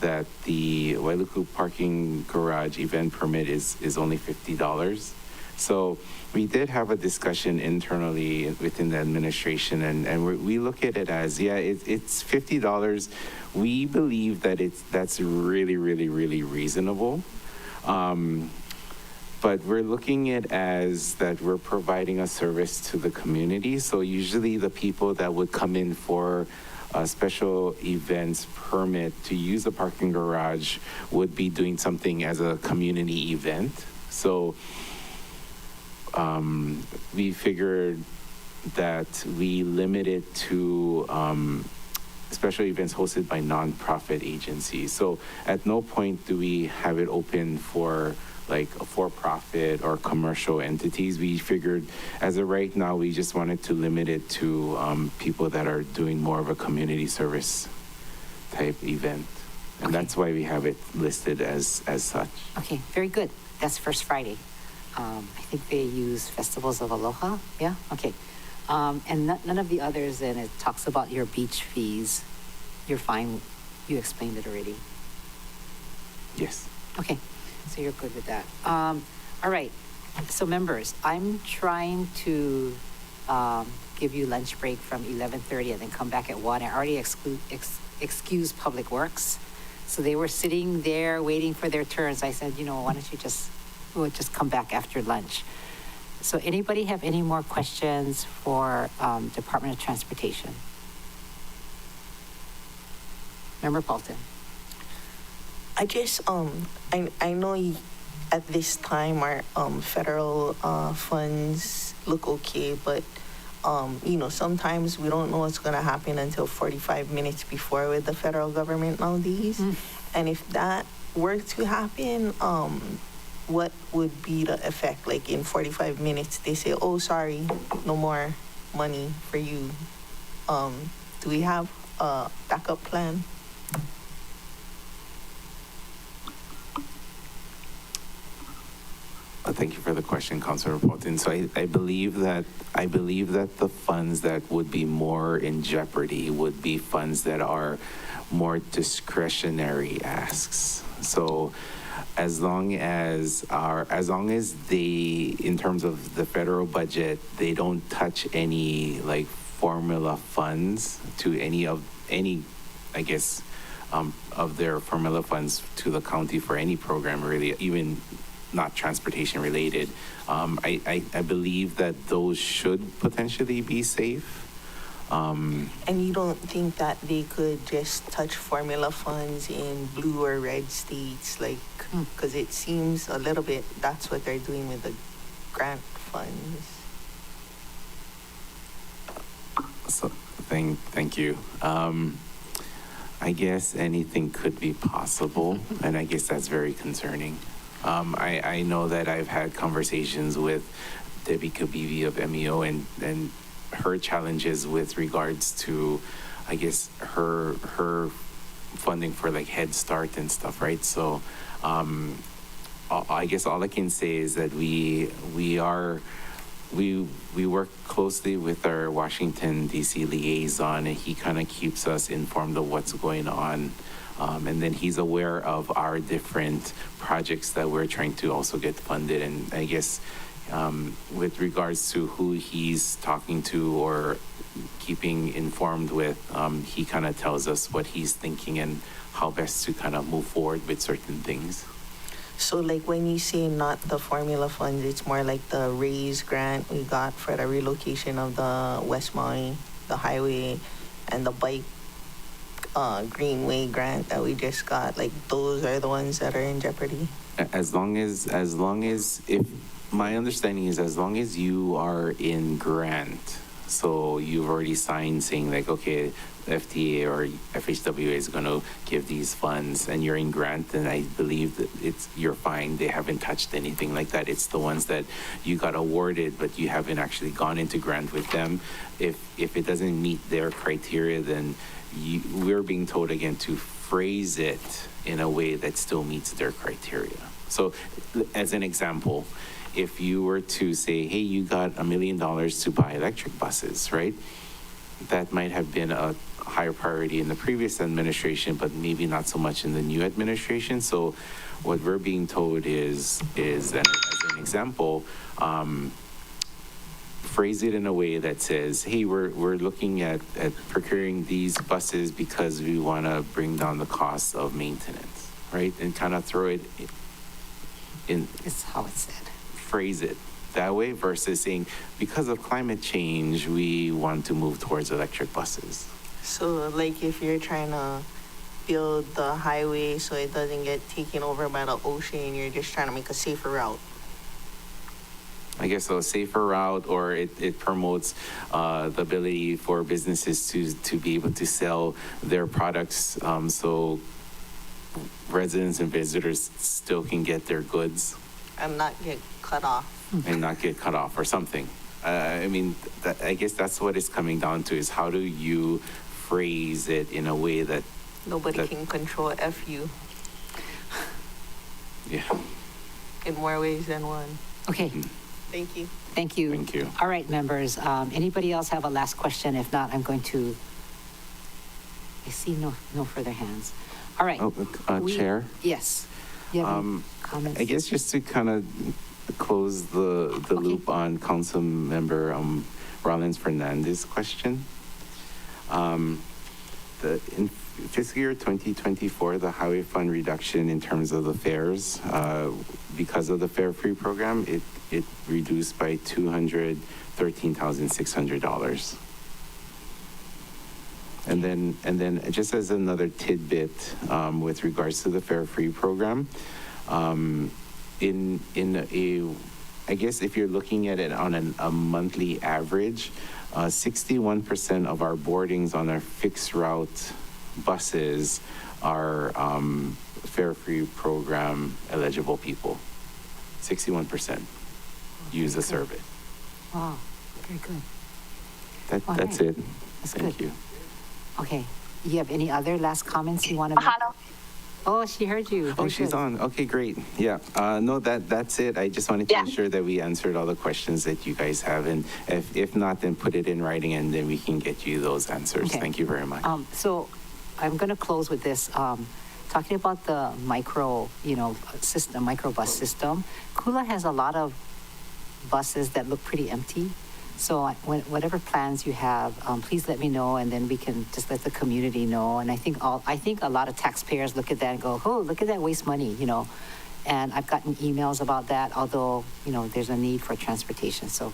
that the Wailuku parking garage event permit is only $50. So we did have a discussion internally within the administration, and we look at it as, yeah, it's $50. We believe that that's really, really, really reasonable. But we're looking at it as that we're providing a service to the community. So usually the people that would come in for a special events permit to use the parking garage would be doing something as a community event. So we figured that we limit it to special events hosted by nonprofit agencies. So at no point do we have it open for like a for-profit or commercial entities. We figured as of right now, we just wanted to limit it to people that are doing more of a community service type event. And that's why we have it listed as such. Okay, very good. That's First Friday. I think they use Festivals of Aloha. Yeah, okay. And none of the others, and it talks about your beach fees. You're fine. You explained it already. Yes. Okay, so you're good with that. All right, so members, I'm trying to give you lunch break from 11:30 and then come back at 1. I already excuse Public Works. So they were sitting there waiting for their turns. I said, why don't you we'll just come back after lunch. So anybody have any more questions for Department of Transportation? Member Paulton. I just, I know at this time our federal funds look okay, but sometimes we don't know what's going to happen until 45 minutes before with the federal government nowadays. And if that were to happen, what would be the effect? Like in 45 minutes, they say, oh, sorry, no more money for you. Do we have a backup plan? Thank you for the question, Councilor Paulton. So I believe that the funds that would be more in jeopardy would be funds that are more discretionary asks. So as long as they, in terms of the federal budget, they don't touch any like formula funds to any, I guess, of their formula funds to the county for any program, really, even not transportation related. I believe that those should potentially be safe. And you don't think that they could just touch formula funds in blue or red states, like, because it seems a little bit that's what they're doing with the grant funds. So thank you. I guess anything could be possible, and I guess that's very concerning. I know that I've had conversations with Debbie Kabivi of MEO and her challenges with regards to, I guess, her funding for like Head Start and stuff, right? So I guess all I can say is that we work closely with our Washington, D.C. liaison, and he kind of keeps us informed of what's going on. And then he's aware of our different projects that we're trying to also get funded. And I guess with regards to who he's talking to or keeping informed with, he kind of tells us what he's thinking and how best to kind of move forward with certain things. So like when you say not the formula funds, it's more like the RAISE grant we got for the relocation of the West Maui, the highway, and the bike Greenway grant that we just got. Like those are the ones that are in jeopardy. As long as if my understanding is as long as you are in grant, so you've already signed saying like, okay, FDA or FHWA is going to give these funds and you're in grant, then I believe that you're fine. They haven't touched anything like that. It's the ones that you got awarded, but you haven't actually gone into grant with them. If it doesn't meet their criteria, then we're being told again to phrase it in a way that still meets their criteria. So as an example, if you were to say, hey, you got $1 million to buy electric buses, right? That might have been a higher priority in the previous administration, but maybe not so much in the new administration. So what we're being told is that as an example, phrase it in a way that says, hey, we're looking at procuring these buses because we want to bring down the cost of maintenance, right? And kind of throw it in. It's how it's said. Phrase it that way versus saying, because of climate change, we want to move towards electric buses. So like if you're trying to build the highway so it doesn't get taken over by the ocean, you're just trying to make a safer route. I guess so, a safer route, or it promotes the ability for businesses to be able to sell their products so residents and visitors still can get their goods. And not get cut off. And not get cut off or something. I mean, I guess that's what it's coming down to, is how do you phrase it in a way that nobody can control FU. Yeah. In more ways than one. Okay. Thank you. Thank you. Thank you. All right, members. Anybody else have a last question? If not, I'm going to. I see no further hands. All right. Chair? Yes. You have any comments? I guess just to kind of close the loop on Council Member Rollins Fernandez's question. fiscal year 2024, the highway fund reduction in terms of the fares, because of the fare free program, it reduced by $213,600. And then just as another tidbit, with regards to the fare free program, I guess if you're looking at it on a monthly average, 61% of our boardings on our fixed route buses are fare-free program eligible people. 61% use the service. Wow, very good. That's right. it. That's Thank good. you. Okay, you have any other last comments you want to make? Oh, she heard you. Oh, Very she's good. on. Okay, great. Yeah. No, that's it. I just wanted to ensure that we answered all the questions that you guys have. And if not, then put it in writing and then we can get you those answers. Okay. Thank you very much. So I'm going to close with this. Talking about the micro, system, microbus system, Kula has a lot of buses that look pretty empty. So whatever plans you have, please let me know, and then we can just let the community know. And I think a lot of taxpayers look at that and go, "Oh, look at that waste money," And I've gotten emails about that, although there's a need for transportation. So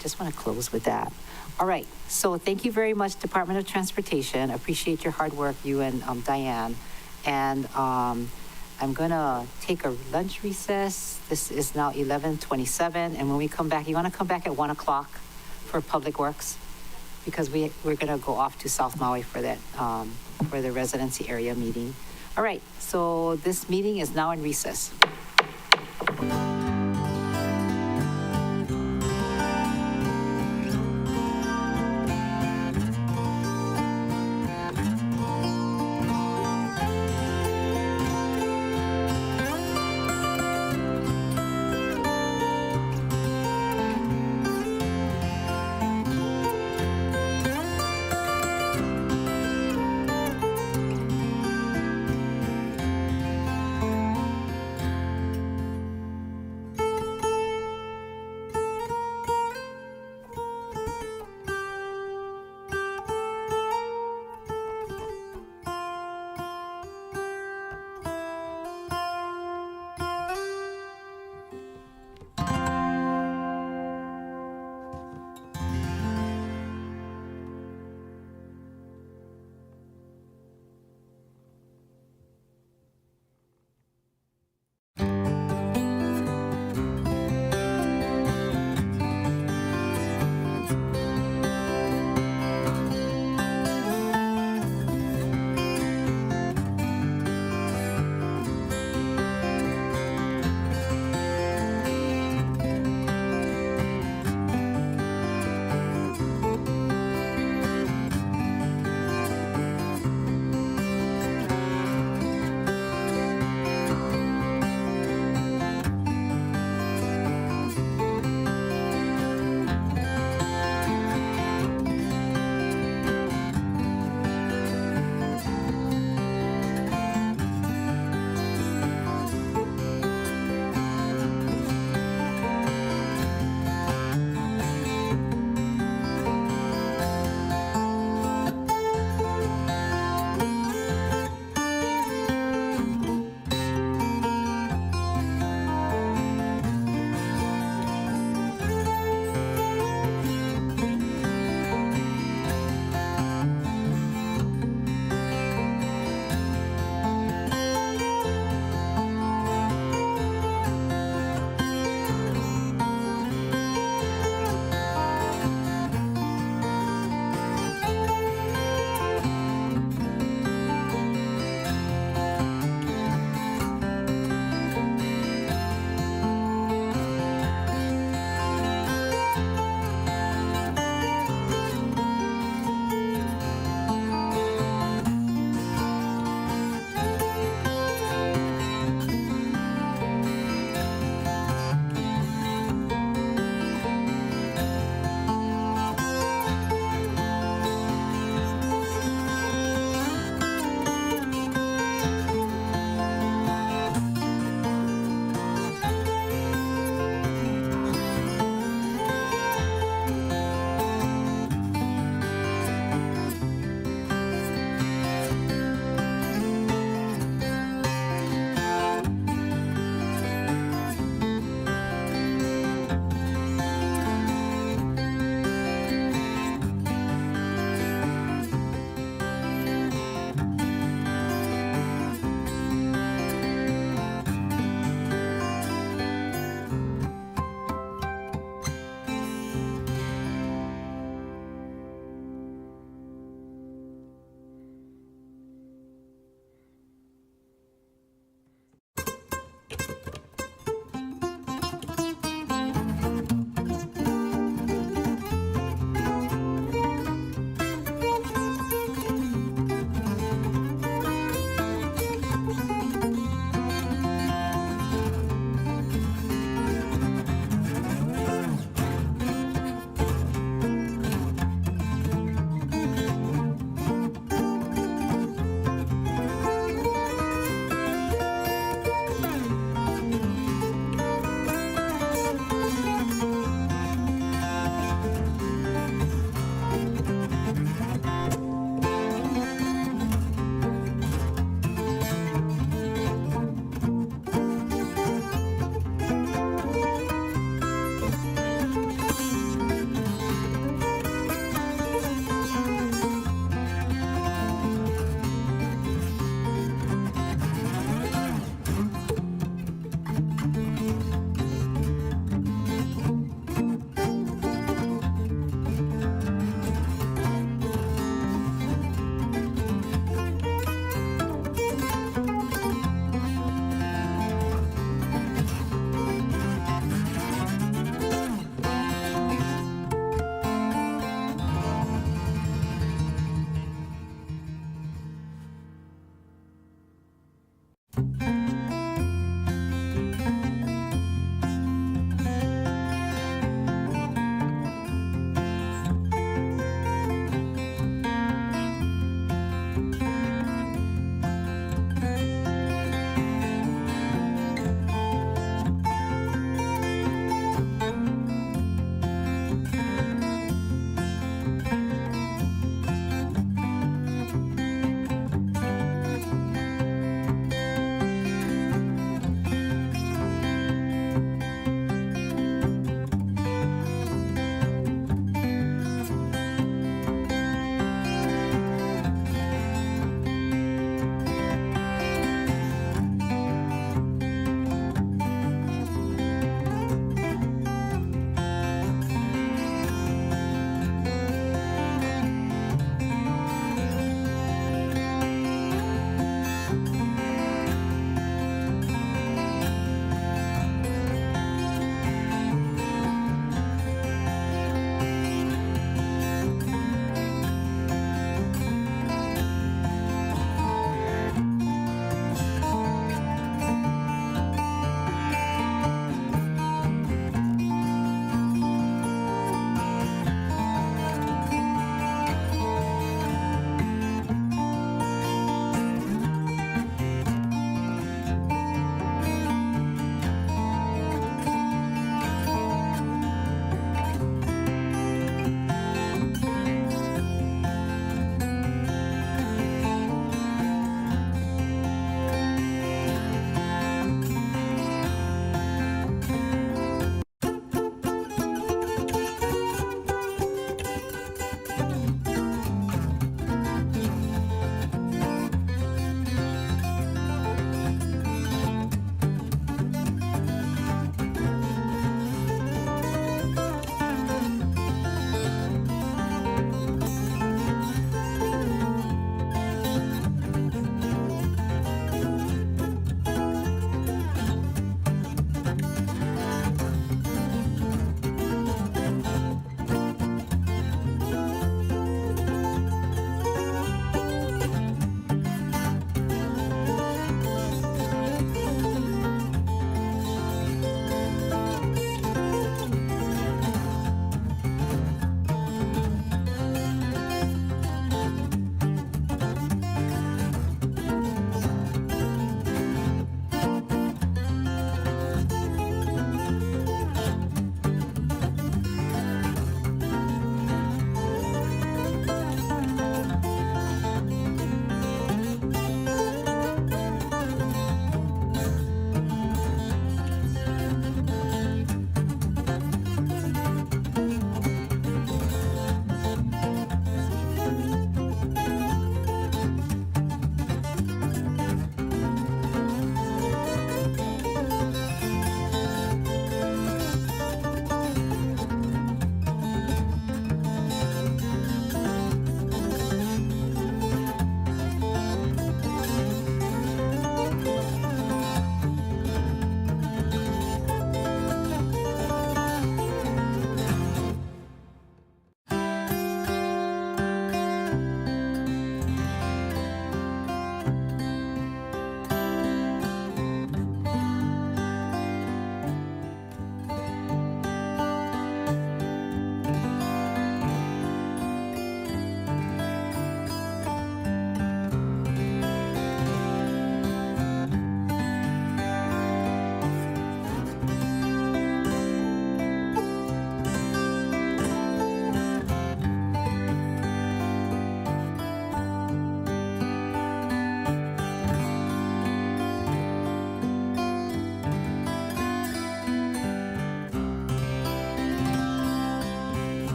just want to close with that. All right. So thank you very much, Department of Transportation. Appreciate your hard work, you and Diane. And I'm going to take a lunch recess. This is now 11:27. And when we come back, you want to come back at 1 o'clock for Public Works? Because we're going to go off to South Maui for that, for the residency area meeting. All right. So this meeting is now in recess.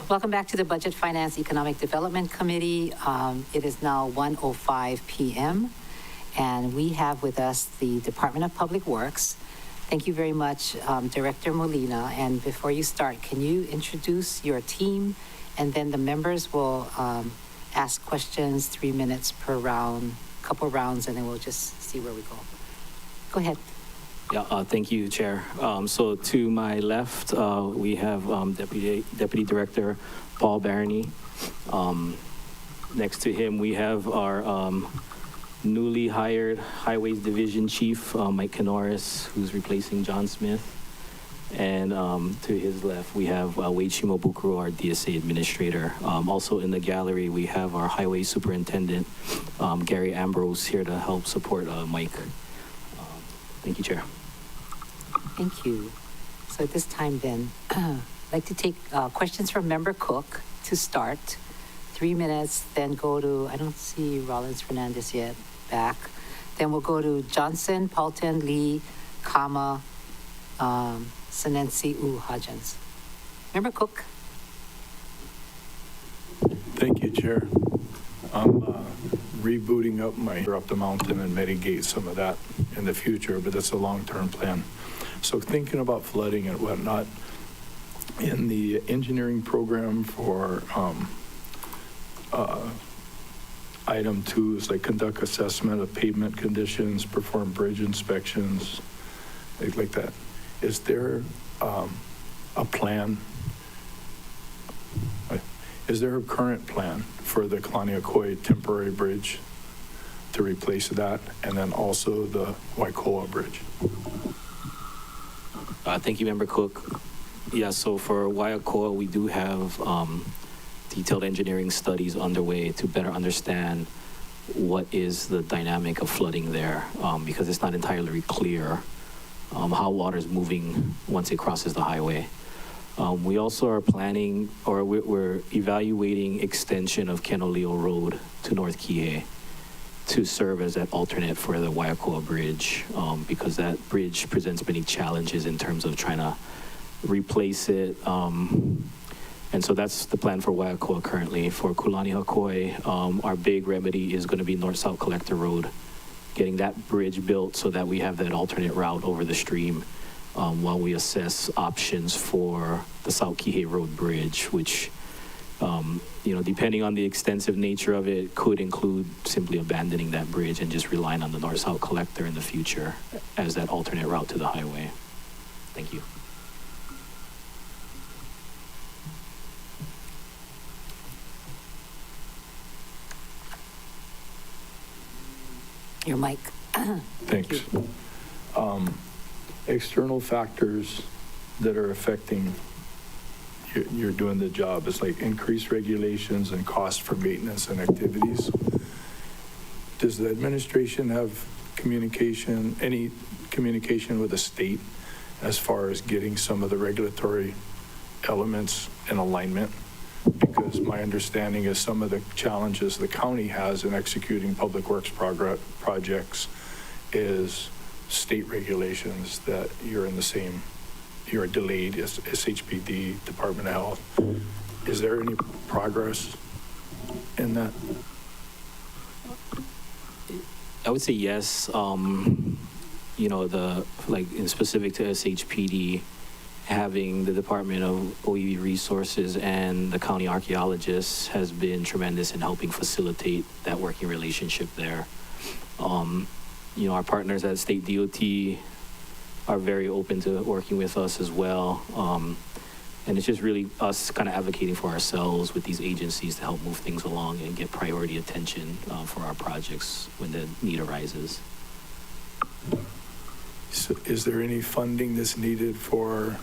Welcome back to the Budget Finance Economic Development Committee. It is now 1:05 p.m. and we have with us the Department of Public Works. Thank you very much, Director Molina. And before you start, can you introduce your team? And then the members will ask questions, 3 minutes per round, couple rounds, and then we'll just see where we go. Go ahead. Yeah, thank you, Chair. So to my left, we have Deputy Director Paul Barony. Next to him, we have our newly hired Highways Division Chief, Mike Canoris, who's replacing John Smith. And to his left, we have Wade Shimobukuro, our DSA Administrator. Also in the gallery, we have our Highway Superintendent, Gary Ambrose, here to help support Mike. Thank you, Chair. Thank you. So at this time then, I'd like to take questions from Member Cook to start. 3 minutes, then go to, I don't see Rollins Fernandez yet, back. Then we'll go to Johnson, Paulton, Lee, Kama, Senensi, Hodgins. Member Cook. Thank you, Chair. I'm rebooting up the mountain and mitigate some of that in the future, but that's a long-term plan. So thinking about flooding and whatnot, in the engineering program for item 2 is like conduct assessment of pavement conditions, perform bridge inspections, things like that. Is there a plan? Is there a current plan for the Kalaniakoi temporary bridge to replace that, and then also the Waikoa bridge? Thank you, Member Cook. Yeah, so for Waikoa, we do have detailed engineering studies underway to better understand what is the dynamic of flooding there, because it's not entirely clear how water is moving once it crosses the highway. We also are planning, or we're evaluating extension of Kenoleo Road to North Kihei to serve as that alternate for the Waikoa Bridge, because that bridge presents many challenges in terms of trying to replace it. And so that's the plan for Waikoa currently. For Kalaniakoi, our big remedy is going to be North-South Collector Road, getting that bridge built so that we have that alternate route over the stream while we assess options for the South Kihei Road Bridge, which, depending on the extensive nature of it, could include simply abandoning that bridge and just relying on the North-South Collector in the future as that alternate route to the highway. Thank you. Your mic. Thanks. External factors that are affecting you're doing the job is like increased regulations and cost for maintenance and activities. Does the administration have any communication with the state as far as getting some of the regulatory elements in alignment? Because my understanding is some of the challenges the county has in executing public works projects is state regulations that you're delayed as SHPD, Department of Health. Is there any progress in that? I would say yes. In specific to SHPD, having the Department of OEV Resources and the county archaeologists has been tremendous in helping facilitate that working relationship there. Our partners at State DOT are very open to working with us as well. And it's just really us kind of advocating for ourselves with these agencies to help move things along and get priority attention for our projects when the need arises. So is there any funding that's needed for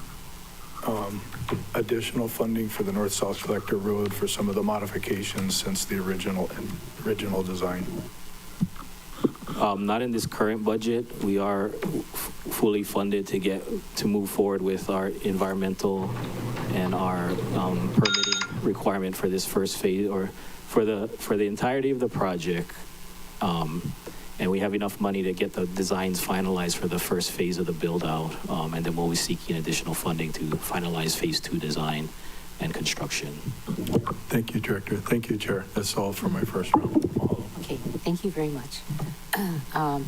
additional funding for the North-South Collector Road for some of the modifications since the original design? Not in this current budget. We are fully funded to move forward with our environmental and our permitting requirement for this first phase, or for the entirety of the project. And we have enough money to get the designs finalized for the first phase of the build out. And then we'll be seeking additional funding to finalize phase 2 design and construction. Thank you, Director. Thank you, Chair. That's all for my first round. Okay, thank you very much. All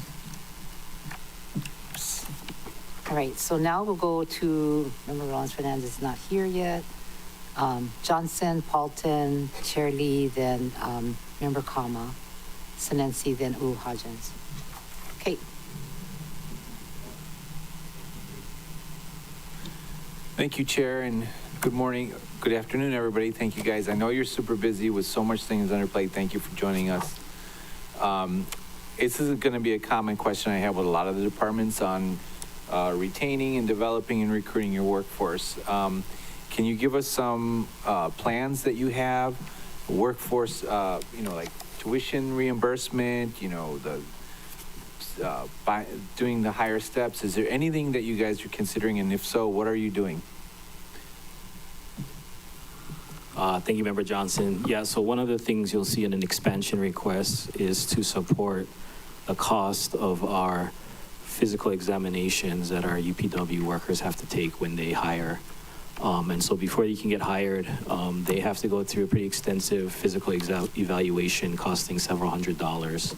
right, so now we'll go to, remember Rollins Fernandez is not here yet. Johnson, Paulton, Chair Lee, then Member Kama, Sinensi, then Hodgins. Okay. Thank you, Chair, and good morning, good afternoon, everybody. Thank you, guys. I know you're super busy with so much things on your plate. Thank you for joining us. This is going to be a common question I have with a lot of the departments on retaining and developing and recruiting your workforce. Can you give us some plans that you have, workforce, like tuition reimbursement, doing the higher steps? Is there anything that you guys are considering, and if so, what are you doing? Thank you, Member Johnson. Yeah, so one of the things you'll see in an expansion request is to support the cost of our physical examinations that our UPW workers have to take when they hire. And so before you can get hired, they have to go through a pretty extensive physical evaluation costing several $100s.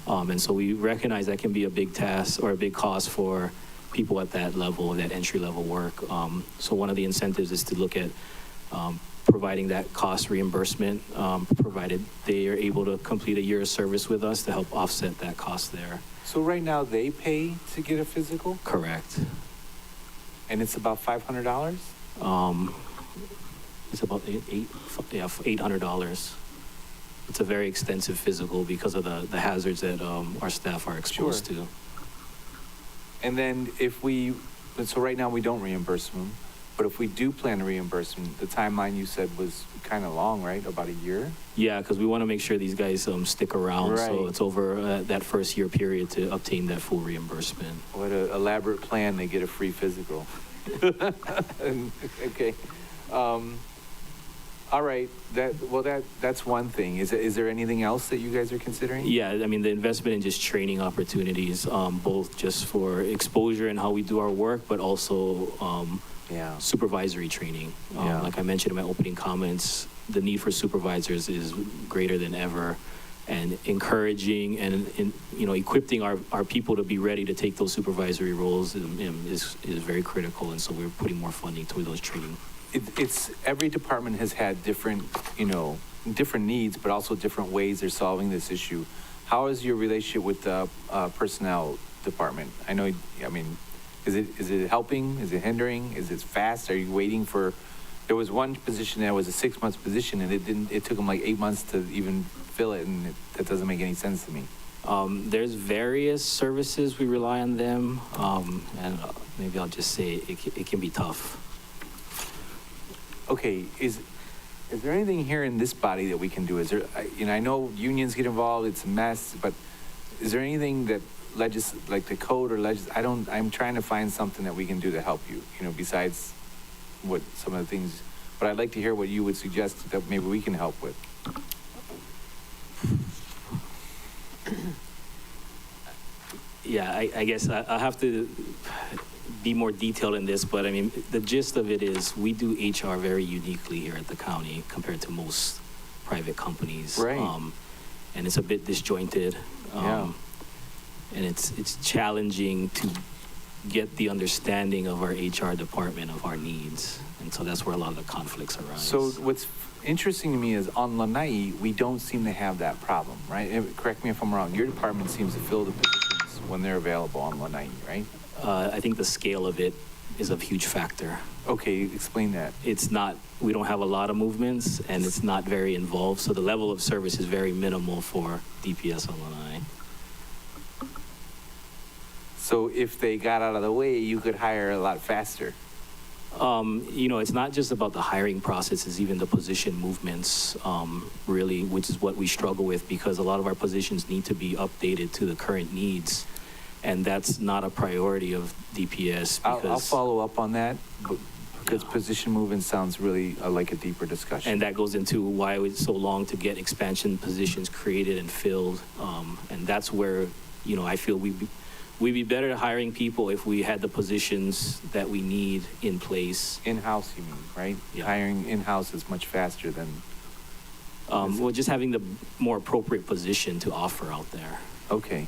And so we recognize that can be a big task or a big cost for people at that level, that entry-level work. So one of the incentives is to look at providing that cost reimbursement, provided they are able to complete a year of service with us to help offset that cost there. So right now they pay to get a physical? Correct. And it's about $500? It's about $800. It's a very extensive physical because of the hazards that our staff are exposed to. And then so right now we don't reimburse them, but if we do plan to reimburse them, the timeline you said was kind of long, right? About a year? Yeah, because we want to make sure these guys stick around. Right. So it's over that first year period to obtain that full reimbursement. What an elaborate plan to get a free physical. Okay. All right. That's one thing. Is there anything else that you guys are considering? Yeah, I mean, the investment in just training opportunities, both just for exposure and how we do our work, but also supervisory training. Like I mentioned in my opening comments, the need for supervisors is greater than ever, and encouraging and equipping our people to be ready to take those supervisory roles is very critical, and so we're putting more funding toward those training. It's every department has had different needs, but also different ways they're solving this issue. How is your relationship with the personnel department? Is it helping? Is it hindering? Is it fast? Are you waiting for? There was one position that was a 6-month position, and it took them like 8 months to even fill it, and that doesn't make any sense to me. There's various services we rely on them, and maybe I'll just say it can be tough. Okay, is there anything here in this body that we can do? Is there, I know unions get involved, it's a mess, but is there anything that like the code or I'm trying to find something that we can do to help you, besides what some of the things, but I'd like to hear what you would suggest that maybe we can help with. Yeah, I guess I'll have to be more detailed in this, but I mean, the gist of it is we do HR very uniquely here at the county compared to most private companies. Right. And it's a bit disjointed. And it's challenging to get the understanding of our HR department of our needs. And so that's where a lot of the conflicts arise. So what's interesting to me is on Lanai, we don't seem to have that problem, right? Correct me if I'm wrong. Your department seems to fill the positions when they're available on Lanai, right? I think the scale of it is a huge factor. Okay, explain that. We don't have a lot of movements, and it's not very involved, so the level of service is very minimal for DPS on Lanai. So if they got out of the way, you could hire a lot faster. It's not just about the hiring process, it's even the position movements, really, which is what we struggle with, because a lot of our positions need to be updated to the current needs. And that's not a priority of DPS. I'll follow up on that, because position movement sounds really like a deeper discussion. And that goes into why it was so long to get expansion positions created and filled. And that's where, I feel we'd be better at hiring people if we had the positions that we need in place. In-house, you mean, right? Yeah. Hiring in-house is much faster than, Well, just having the more appropriate position to offer out there. okay.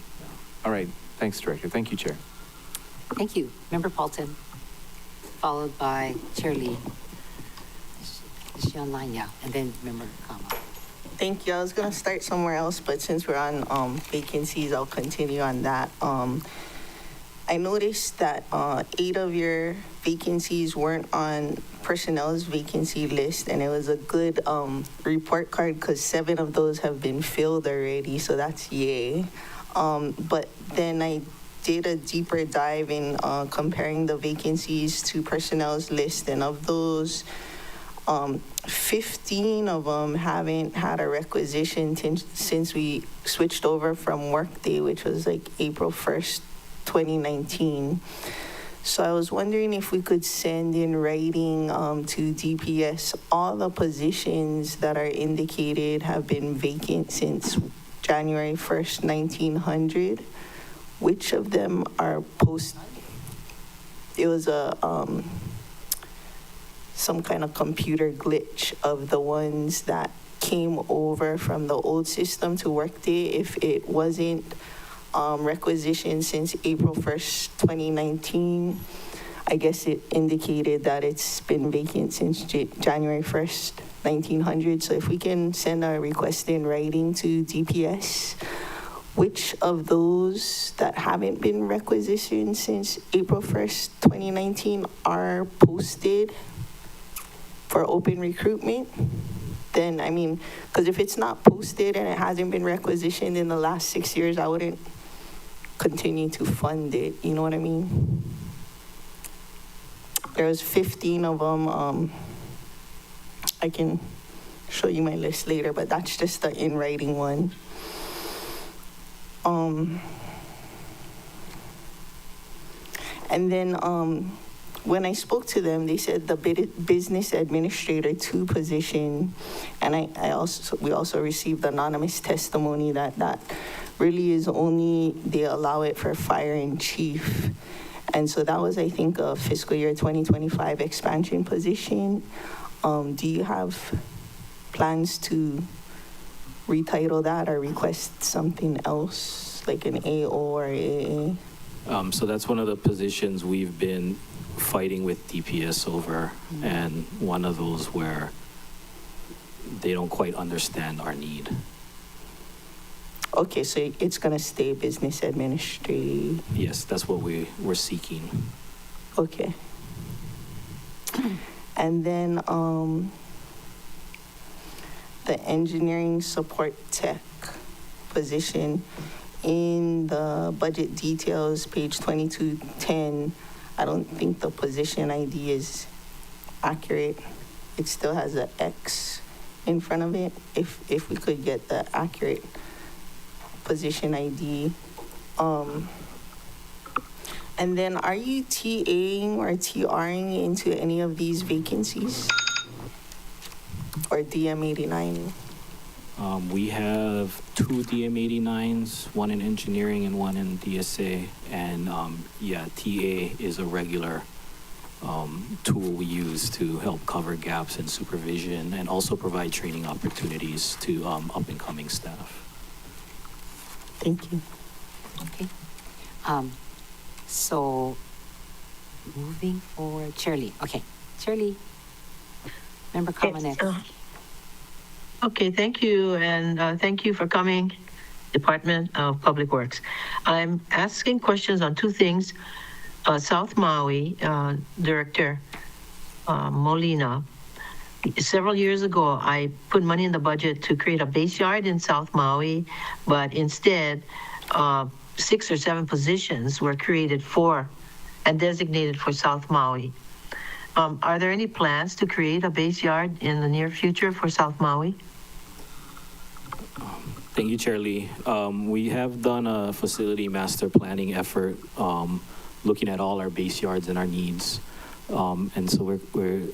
All right. Thanks, Director. Thank you, Chair. Thank you. Member Paulton, followed by Chair Lee. Is she online? Yeah. And then Member Kama. Thank you. I was gonna start somewhere else, but since we're on vacancies, I'll continue on that. I noticed that 8 of your vacancies weren't on personnel's vacancy list, and it was a good report card because 7 of those have been filled already, so that's yay. But then I did a deeper dive in comparing the vacancies to personnel's list, and of those, 15 of them haven't had a requisition since we switched over from Workday, which was like April 1st, 2019. So I was wondering if we could send in writing to DPS all the positions that are indicated have been vacant since January 1st, 1900. Which of them are it was some kind of computer glitch of the ones that came over from the old system to Workday. If it wasn't requisitioned since April 1st, 2019, I guess it indicated that it's been vacant since January 1st, 1900. So if we can send a request in writing to DPS, which of those that haven't been requisitioned since April 1st, 2019 are posted for open recruitment? Then, I mean, because if it's not posted and it hasn't been requisitioned in the last 6 years, I wouldn't continue to fund it. You know what I mean? There's 15 of them. I can show you my list later, but that's just the in writing one. And then when I spoke to them, they said the business administrator 2 position, and we also received anonymous testimony that really is only, they allow it for fire and chief. And so that was, I think, a fiscal year 2025 expansion position. Do you have plans to retitle that or request something else, like an AO or AA? So that's one of the positions we've been fighting with DPS over, and one of those where they don't quite understand our need. Okay, so it's gonna stay business administrative. Yes, that's what we're seeking. Okay. And then the engineering support tech position in the budget details, page 2210, I don't think the position ID is accurate. It still has an X in front of it. If we could get the accurate position ID. And then are you TAing or TRing into any of these vacancies? Or DM89? We have 2 DM89s, one in engineering and one in DSA. And yeah, TA is a regular tool we use to help cover gaps in supervision and also provide training opportunities to up-and-coming staff. Thank you. Okay. So moving forward, Chair Lee. Okay, Chair Lee. Member Kama next. Okay, thank you, and thank you for coming, Department of Public Works. I'm asking questions on 2 things. South Maui, Director Molina. Several years ago, I put money in the budget to create a base yard in South Maui, but instead, 6 or 7 positions were created for and designated for South Maui. Are there any plans to create a base yard in the near future for South Maui? Thank you, Chair Lee. We have done a facility master planning effort looking at all our base yards and our needs. And so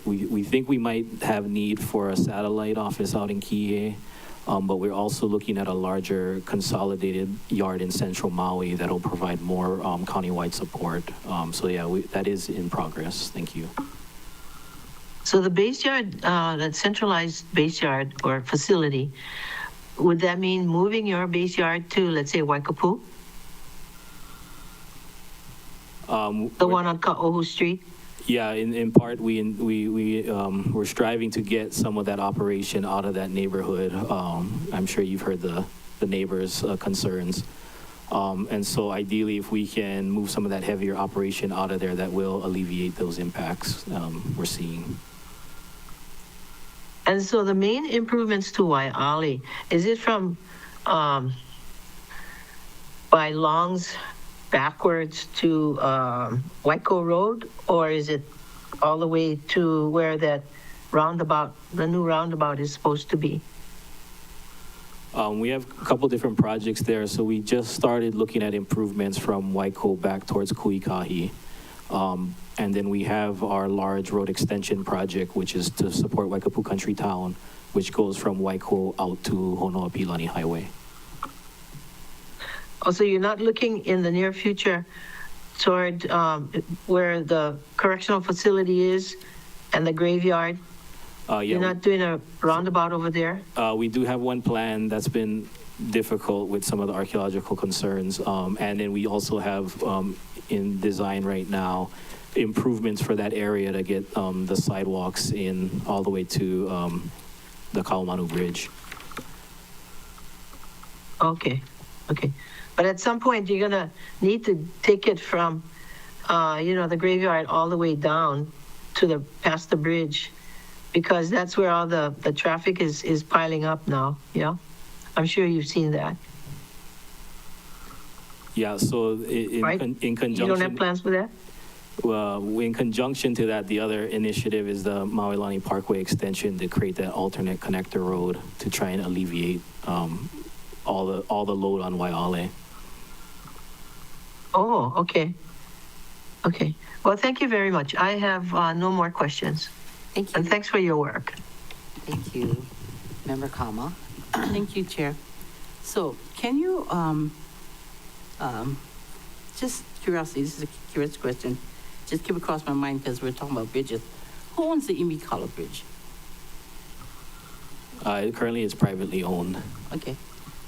we think we might have need for a satellite office out in Kihei. But we're also looking at a larger consolidated yard in central Maui that'll provide more countywide support. So yeah, that is in progress. Thank you. So the base yard, that centralized base yard or facility, would that mean moving your base yard to, let's say, Waikapu? The one on Ka'ohu Street? Yeah, in part, we're striving to get some of that operation out of that neighborhood. I'm sure you've heard the neighbors' concerns. And so ideally, if we can move some of that heavier operation out of there, that will alleviate those impacts we're seeing. And so the main improvements to Waiale, is it from by Long's backwards to Waiko Road, or is it all the way to where that roundabout, the new roundabout is supposed to be? We have a couple different projects there. So we just started looking at improvements from Waiko back towards Kuikahi. And then we have our large road extension project, which is to support Waikapu Country Town, which goes from Waiko out to Honoapiilani Highway. Also, you're not looking in the near future toward where the correctional facility is and the graveyard? Yeah, you're not doing a roundabout over there? We do have one plan that's been difficult with some of the archaeological concerns. And then we also have in design right now improvements for that area to get the sidewalks in all the way to the Kaumanu Bridge. Okay. But at some point, you're gonna need to take it from, the graveyard all the way down to past the bridge, because that's where all the traffic is piling up now, yeah? I'm sure you've seen that. Yeah, so in conjunction. You don't have plans for that? Well, in conjunction to that, the other initiative is the Maui-Lani Parkway extension to create that alternate connector road to try and alleviate all the load on Waiale. Oh, okay. Well, thank you very much. I have no more questions. Thank you. And thanks for your work. Thank you, Member Kama. Thank you, Chair. So can you, just curiosity, this is a curious question, just came across my mind because we're talking about bridges. Who owns the Imikala Bridge? Currently, it's privately owned. Okay,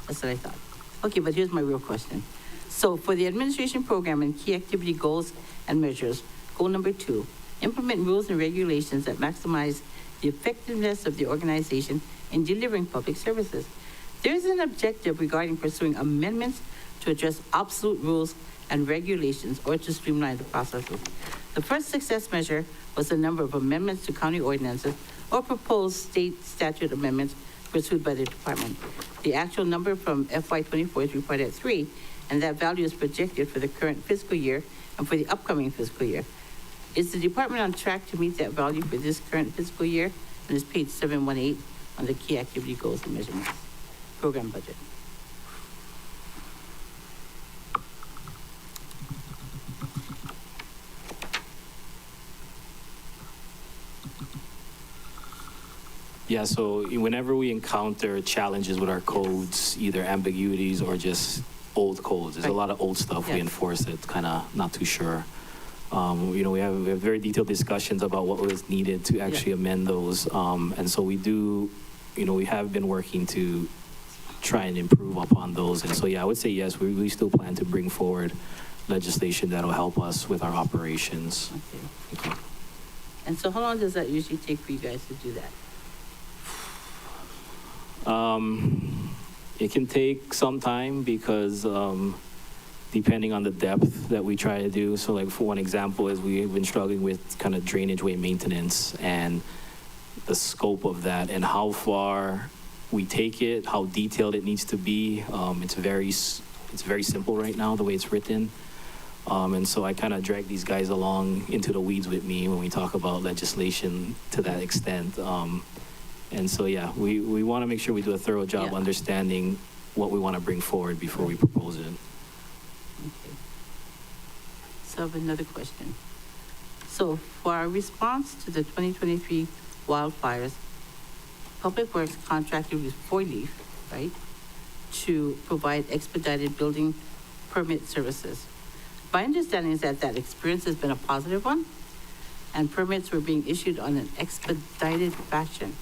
that's what I thought. Okay, but here's my real question. So for the administration program and key activity goals and measures, goal number 2, implement rules and regulations that maximize the effectiveness of the organization in delivering public services. There is an objective regarding pursuing amendments to address obsolete rules and regulations or to streamline the processes. The first success measure was the number of amendments to county ordinances or proposed state statute amendments pursued by the department. The actual number from FY24 is reported at 3, and that value is projected for the current fiscal year and for the upcoming fiscal year. Is the department on track to meet that value for this current fiscal year? And it's page 718 on the key activity goals and measurements program budget. Yeah, so whenever we encounter challenges with our codes, either ambiguities or just old codes, there's a lot of old stuff we enforce that's kind of not too sure. We have very detailed discussions about what was needed to actually amend those. And so we do, we have been working to try and improve upon those. And so, yeah, I would say yes, we still plan to bring forward legislation that'll help us with our operations. Okay. And so how long does that usually take for you guys to do that? It can take some time because depending on the depth that we try to do. So like for one example is we've been struggling with kind of drainage way maintenance and the scope of that and how far we take it, how detailed it needs to be. It's very simple right now, the way it's written. And so I kind of drag these guys along into the weeds with me when we talk about legislation to that extent. And so, yeah, we want to make sure we do a thorough job understanding what we want to bring forward before we propose it. Okay. So I have another question. So for our response to the 2023 wildfires, Public Works contracted with 4 Leaf right, to provide expedited building permit services. My understanding is that that experience has been a positive one, and permits were being issued on an expedited fashion.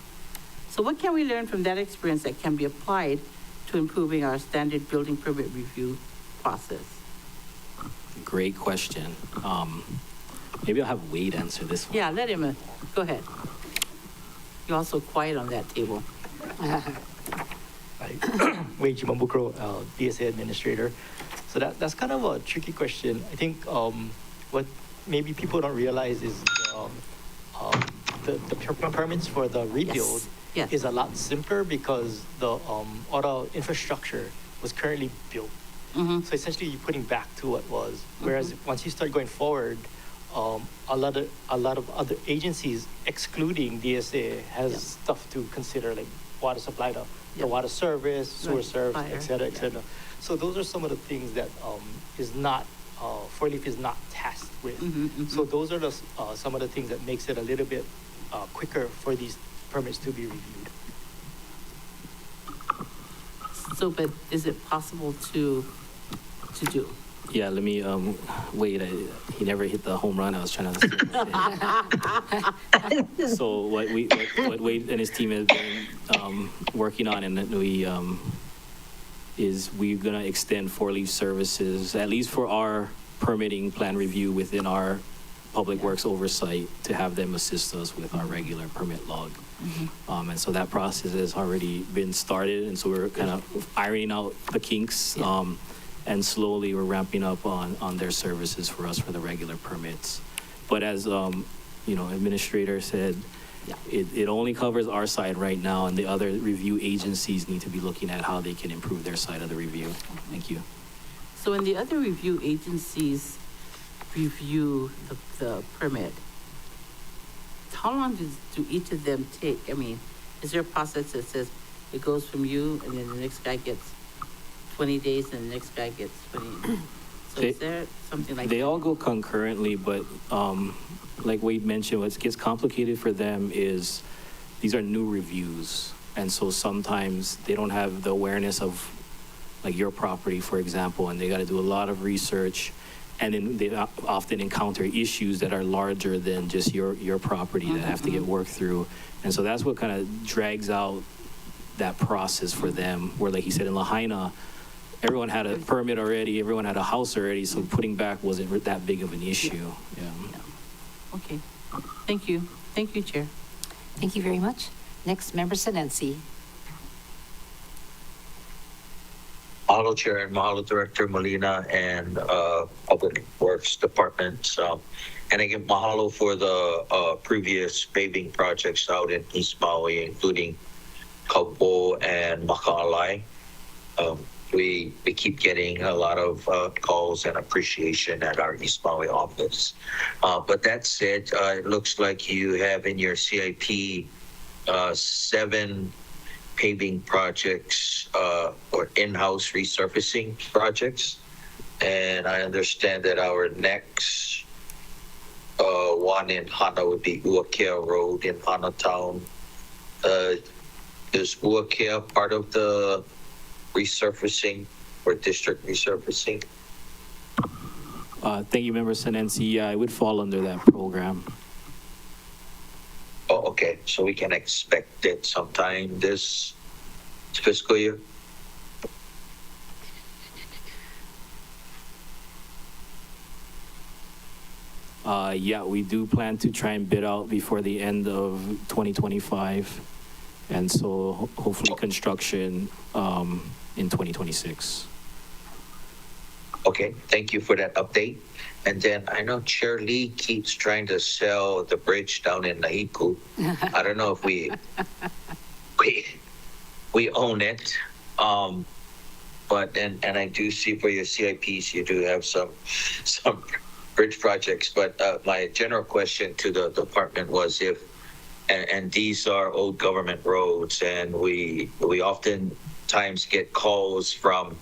So what can we learn from that experience that can be applied to improving our standard building permit review process? Great question. Maybe I'll have Wade answer this one. Yeah, let him, go ahead. You're also quiet on that table. Wade Chimambukro, DSA administrator. So that's kind of a tricky question. I think what maybe people don't realize is the permits for the rebuild Yes. is a lot simpler because the auto infrastructure was currently built. Mm-hmm. So essentially, you're putting back to what was. Whereas once you start going forward, a lot of other agencies, excluding DSA, has stuff to consider, like water supply, the water service, sewer service, et cetera, et cetera. So those are some of the things that is not, 4-Leaf is not tasked with. So those are some of the things that makes it a little bit quicker for these permits to be reviewed. So, but is it possible to do? Yeah, let me, Wade, he never hit the home run I was trying to say. So what Wade and his team have been working on, and we is we're gonna extend 4-Leaf services, at least for our permitting plan review within our public works oversight, to have them assist us with our regular permit log. And so that process has already been started, and so we're kind of ironing out the kinks. And slowly we're ramping up on their services for us for the regular permits. But as administrator said, it only covers our side right now, and the other review agencies need to be looking at how they can improve their side of the review. Thank you. So when the other review agencies review the permit, how long do each of them take? I mean, is there a process that says it goes from you and then the next guy gets 20 days and the next guy gets 20? So is there something like that? They all go concurrently, but like Wade mentioned, what gets complicated for them is these are new reviews. And so sometimes they don't have the awareness of like your property, for example, and they got to do a lot of research. And then they often encounter issues that are larger than just your property that have to get worked through. And so that's what kind of drags out that process for them, where like he said in Lahaina, everyone had a permit already, everyone had a house already, so putting back wasn't that big of an issue. Okay, thank you. Thank you, Chair. Thank you very much. Next, Member Senensi. Mahalo Chair and Mahalo Director Molina and Public Works Department. And again, mahalo for the previous paving projects out in East Maui, including Kaupo and Maka'alai. We keep getting a lot of calls and appreciation at our East Maui office. But that said, it looks like you have in your CIP 7 paving projects or in-house resurfacing projects. And I understand that our next one in Hana would be Uakea Road in Hana Town. Is Uakea part of the resurfacing or district resurfacing? Thank you, Member Senensi. Yeah, it would fall under that program. Oh, okay. So we can expect it sometime this fiscal year? Yeah, we do plan to try and bid out before the end of 2025. And so hopefully construction in 2026. Okay, thank you for that update. And then I know Chair Lee keeps trying to sell the bridge down in Nahiku. I don't know if we own it. But and I do see for your CIPs you do have some bridge projects. But my general question to the department was if and these are old government roads, and we oftentimes get calls from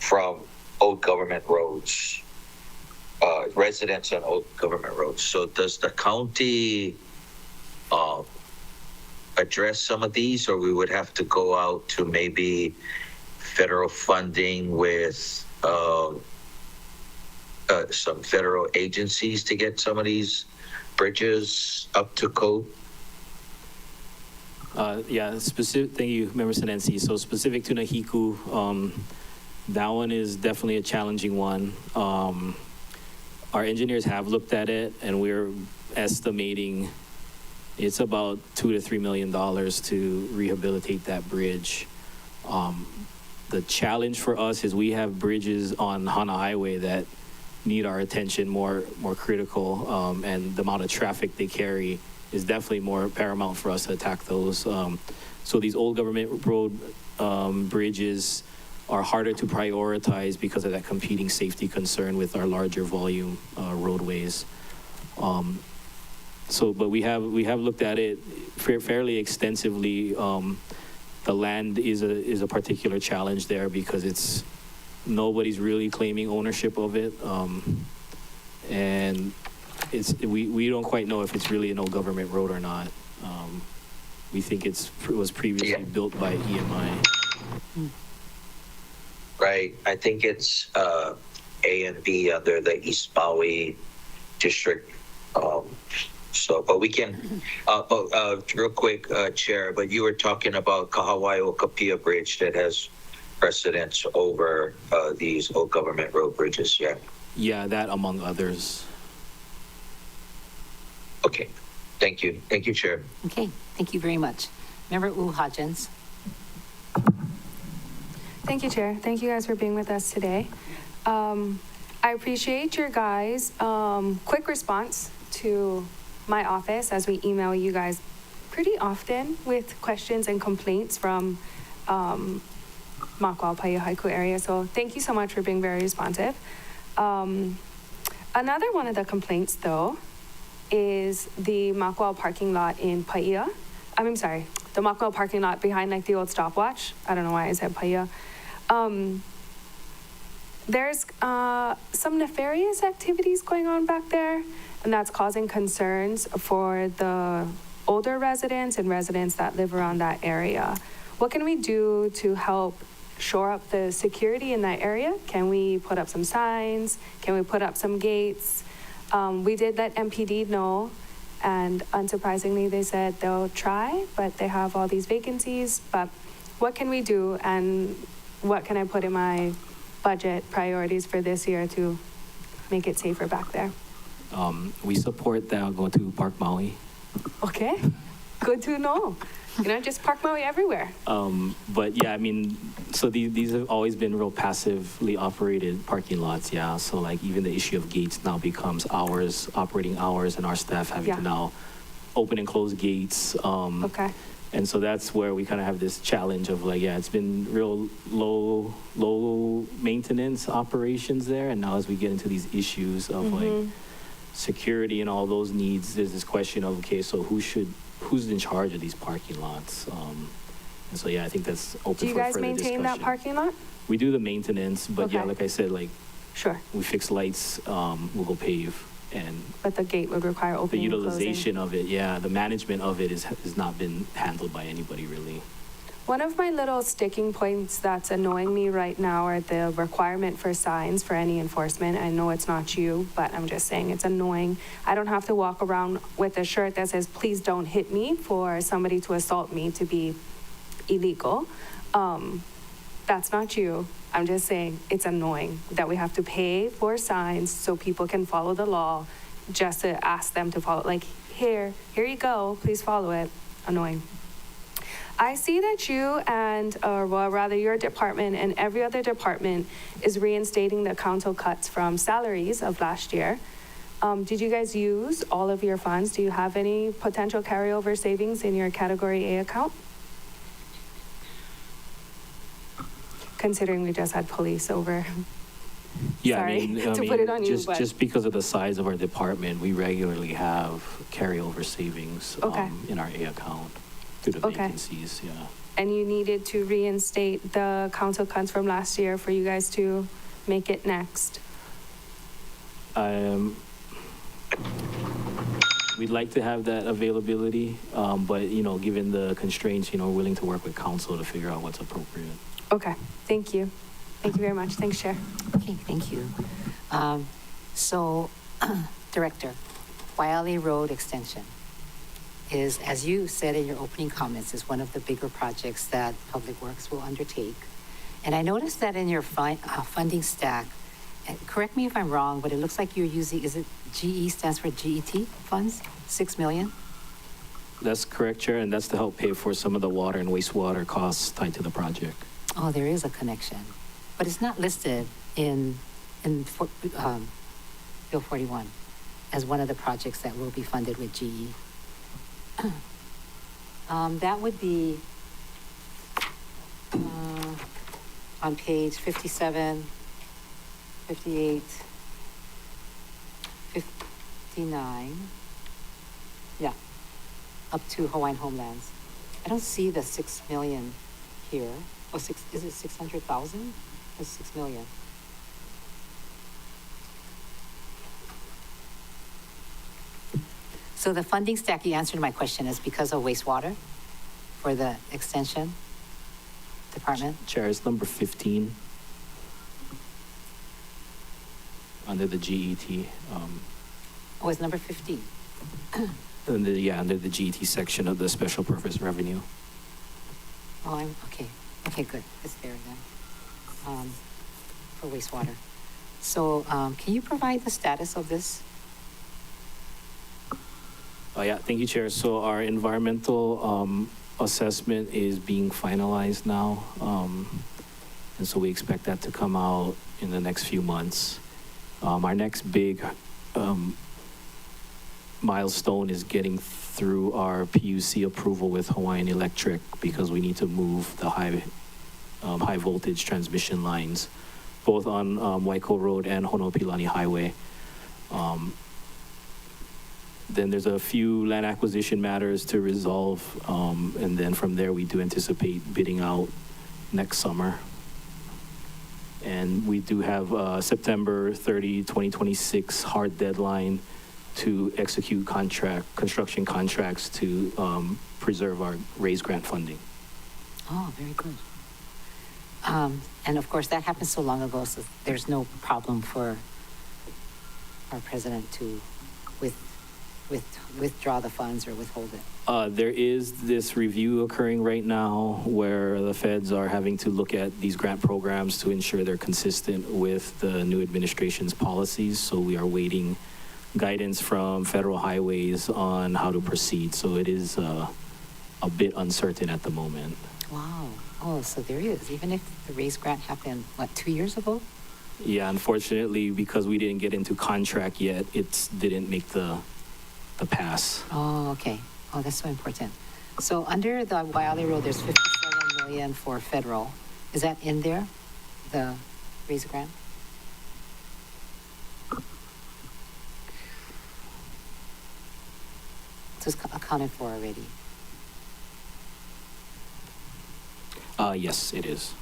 from old government roads, residents on old government roads. So does the county address some of these, or we would have to go out to maybe federal funding with some federal agencies to get some of these bridges up to code? Yeah, specific, thank you, Member Senensi. So specific to Nahiku, that one is definitely a challenging one. Our engineers have looked at it, and we're estimating it's about $2 to $3 million to rehabilitate that bridge. The challenge for us is we have bridges on Hana Highway that need our attention more critical, and the amount of traffic they carry is definitely more paramount for us to attack those. So these old government road bridges are harder to prioritize because of that competing safety concern with our larger volume roadways. But we have looked at it fairly extensively. The land is a particular challenge there because nobody's really claiming ownership of it, and we don't quite know if it's really an old government road or not. We think it was previously built by EMI. Right. I think it's A and B under the East Maui district. But we can, real quick, Chair, but you were talking about Kahawai-Okapia Bridge that has precedence over these old government road bridges, yeah? Yeah, that among others. Okay. Thank you. Thank you, Chair. Okay, thank you very much. Member Hodgins. Thank you, Chair. Thank you guys for being with us today. I appreciate your guys' quick response to my office as we email you guys pretty often with questions and complaints from Makawao, Paihahaiku area. So thank you so much for being very responsive. Another one of the complaints, though, is the Makawao parking lot in Paia. I'm sorry, the Makawao parking lot behind like the old stopwatch. I don't know why I said Paia. There's some nefarious activities going on back there, and that's causing concerns for the older residents and residents that live around that area. What can we do to help shore up the security in that area? Can we put up some signs? Can we put up some gates? We did let MPD know, and unsurprisingly, they said they'll try, but they have all these vacancies. But what can we do, and what can I put in my budget priorities for this year to make it safer back there? We support that go to Park Maui. Okay, good to know. Just Park Maui everywhere. But yeah, I mean, so these have always been real passively operated parking lots, yeah. So like even the issue of gates now becomes operating hours, and our staff having to now open and close gates. Okay. And so that's where we kind of have this challenge of like, yeah, it's been real low maintenance operations there. And now as we get into these issues of like security and all those needs, there's this question of, okay, so who's in charge of these parking lots? And so, yeah, I think that's open for further discussion. Do you guys maintain that parking lot? We do the maintenance, but yeah, like I said, like, sure, we fix lights, we'll go pave. But the gate would require opening the utilization of it, yeah, the management of it has not been handled by anybody really. One of my little sticking points that's annoying me right now are the requirement for signs for any enforcement. I know it's not you, but I'm just saying it's annoying. I don't have to walk around with a shirt that says, please don't hit me, for somebody to assault me to be illegal. That's not you. I'm just saying it's annoying that we have to pay for signs so people can follow the law just to ask them to follow. Like, here you go, please follow it. Annoying. I see that you and, or well, rather your department and every other department is reinstating the council cuts from salaries of last year. Did you guys use all of your funds? Do you have any potential carryover savings in your Category A account? Considering we just had police over. Yeah, Sorry I mean, to put it on you, but just because of the size of our department, we regularly have carryover savings in our A account through the vacancies, yeah. And you needed to reinstate the council cuts from last year for you guys to make it next. We We'd like to have that availability, but, given the constraints, willing to work with council to figure out what's appropriate. Okay, thank you. Thank you very much. Thanks, Chair. Okay, thank you. So, Director, Waiale Road Extension is, as you said in your opening comments, is one of the bigger projects that Public Works will undertake. And I noticed that in your funding stack, and correct me if I'm wrong, but it looks like you're using, is it GE stands for GET funds, 6 million? That's correct, Chair, and that's to help pay for some of the water and wastewater costs tied to the project. Oh, there is a connection, but it's not listed in Bill 41 as one of the projects that will be funded with GE. That would be on page 57, 58, 59. Yeah, up to Hawaiian Homelands. I don't see the 6 million here. Oh, is it 600,000? It's 6 million. So the funding stack, you answered my question, is because of wastewater for the extension department? Chair, it's number 15 under the GET. Oh, it's number 15. Under the GET section of the special purpose revenue. Oh, okay. Okay, good. It's there then. For wastewater. So, can you provide the status of this? Yeah, thank you, Chair. So our environmental assessment is being finalized now. And so we expect that to come out in the next few months. Our next big milestone is getting through our PUC approval with Hawaiian Electric, because we need to move the high voltage transmission lines, both on Waiko Road and Hono'opilani Highway. Then there's a few land acquisition matters to resolve, and then from there we do anticipate bidding out next summer. And we do have September 30, 2026 hard deadline to execute construction contracts to preserve our raised grant funding. Oh, very good. And of course, that happened so long ago, so there's no problem for our president to withdraw the funds or withhold it. There is this review occurring right now where the feds are having to look at these grant programs to ensure they're consistent with the new administration's policies. So we are waiting guidance from Federal Highways on how to proceed. So it is a bit uncertain at the moment. Wow. Oh, so there is. Even if the raise grant happened, 2 years ago? Yeah, unfortunately, because we didn't get into contract yet, it didn't make the pass. Oh, okay. Oh, that's so important. So under the Waiale Road, there's 57 million for federal. Is that in there, the raise grant? So it's accounted for already. Yes, it is.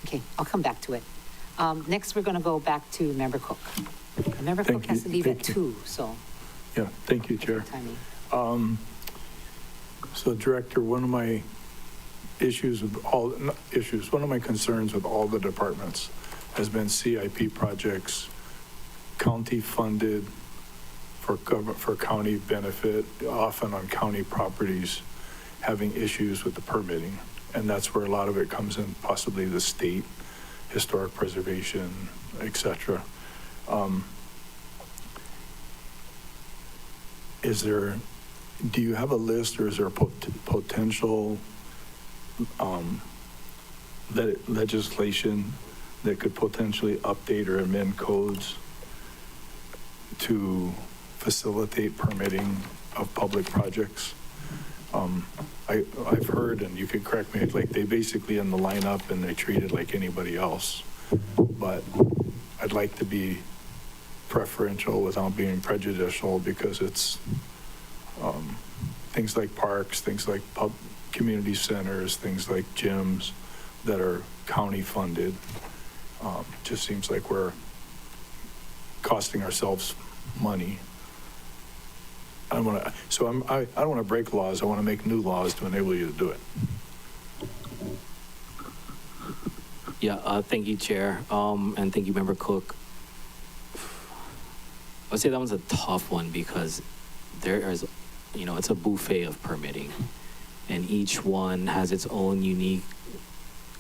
Okay, I'll come back to it. Next, we're going to go back to Member Cook. Member Cook has to leave at 2, so. Yeah, thank you, Chair. Timing. So Director, one of my one of my concerns with all the departments has been CIP projects, county funded for county benefit, often on county properties, having issues with the permitting. And that's where a lot of it comes in, possibly the state, historic preservation, et cetera. Do you have a list, or is there a potential legislation that could potentially update or amend codes to facilitate permitting of public projects? I've heard, and you can correct me, like they basically in the lineup and they treat it like anybody else. But I'd like to be preferential without being prejudicial, because it's things like parks, things like community centers, things like gyms that are county funded. Just seems like we're costing ourselves money I don't want to, so I don't want to break laws. I want to make new laws to enable you to do it. Yeah, thank you, Chair, and thank you, Member Cook. I'd say that one's a tough one because there is, it's a buffet of permitting, and each one has its own unique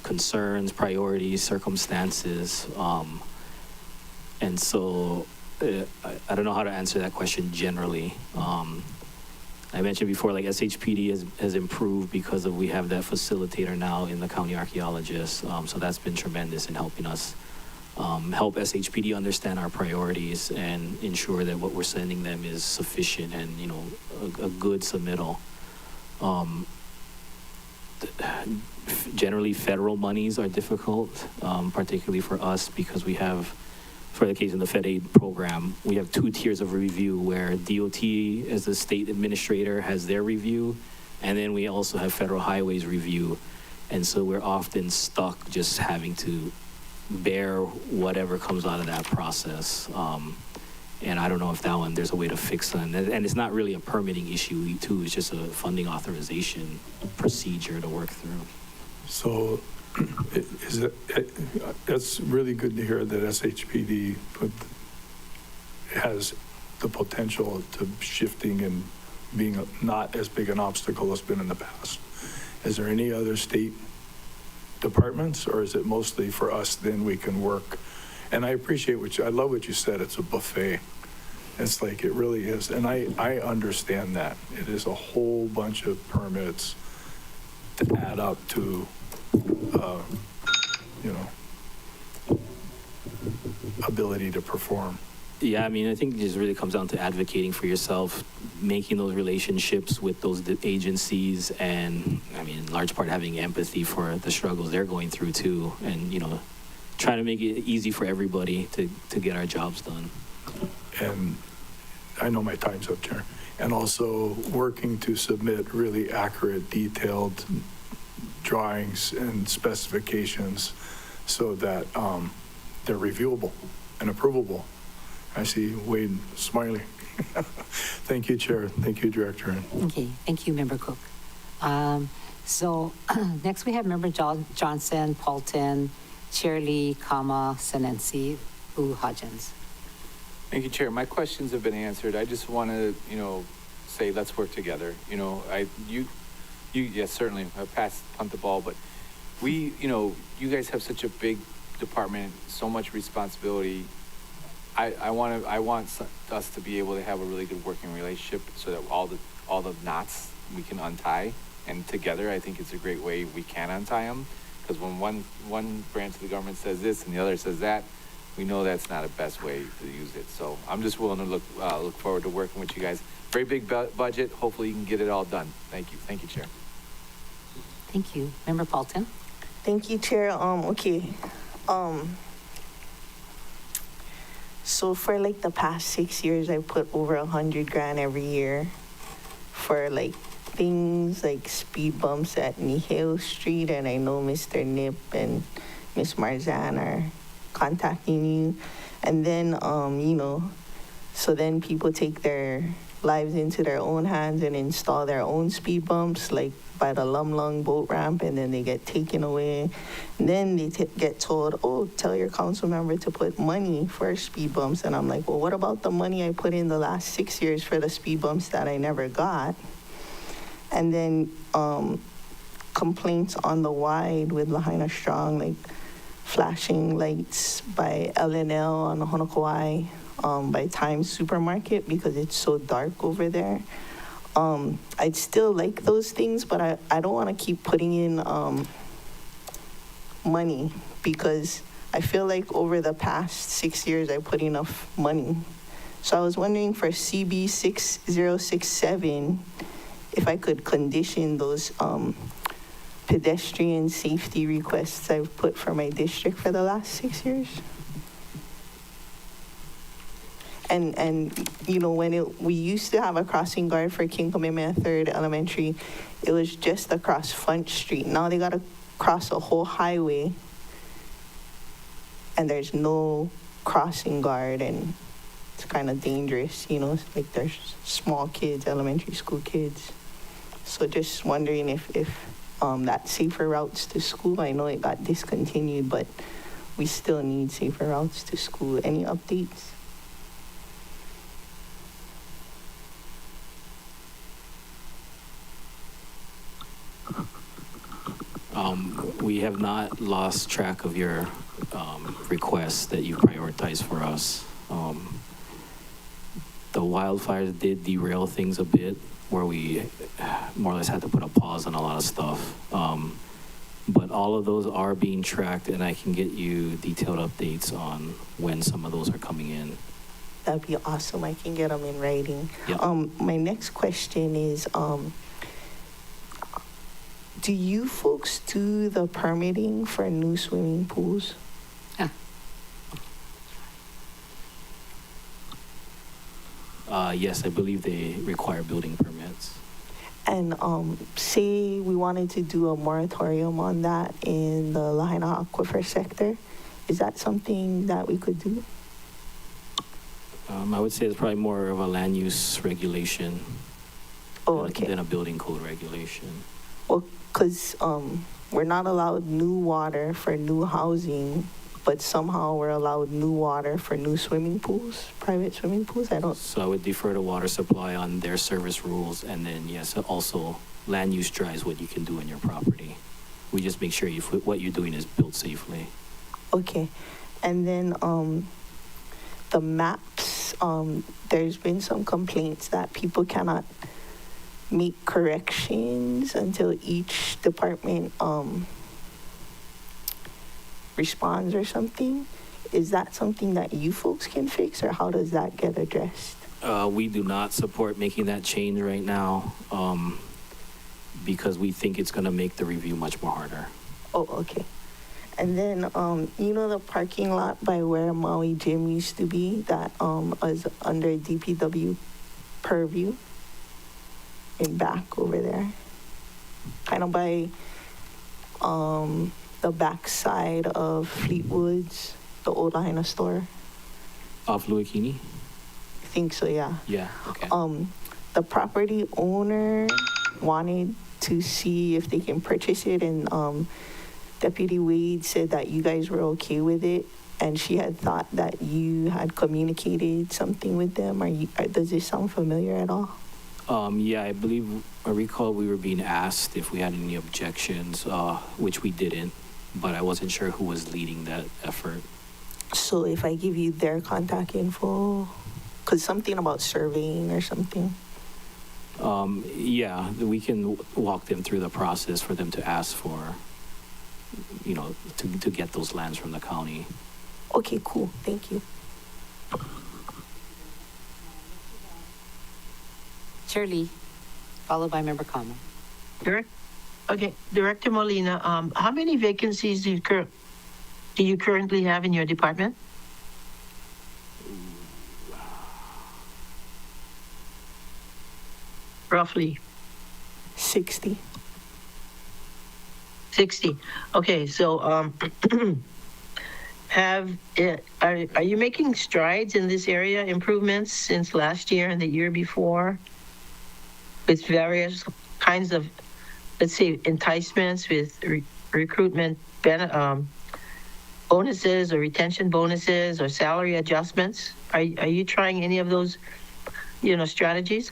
concerns, priorities, circumstances, and so I don't know how to answer that question generally. I mentioned before, like SHPD has improved because we have that facilitator now in the county archaeologist. So that's been tremendous in helping us help SHPD understand our priorities and ensure that what we're sending them is sufficient and, a good submittal. Generally, federal monies are difficult, particularly for us because we have, for the case in the FedAid program, we have 2 tiers of review where DOT as the state administrator has their review, and then we also have Federal Highways review. And so we're often stuck just having to bear whatever comes out of that process. And I don't know if that one, there's a way to fix it. And it's not really a permitting issue too, it's just a funding authorization procedure to work through. So that's really good to hear that SHPD has the potential to shifting and being not as big an obstacle as been in the past. Is there any other state departments, or is it mostly for us, then we can work? And I appreciate I love what you said, it's a buffet. It's like, it really is. And I understand that. It is a whole bunch of permits to add up to, ability to perform. Yeah, I mean, I think it just really comes down to advocating for yourself, making those relationships with those agencies, and I mean, in large part having empathy for the struggles they're going through too, and trying to make it easy for everybody to get our jobs done. And I know my time's up, Chair. And also working to submit really accurate, detailed drawings and specifications so that they're reviewable and approvable. I see Wade smiling. Thank you, Chair. Thank you, Director. Okay, thank you, Member Cook. So next we have Member Johnson, Paulton, Chair Lee, Senensi, Hodgins. Thank you, Chair. My questions have been answered. I just want to, say let's work together. Yes, certainly. I punt the ball, but you guys have such a big department, so much responsibility. I want us to be able to have a really good working relationship so that all the knots we can untie, and together I think it's a great way we can untie them, because when one branch of the government says this and the other says that, we know that's not a best way to use it. So I'm just willing to look forward to working with you guys. Very big budget. Hopefully you can get it all done. Thank you. Thank you, Chair. Thank you. Member Paulton. Thank you, Chair. Okay. So for like the past 6 years, I put over $100,000 every year for like things like speed bumps at Nihil Street, and I know Mr. Nip and Miss Marzan are contacting you. And then, so then people take their lives into their own hands and install their own speed bumps, like by the Lumlung boat ramp, and then they get taken away. And then they get told, oh, tell your council member to put money for speed bumps. And I'm like, well, what about the money I put in the last 6 years for the speed bumps that I never got? And then complaints on the wide with Lahaina Strong, like flashing lights by LNL on Honokowai, by Times Supermarket, because it's so dark over there. I'd still like those things, but I don't want to keep putting in money, because I feel like over the past 6 years I put enough money. So I was wondering for CB 6067 if I could condition those pedestrian safety requests I've put for my district for the last 6 years. And when we used to have a crossing guard for King Kamehameha 3rd Elementary, it was just across Front Street. Now they got to cross a whole highway, and there's no crossing guard, and it's kind of dangerous, you know, like there's small kids, elementary school kids. So just wondering if that safer routes to school, I know it got discontinued, but we still need safer routes to school. Any updates? We have not lost track of your requests that you prioritized for us. The wildfires did derail things a bit, where we more or less had to put a pause on a lot of stuff. But all of those are being tracked, and I can get you detailed updates on when some of those are coming in. That'd be awesome. I can get them in writing. Yep. My next question is, do you folks do the permitting for new swimming pools? Yes, I believe they require building permits. And say we wanted to do a moratorium on that in the Lahaina Aquifer sector, is that something that we could do? I would say it's probably more of a land use regulation than a building code regulation. Well, because we're not allowed new water for new housing, but somehow we're allowed new water for new swimming pools, private swimming pools. So I would defer to water supply on their service rules, and then yes, also land use drives what you can do on your property. We just make sure what you're doing is built safely. Okay, and then the maps. There's been some complaints that people cannot make corrections until each department responds or something. Is that something that you folks can fix, or how does that get addressed? We do not support making that change right now because we think it's going to make the review much more harder. Oh, okay. And then, you know, the parking lot by where Maui Gym used to be, that is under DPW purview, in back over there, kind of by the back side of Fleetwood's, the old Lahaina store. Off Luikini? I think so, yeah. Yeah, okay. The property owner wanted to see if they can purchase it, and Deputy Wade said that you guys were okay with it, and she had thought that you had communicated something with them. Does this sound familiar at all? Yeah, I recall we were being asked if we had any objections, which we didn't, but I wasn't sure who was leading that effort. So if I give you their contact info, because something about surveying or something. Yeah, we can walk them through the process for them to ask for, to get those lands from the county. Okay, cool. Thank you. Chair Lee, followed by Member Kama. Director Molina, how many vacancies do you currently have in your department? Roughly 60. 60. Okay, so are you making strides in this area, improvements since last year and the year before, with various kinds of, let's say, enticements with recruitment bonuses or retention bonuses or salary adjustments? Are you trying any of those, strategies?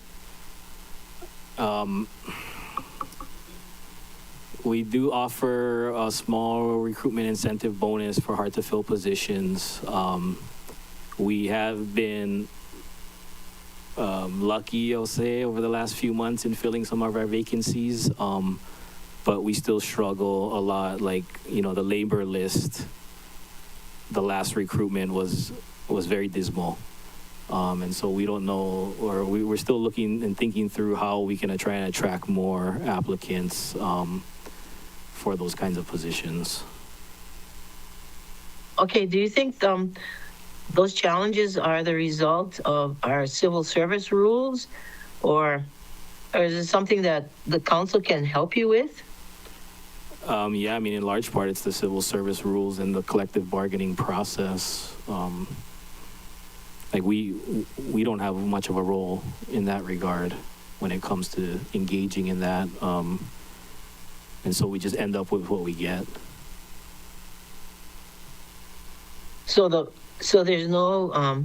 We do offer a small recruitment incentive bonus for hard-to-fill positions. We have been lucky, I'll say, over the last few months in filling some of our vacancies, but we still struggle a lot. Like, the labor list, the last recruitment was very dismal. And so we don't know, or we're still looking and thinking through how we can try and attract more applicants for those kinds of positions. Okay, do you think those challenges are the result of our civil service rules, or is it something that the council can help you with? Yeah, in large part, it's the civil service rules and the collective bargaining process. like we don't have much of a role in that regard when it comes to engaging in that. And so we just end up with what we get. So there's no,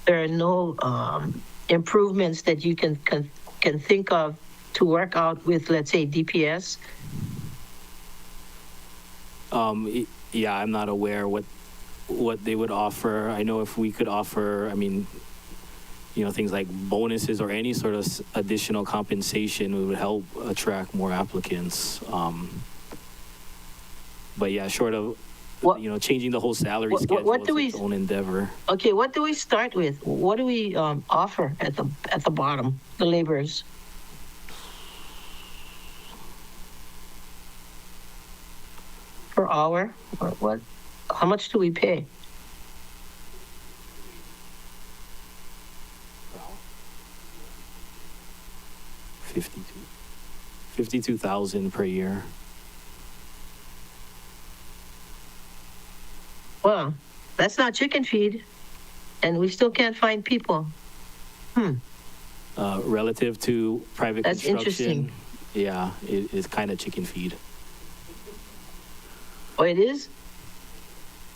there are no improvements that you can think of to work out with, let's say, DPS? Yeah, I'm not aware what they would offer. I know if we could offer, I mean, you know, things like bonuses or any sort of additional compensation, it would help attract more applicants. But yeah, short of, you know, changing the whole salary schedule What do is its own endeavor. Okay, what do we start with? What do we offer at the bottom, the laborers? Per hour, or what? How much do we pay? $52,000 per year. Well, that's not chicken feed, and we still can't find people. Relative to private That's construction, interesting. yeah, it's kind of chicken feed. Oh, it is?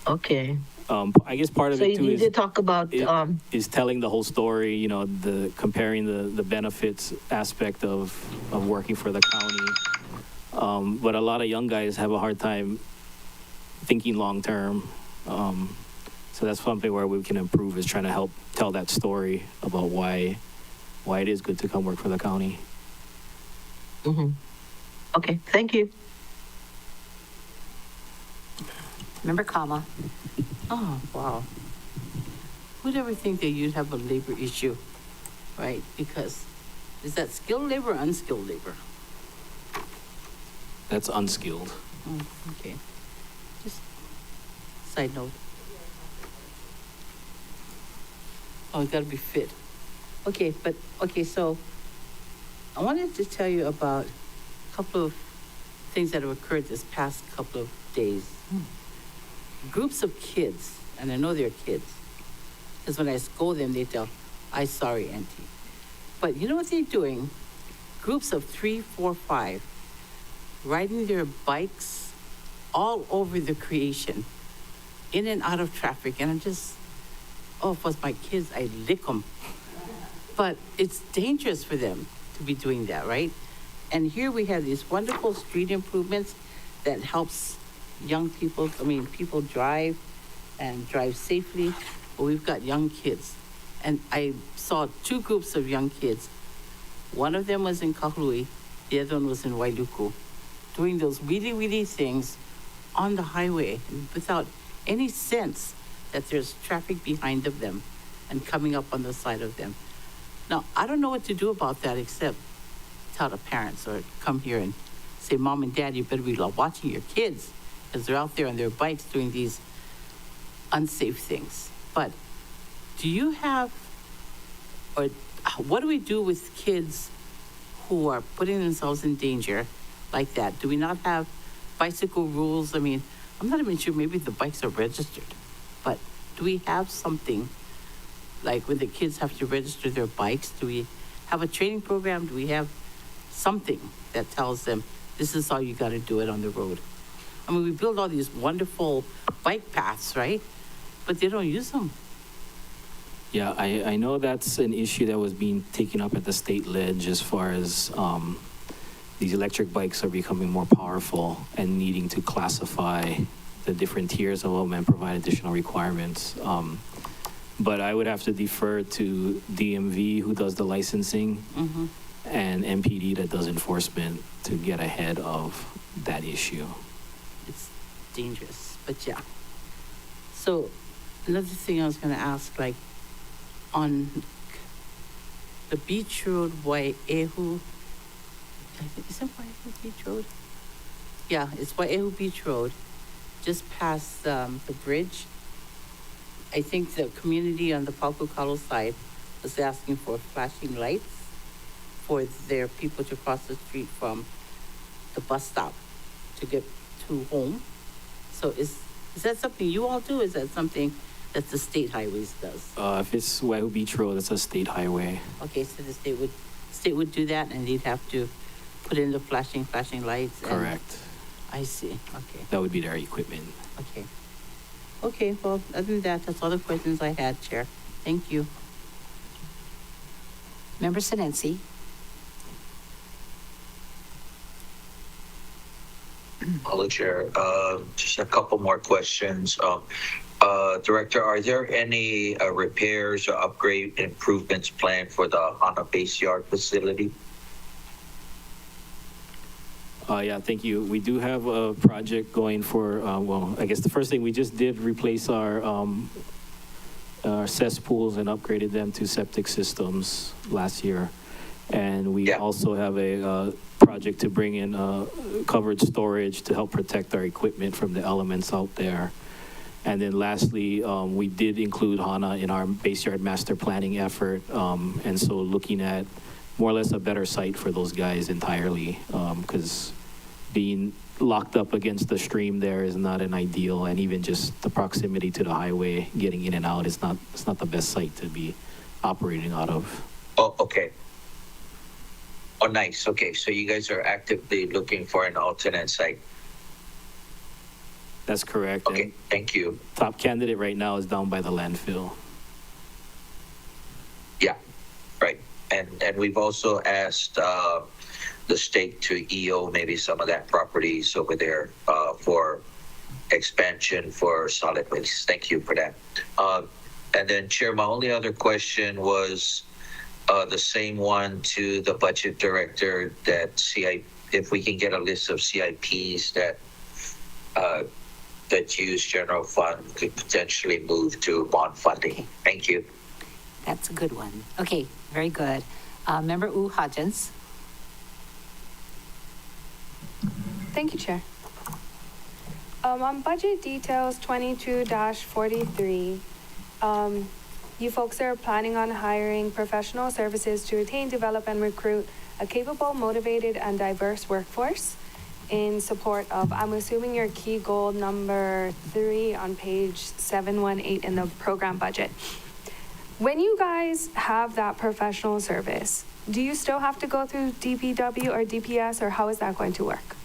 Okay. I guess part of So it too you is did talk about, is telling the whole story. You know, comparing the benefits aspect of working for the county. But a lot of young guys have a hard time thinking long term. So that's something where we can improve, is trying to help tell that story about why it is good to come work for the county. Okay, thank you. Member Kama. Oh, wow. Who'd ever think that you'd have a labor issue, right? Because is that skilled labor or unskilled labor? That's unskilled. Okay. Just side note. Oh, it gotta be fit. Okay, so I wanted to tell you about a couple of things that have occurred this past couple of days. Groups of kids, and I know they're kids, because when I scold them, they tell, "I'm sorry, Auntie." But you know what they're doing? Groups of 3, 4, 5, riding their bikes all over the creation, in and out of traffic, and I'm just, oh, if it was my kids, I'd lick them. But it's dangerous for them to be doing that, right? And here we have these wonderful street improvements that helps young people, people drive and drive safely, but we've got young kids. And I saw 2 groups of young kids. One of them was in Kahului, the other one was in Wailuku, doing those wheelie wheelie things on the highway without any sense that there's traffic behind of them and coming up on the side of them. Now, I don't know what to do about that except tell the parents or come here and say, "Mom and Dad, you better be watching your kids," because they're out there on their bikes doing these unsafe things. But do you have, or what do we do with kids who are putting themselves in danger like that? Do we not have bicycle rules? I mean, I'm not even sure, maybe the bikes are registered, but do we have something like when the kids have to register their bikes? Do we have a training program? Do we have something that tells them this is how you got to do it on the road? I mean, we build all these wonderful bike paths, right? But they don't use them. Yeah, I know that's an issue that was being taken up at the state ledge as far as these electric bikes are becoming more powerful and needing to classify the different tiers of them and provide additional requirements. But I would have to defer to DMV, who does the licensing, and MPD that does enforcement, to get ahead of that issue. It's dangerous, but yeah. So another thing I was going to ask, like on the Beach Road, Wai'ehu, is it Wai'ehu Beach Road? Yeah, it's Wai'ehu Beach Road, just past the bridge. I think the community on the Paukukalo side was asking for flashing lights for their people to cross the street from the bus stop to get to home. So is that something you all do? Is that something That the state highways does. If it's Waihu Beach Road, it's a state highway. Okay, so the state would do that, and they'd have to put in the flashing lights. and- Correct. I see, okay, That would be their equipment. okay. Okay, well, other than that, that's all the questions I had, Chair. Thank you. Member Sinensi. Hello, Chair. Just a couple more questions. Director, are there any repairs or upgrade improvements planned for the Hana Base Yard facility? Yeah, thank you. We do have a project going for, well, I guess the first thing we just did replace our cesspools and upgraded them to septic systems last year. And we also have a project to bring in covered storage to help protect our equipment from the elements out there. And then lastly, we did include HANA in our base yard master planning effort. And so looking at more or less a better site for those guys entirely, because being locked up against the stream there is not an ideal, and even just the proximity to the highway, getting in and out, it's not the best site to be operating out of. Oh, okay. Oh, nice. Okay, so you guys are actively looking for an alternate site. That's correct. Okay, and thank you. top candidate right now is down by the landfill. Yeah, right. And we've also asked the state to EO maybe some of that properties over there for expansion for solid waste. Thank you for that. And then, Chair, my only other question was the same one to the budget director, that if we can get a list of CIPs that use general fund could potentially move to bond funding. Okay. Thank you. That's a good one. Okay, very good. Member Hodgins. Thank you, Chair. On budget details 22-43, you folks are planning on hiring professional services to retain, develop, and recruit a capable, motivated, and diverse workforce in support of, I'm assuming, your key goal number 3 on page 718 in the program budget. When you guys have that professional service, do you still have to go through DPW or DPS, or how is that going to work?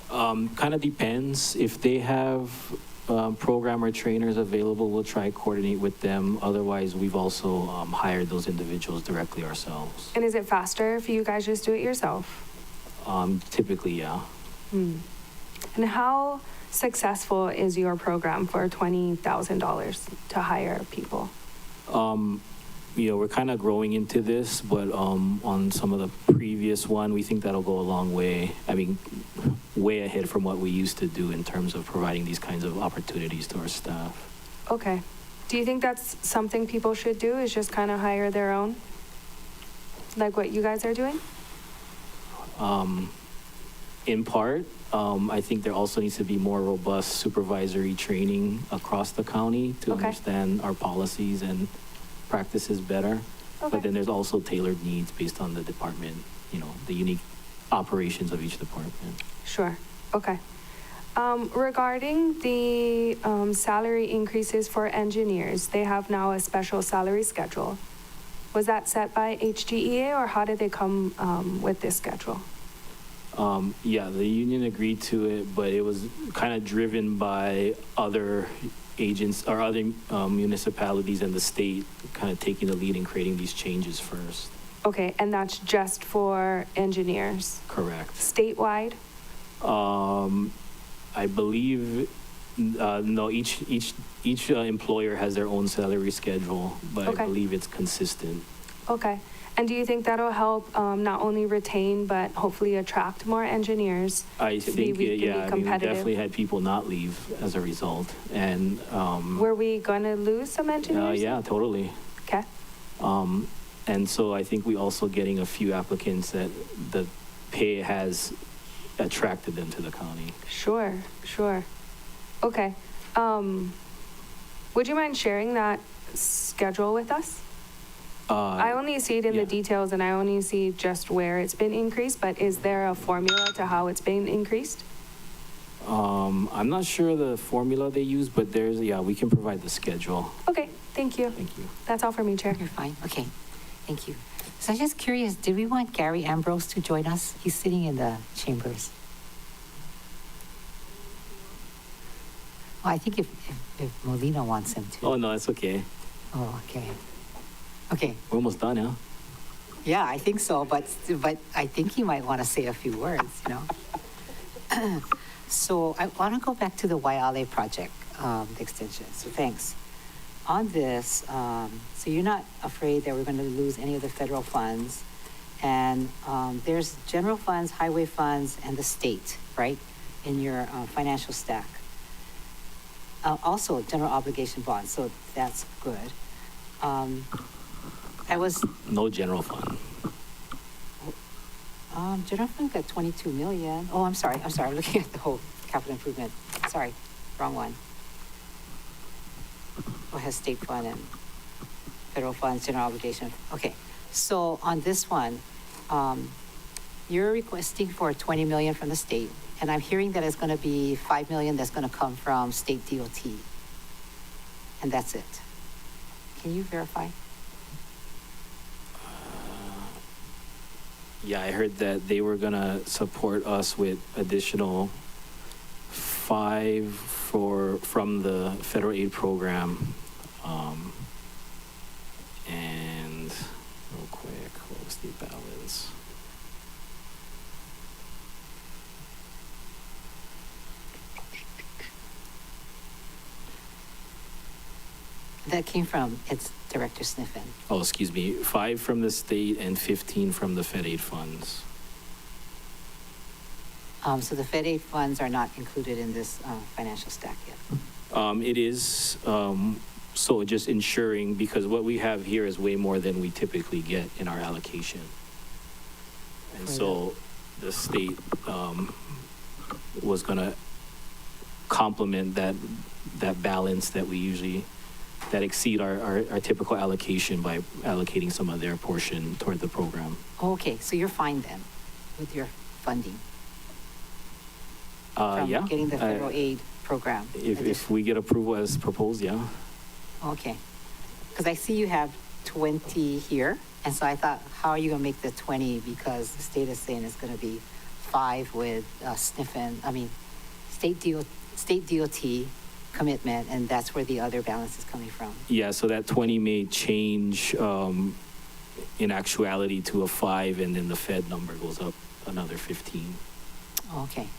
Kind of depends. If they have programmer trainers available, we'll try to coordinate with them. Otherwise, we've also hired those individuals directly ourselves. And is it faster if you guys just do it yourself? Typically, yeah. And how successful is your program for $20,000 to hire people? We're kind of growing into this, but on some of the previous one, we think that'll go a long way. I mean, way ahead from what we used to do in terms of providing these kinds of opportunities to our staff. Okay. Do you think that's something people should do, is just kind of hire their own? Like what you guys are doing? In part, I think there also needs to be more robust supervisory training across the county to understand our policies and practices better. Okay. But then there's also tailored needs based on the department, the unique operations of each department. Sure. Okay. Regarding the salary increases for engineers, they have now a special salary schedule. Was that set by HGEA, or how did they come with this schedule? Yeah, the union agreed to it, but it was kind of driven by other agents or other municipalities in the state kind of taking the lead in creating these changes first. Okay, and that's just for engineers? Correct. Statewide? I believe, no, each employer has their own salary schedule, but I believe it's consistent. Okay. And do you think that'll help not only retain, but hopefully attract more engineers? I think, yeah, I mean, we competitive? definitely had people not leave as a result. And were we going to lose some engineers? yeah, totally. Okay. And so I think we also getting a few applicants that the pay has attracted them to the county. Sure. Okay. Would you mind sharing that schedule with us? I only see it in the details, and I only see just where it's been increased, but is there a formula to how it's been increased? I'm not sure the formula they use, but we can provide the schedule. Okay, thank you. Thank you. That's all for me, Chair. You're fine. Okay, thank you. So I'm just curious, did we want Gary Ambrose to join us? He's sitting in the chambers. Well, I think if Molina wants him to. Oh, no, it's okay. Oh, okay. Okay. We're almost done, huh? Yeah, I think so, but I think he might want to say a few words, you know. So I want to go back to the Waiale project, the extension. So thanks. On this, so you're not afraid that we're going to lose any of the federal funds, and there's general funds, highway funds, and the state, right, in your financial stack. Also, general obligation bonds, so that's good. No general fund. General fund got 22 million. Oh, I'm sorry, I'm looking at the whole capital improvement. Sorry, wrong one. Oh, it has state fund and federal funds, general obligation. Okay, so on this one, you're requesting for 20 million from the state, and I'm hearing that it's going to be 5 million that's going to come from state DOT, and that's it. Can you verify? Yeah, I heard that they were gonna support us with additional 5 from the federal aid program. And real quick, what was the balance? That came from its Director Sniffen. Oh, excuse me, 5 from the state and 15 from the Fed aid funds. So the Fed aid funds are not included in this financial stack yet. It is, so just ensuring, because what we have here is way more than we typically get in our allocation. And so the state was gonna complement that balance that we usually, that exceed our typical allocation by allocating some of their portion toward the program. Oh, okay, so you're fine then with your funding? From Yeah. getting the federal aid program? If we get approval as proposed, yeah. Okay, because I see you have 20 here, and so I thought, how are you gonna make the 20? Because the state is saying it's gonna be 5 with state DOT commitment, and that's where the other balance is coming from. Yeah, so that 20 may change in actuality to a 5, and then the Fed number goes up another 15. Okay.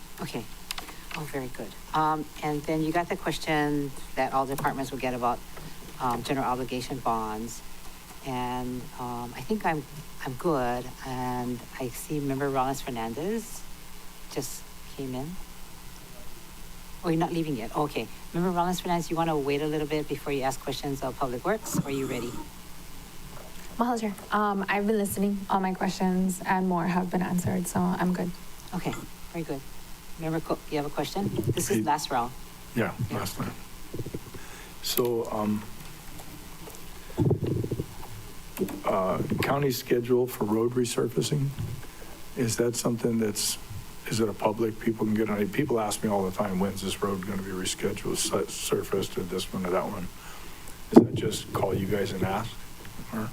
Oh, very good. And then you got the question that all departments will get about general obligation bonds. And I think I'm good. And I see Member Rollins Fernandez just came in. Oh, you're not leaving yet. Okay. Member Rollins Fernandez, you want to wait a little bit before you ask questions of Public Works, or are you ready? Mahalo, Chair. I've been listening. All my questions and more have been answered, so I'm good. Okay, very good. Member Cook, you have a question? This is last round. Yeah, last time. So, county schedule for road resurfacing, is that something is it a public, people can get on it? People ask me all the time, when's this road going to be rescheduled, surfaced, or this one or that one? Is that just call you guys and ask? Or?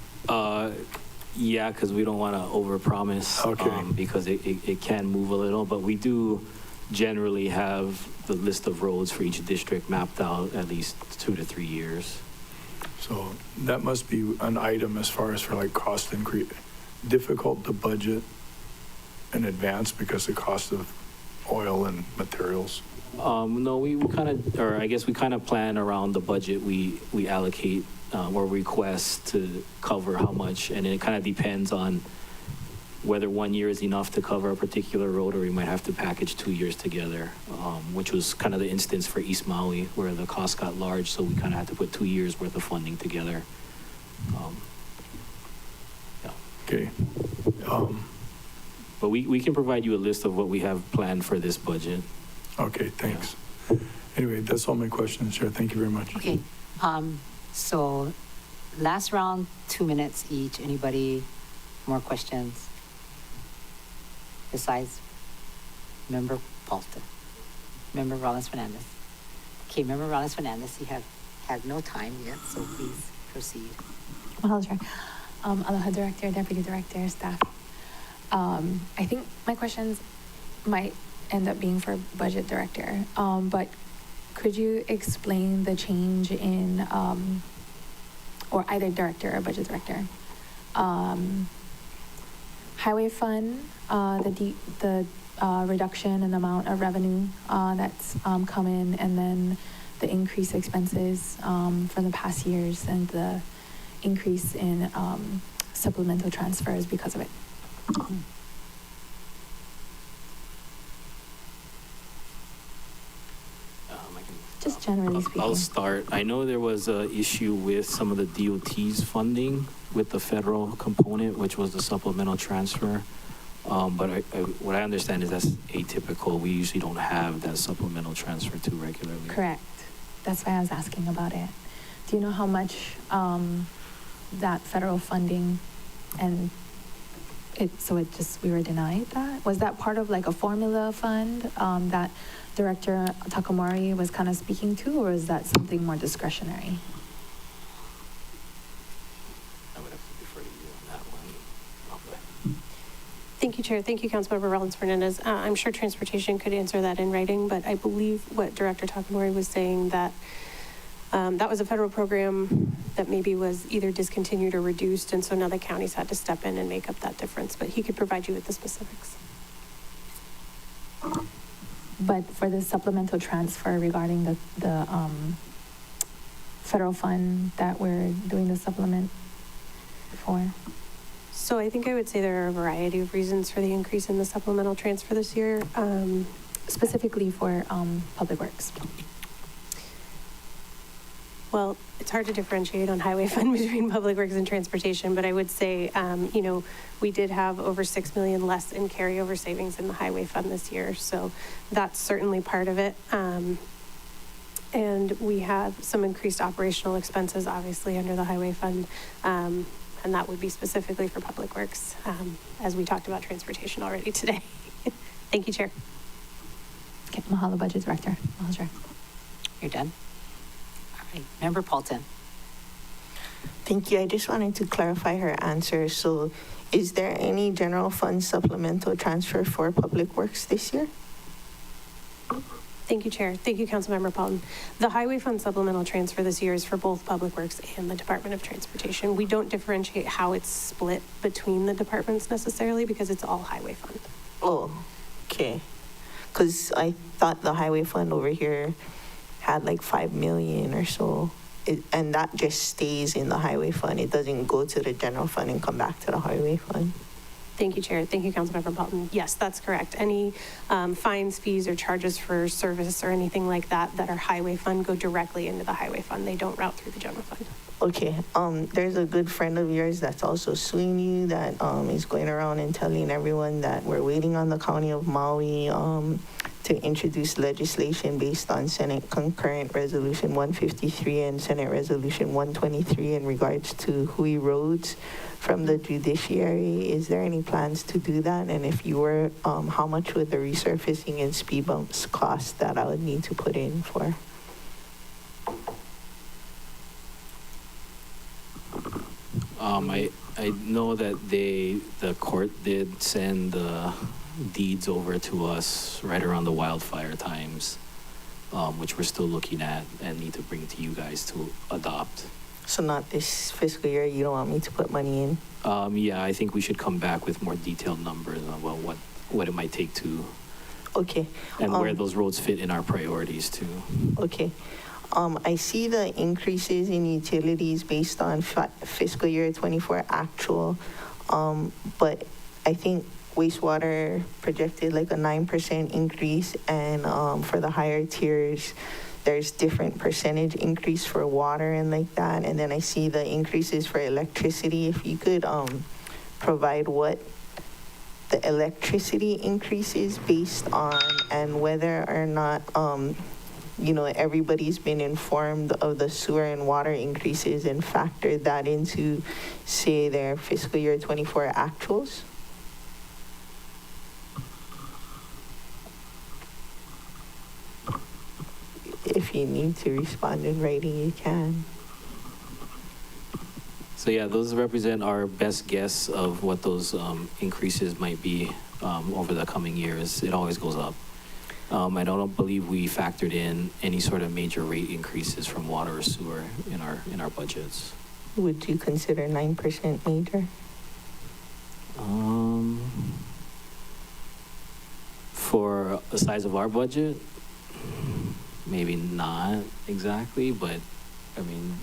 Yeah, because we don't want to overpromise. Okay. Because it can move a little, but we do generally have the list of roads for each district mapped out at least 2 to 3 years. So that must be an item as far as for like cost increase, difficult to budget in advance because the cost of oil and materials. No, we kind of, or I guess we kind of plan around the budget we allocate or request to cover how much, and it kind of depends on whether 1 year is enough to cover a particular road, or we might have to package 2 years together, which was kind of the instance for East Maui, where the cost got large, so we kind of had to put 2 years worth of funding together. Yeah. Okay. But we can provide you a list of what we have planned for this budget. Okay, thanks. Yeah. Anyway, that's all my questions, Chair. Thank you very much. Okay. So last round, 2 minutes each. Anybody more questions? Besides Member Paulson. Member Rollins Fernandez. Okay, Member Rollins Fernandez, you have had no time yet, so please proceed. Mahalo, Chair. Aloha, Director, Deputy Director, staff. I think my questions might end up being for Budget Director, but could you explain the change in, or either Director or Budget Director? Highway Fund, the reduction in the amount of revenue that's come in, and then the increased expenses from the past years, and the increase in supplemental transfers because of it. Just generally speaking. I'll start. I know there was an issue with some of the DOT's funding with the federal component, which was the supplemental transfer. But what I understand is that's atypical. We usually don't have that supplemental transfer too regularly. Correct. That's why I was asking about it. Do you know how much that federal funding, and we were denied that? Was that part of like a formula fund that Director Takamori was kind of speaking to, or is that something more discretionary? I would have to defer to you on that one. Thank you, Chair. Thank you, Councilmember Rollins Fernandez. I'm sure Transportation could answer that in writing, but I believe what Director Takamori was saying, that that was a federal program that maybe was either discontinued or reduced, and so now the counties had to step in and make up that difference, but he could provide you with the specifics. But for the supplemental transfer regarding the federal fund that we're doing the supplement for? So I think I would say there are a variety of reasons for the increase in the supplemental transfer this year. Specifically for Public Works. Well, it's hard to differentiate on Highway Fund between Public Works and Transportation, but I would say, we did have over $6 million less in carryover savings in the Highway Fund this year, so that's certainly part of it. And we have some increased operational expenses, obviously, under the Highway Fund, and that would be specifically for Public Works, as we talked about Transportation already today. Thank you, Chair. Okay, mahalo, Budget Director. Mahalo, Chair. You're done? Member Paulton. Thank you. I just wanted to clarify her answer. So is there any general fund supplemental transfer for Public Works this year? Thank you, Chair. Thank you, Councilmember Paulton. The Highway Fund supplemental transfer this year is for both Public Works and the Department of Transportation. We don't differentiate how it's split between the departments necessarily because it's all Highway Fund. Oh, okay. Because I thought the Highway Fund over here had like 5 million or so, and that just stays in the Highway Fund. It doesn't go to the general fund and come back to the Highway Fund. Thank you, Chair. Thank you, Councilmember Paulton. Yes, that's correct. Any fines, fees, or charges for service or anything like that that are Highway Fund go directly into the Highway Fund. They don't route through the general fund. Okay. There's a good friend of yours that's also suing you that is going around and telling everyone that we're waiting on the County of Maui to introduce legislation based on Senate Concurrent Resolution 153 and Senate Resolution 123 in regards to Hui roads from the judiciary. Is there any plans to do that? And if you were, how much would the resurfacing and speed bumps cost that I would need to put in for? I know that the court did send the deeds over to us right around the wildfire times, which we're still looking at and need to bring to you guys to adopt. So not this fiscal year, you don't want me to put money in? Yeah, I think we should come back with more detailed numbers about what it might take to. Okay. And where those roads fit in our priorities too. Okay. I see the increases in utilities based on fiscal year 24 actual, but I think wastewater projected like a 9% increase, and for the higher tiers, there's different percentage increase for water and like that. And then I see the increases for electricity. If you could provide what the electricity increase is based on, and whether or not everybody's been informed of the sewer and water increases and factored that into, say, their fiscal year 24 actuals. you need to respond in writing, you can. So yeah, those represent our best guess of what those increases might be over the coming years. It always goes up. I don't believe we factored in any sort of major rate increases from water or sewer in our budgets. Would you consider 9% major? For the size of our budget, maybe not exactly, but I mean,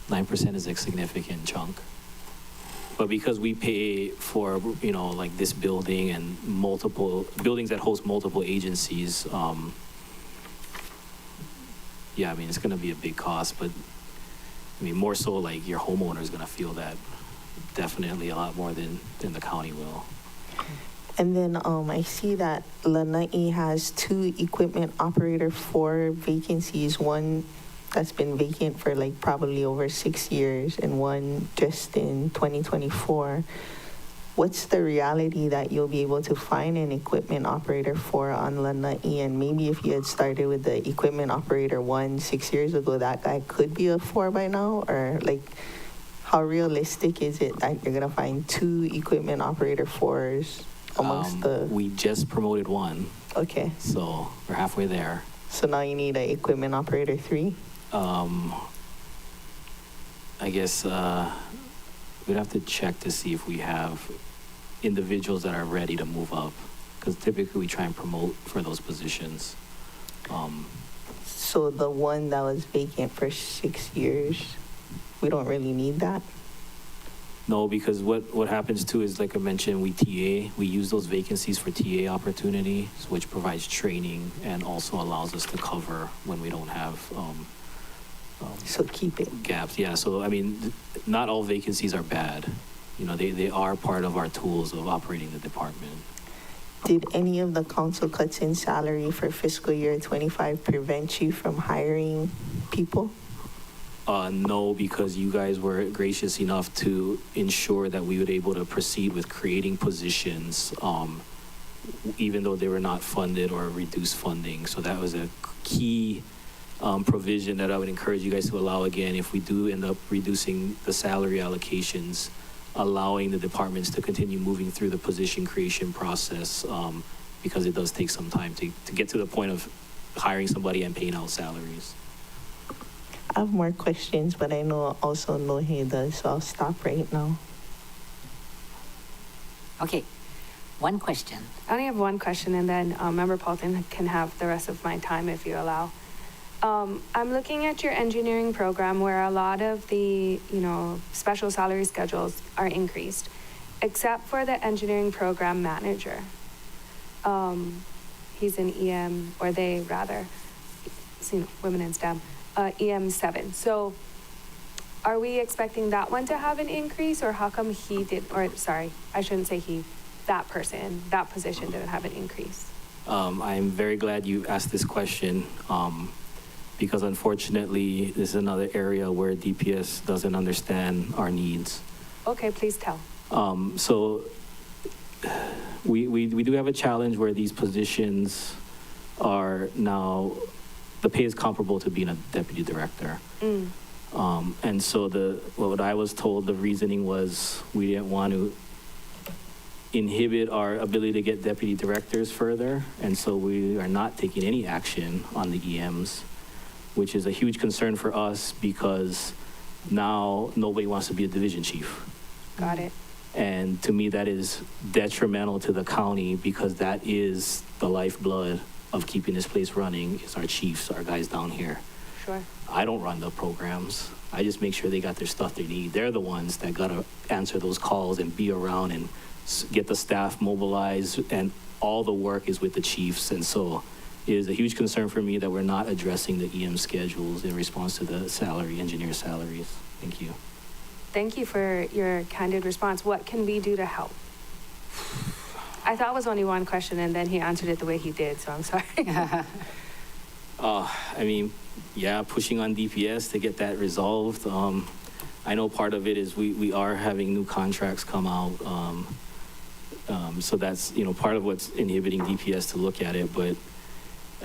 9% is a significant chunk. But because we pay for, like this building and multiple buildings that host multiple agencies, yeah, I mean, it's going to be a big cost, but I mean, more so like your homeowner is going to feel that definitely a lot more than the county will. And then I see that Lanai has 2 equipment operator 4 vacancies, one that's been vacant for like probably over 6 years and one just in 2024. What's the reality that you'll be able to find an equipment operator 4 on Lanai? And maybe if you had started with the equipment operator 1 6 years ago, that guy could be a 4 by now? Or like, how realistic is it that you're gonna find 2 equipment operator 4s amongst we just promoted 1. Okay. So we're halfway there. So now you need an equipment operator 3? I guess we'd have to check to see if we have individuals that are ready to move up, because typically we try and promote for those positions. So the one that was vacant for 6 years, we don't really need that? No, because what happens too is, like I mentioned, we use those vacancies for TA opportunities, which provides training and also allows us to cover when we don't have so keep it gaps. Yeah, so I mean, not all vacancies are bad. They are part of our tools of operating the department. Did any of the council cuts in salary for fiscal year 25 prevent you from hiring people? No, because you guys were gracious enough to ensure that we would able to proceed with creating positions, even though they were not funded or reduced funding. So that was a key provision that I would encourage you guys to allow again if we do end up reducing the salary allocations, allowing the departments to continue moving through the position creation process, because it does take some time to get to the point of hiring somebody and paying out salaries. I have more questions, but I know also Nohe does, so I'll stop right now. Okay, one question. I only have one question, and then Member Paulton can have the rest of my time if you allow. I'm looking at your engineering program where a lot of the, special salary schedules are increased, except for the engineering program manager. He's an EM, or they rather, women in STEM, EM7. So are we expecting that one to have an increase, or how come he did, or sorry, I shouldn't say he, that person, that position didn't have an increase? I'm very glad you asked this question. Because unfortunately, this is another area where DPS doesn't understand our needs. Okay, please tell. So we do have a challenge where these positions are now, the pay is comparable to being a deputy director. And so what I was told, the reasoning was we didn't want to inhibit our ability to get deputy directors further. And so we are not taking any action on the EMs, which is a huge concern for us because now nobody wants to be a division chief. Got it. And to me, that is detrimental to the county because that is the lifeblood of keeping this place running is our chiefs, our guys down here. Sure. I don't run the programs. I just make sure they got their stuff they need. They're the ones that got to answer those calls and be around and get the staff mobilized, and all the work is with the chiefs. And so it is a huge concern for me that we're not addressing the EM schedules in response to the engineer salaries. Thank you. Thank you for your candid response. What can we do to help? I thought it was only one question, and then he answered it the way he did, so I'm sorry. I mean, yeah, pushing on DPS to get that resolved. I know part of it is we are having new contracts come out. So that's, part of what's inhibiting DPS to look at it. But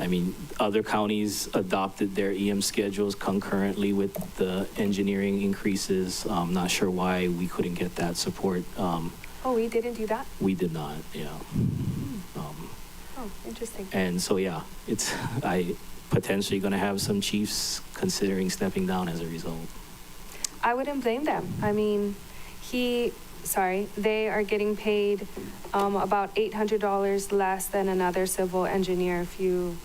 I mean, other counties adopted their EM schedules concurrently with the engineering increases. Not sure why we couldn't get that support. Oh, we didn't do that? We did not, yeah. Oh, interesting. And so, yeah, it's I potentially going to have some chiefs considering stepping down as a result. I wouldn't blame them. I mean, they are getting paid about $800 less than another civil engineer, a few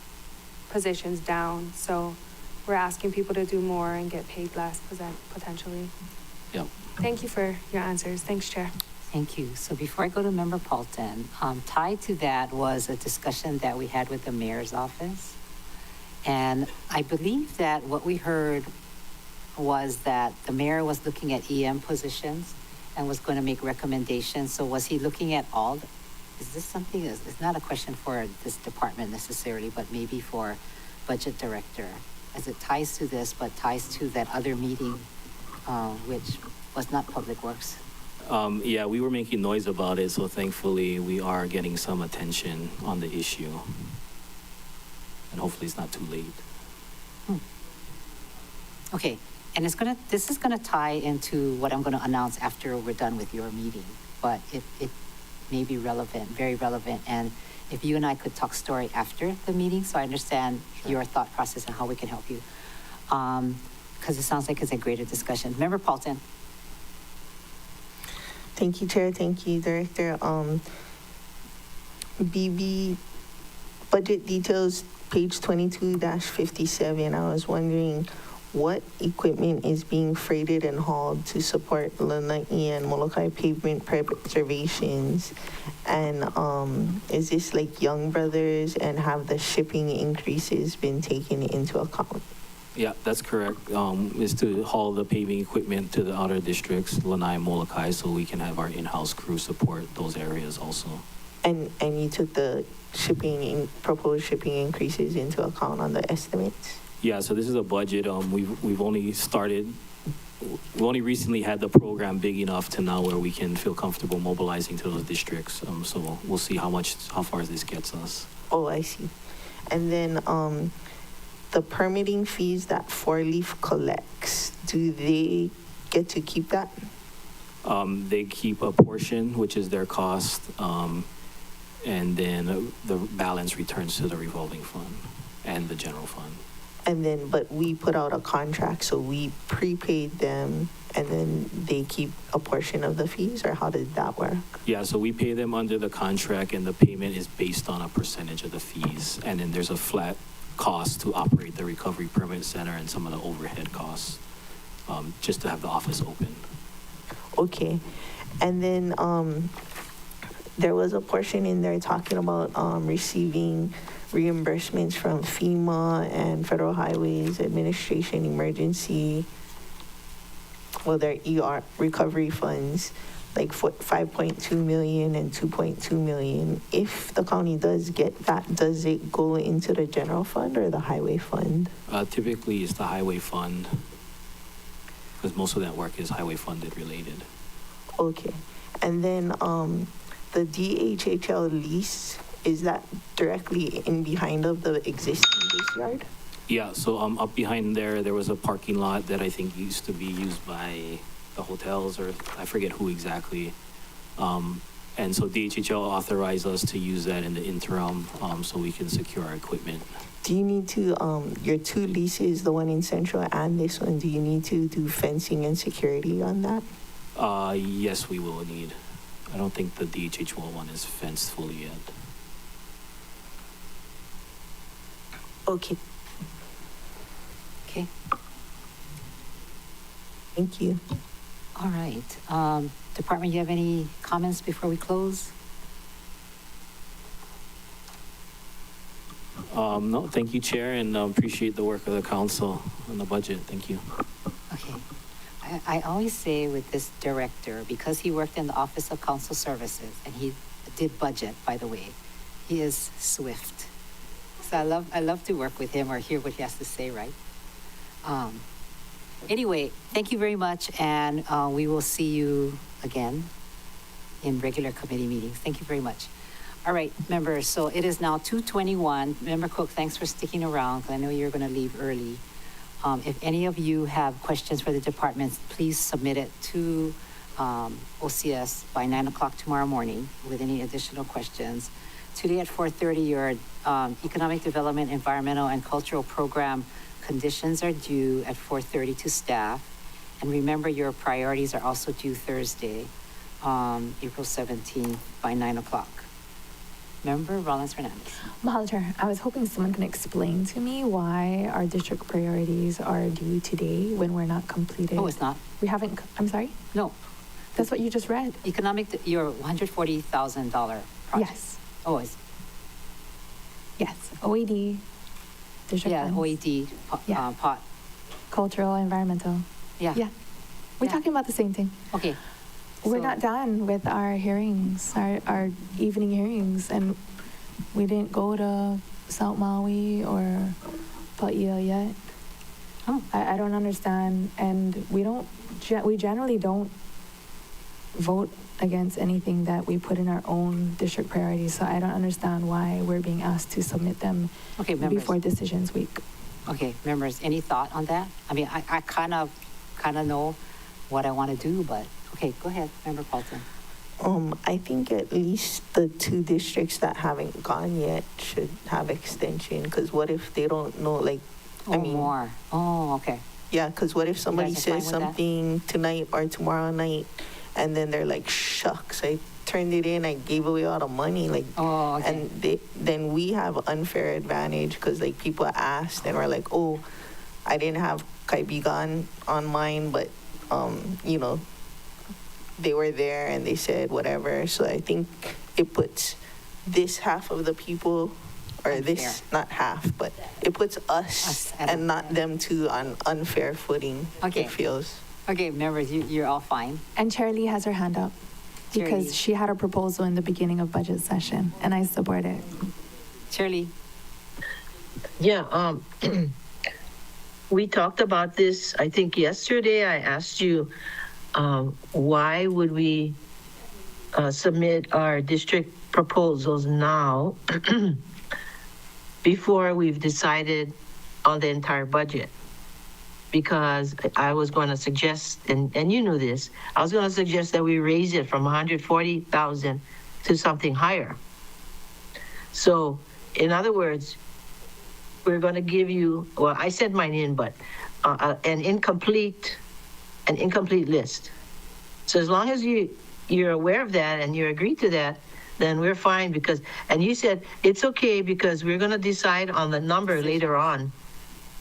positions down. So we're asking people to do more and get paid less potentially. Yep. Thank you for your answers. Thanks, Chair. Thank you. So before I go to Member Paulton, tied to that was a discussion that we had with the mayor's office. And I believe that what we heard was that the mayor was looking at EM positions and was going to make recommendations. So was he looking at all? Is this something, it's not a question for this department necessarily, but maybe for budget director, as it ties to this, but ties to that other meeting, which was not Public Works. Yeah, we were making noise about it, so thankfully we are getting some attention on the issue. And hopefully it's not too late. Okay, and this is gonna tie into what I'm gonna announce after we're done with your meeting, but it may be relevant, very relevant, and if you and I could talk story after the meeting, so I understand your thought process and how we can help you. Because it sounds like it's a greater discussion. Member Paulton. Thank you, Chair. Thank you, Director. BB budget details, page 22-57. I was wondering what equipment is being freighted and hauled to support Lanai and Molokai pavement preservations, and is this like Young Brothers, and have the shipping increases been taken into account? Yeah, that's correct. Is to haul the paving equipment to the outer districts, Lanai and Molokai, so we can have our in-house crew support those areas also. And you took the proposed shipping increases into account on the estimates? Yeah, so this is a budget. We've only recently had the program big enough to now where we can feel comfortable mobilizing to those districts. So we'll see how far this gets us. Oh, I see. And then the permitting fees that Four Leaf collects, do they get to keep that? They keep a portion, which is their cost, and then the balance returns to the revolving fund and the general fund. And then, but we put out a contract, so we prepaid them, and then they keep a portion of the fees, or how did that work? Yeah, so we pay them under the contract, and the payment is based on a percentage of the fees, and then there's a flat cost to operate the recovery permit center and some of the overhead costs, just to have the office open. Okay, and then there was a portion in there talking about receiving reimbursements from FEMA and Federal Highways Administration emergency, well, their ER recovery funds, like 5.2 million and 2.2 million. If the county does get that, does it go into the general fund or the highway fund? Typically, it's the highway fund, because most of that work is highway funded related. Okay, and then the DHHL lease, is that directly in behind of the existing base yard? Yeah, so up behind there was a parking lot that I think used to be used by the hotels, or I forget who exactly. And so DHHL authorized us to use that in the interim, so we can secure our equipment. Do you need to, your two leases, the one in Central and this one, do you need to do fencing and security on that? Yes, we will need. I don't think the DHHL one is fenced fully yet. Okay. Okay. Thank you. All right. Department, you have any comments before we close? No, thank you, Chair, and appreciate the work of the council on the budget. Thank you. Okay. I always say with this director, because he worked in the Office of Council Services and he did budget, by the way, he is swift. So I love to work with him or hear what he has to say, right? Anyway, thank you very much, and we will see you again in regular committee meetings. Thank you very much. All right, members, so it is now 2:21. Member Cook, thanks for sticking around, 'cause I know you're going to leave early. If any of you have questions for the departments, please submit it to OCS by 9 o'clock tomorrow morning with any additional questions. Today at 4:30, your Economic Development, Environmental, and Cultural Program conditions are due at 4:30 to staff. And remember, your priorities are also due Thursday, April 17th by 9 o'clock. Member Rollins Fernandez. Mahalo Chair, I was hoping someone can explain to me why our district priorities are due today when we're not completed. Oh, it's not? We haven't, I'm sorry? No. That's what you just read. Your $140,000 project. Yes. Oh, it's, Yes, OED, district yeah, funds. OED Yeah. pot. Cultural, environmental. Yeah. Yeah. We're Yeah. talking about the same thing. Okay. We're So- not done with our hearings, our evening hearings, and we didn't go to South Maui or Paia yet. Oh. I don't understand, and we generally don't vote against anything that we put in our own district priorities, so I don't understand why we're being asked to submit them Okay, members. before decisions week. Okay, members, any thought on that? I mean, I kind of know what I want to do, but, okay, go ahead, Member Paulson. I think at least the two districts that haven't gone yet should have extension, because what if they don't know, like, I mean. More. Oh, okay. Yeah, because what if somebody guys are fine says with that? something tonight or tomorrow night, and then they're like, shucks, I turned it in, I gave away all the money, like, Oh, okay. and then we have unfair advantage, because like people asked and we're like, oh, I didn't have Kaibigan on mine, but, you know, they were there and they said whatever. So I think it puts this half of the people, or Unfair. this, not half, but it puts us Us at and not them two on unfair footing, Okay. it feels. Okay, members, you're all fine. And Charlie has her hand up because Charlie. she had a proposal in the beginning of budget session, and I support it. Shirley, Yeah, we talked about this, I think yesterday. I asked you, why would we submit our district proposals now before we've decided on the entire budget? Because I was going to suggest, and you knew this, I was going to suggest that we raise it from 140,000 to something higher. So, in other words, we're going to give you, well, I sent mine in, but an incomplete list. So as long as you're aware of that and you agree to that, then we're fine, because, and you said it's okay because we're going to decide on the number later on.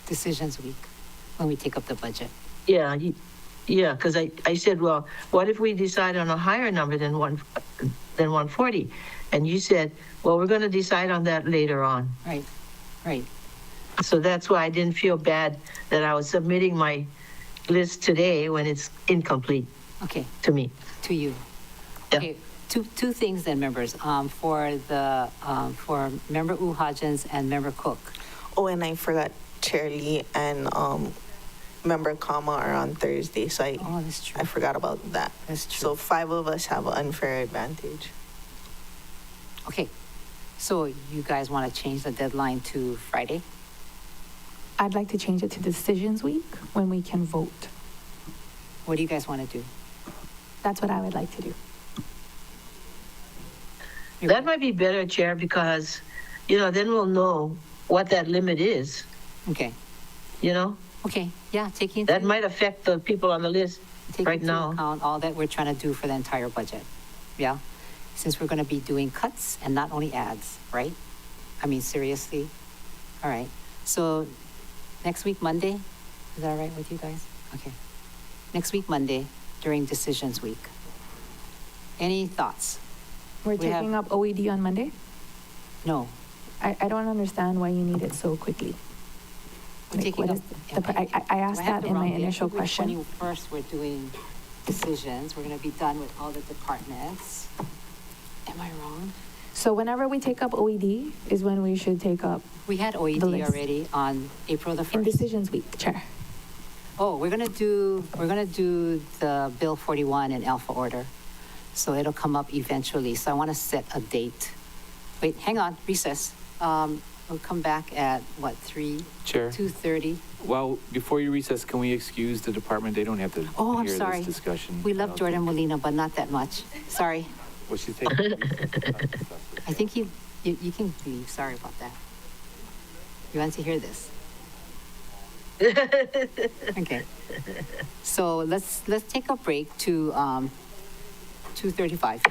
decisions week, when we take up the budget. Yeah, yeah, because I said, well, what if we decide on a higher number than 140? And you said, well, we're going to decide on that later on. Right, right. So that's why I didn't feel bad that I was submitting my list today when it's incomplete Okay, to me. to you. Yeah. Okay, two things then, members. For Member Uhajens and Member Cook. Oh, and I forgot Charlie and Member Kama are on Thursday, so Oh, that's true. I forgot about that. That's true. So 5 of us have an unfair advantage. Okay, so you guys want to change the deadline to Friday? I'd like to change it to decisions week when we can vote. What do you guys want to do? That's what I would like to do. That might be better, Chair, because, then we'll know what that limit is, Okay, you know? okay, yeah, taking That might affect the people on the list take right into now. account all that we're trying to do for the entire budget. Yeah, since we're going to be doing cuts and not only ads, right? I mean, seriously. All right. So next week, Monday, is that all right with you guys? Okay. Next week, Monday, during decisions week. Any thoughts? We're We have- taking up OED on Monday? No. I don't understand why you need it so quickly. We're taking what up. is I asked Do have that the in my wrong date? initial February question. 21st, we're doing decisions. We're going to be done with all the departments. Am I wrong? So whenever we take up OED is when we should take up We had OED The list. already on April the 1st. in decisions week, Chair. Oh, we're gonna do the Bill 41 in alpha order. So it'll come up eventually. So I want to set a date wait, hang on, recess. We'll come back at, what, 3? Chair? 2:30? Well, before you recess, can we excuse the department? They don't have to Oh, I'm hear sorry. this discussion. We love Jordan Molina, but not that much. Sorry. What's she saying? I think you can leave. Sorry about that. You want to hear this? Okay. So let's take a break to 2:35.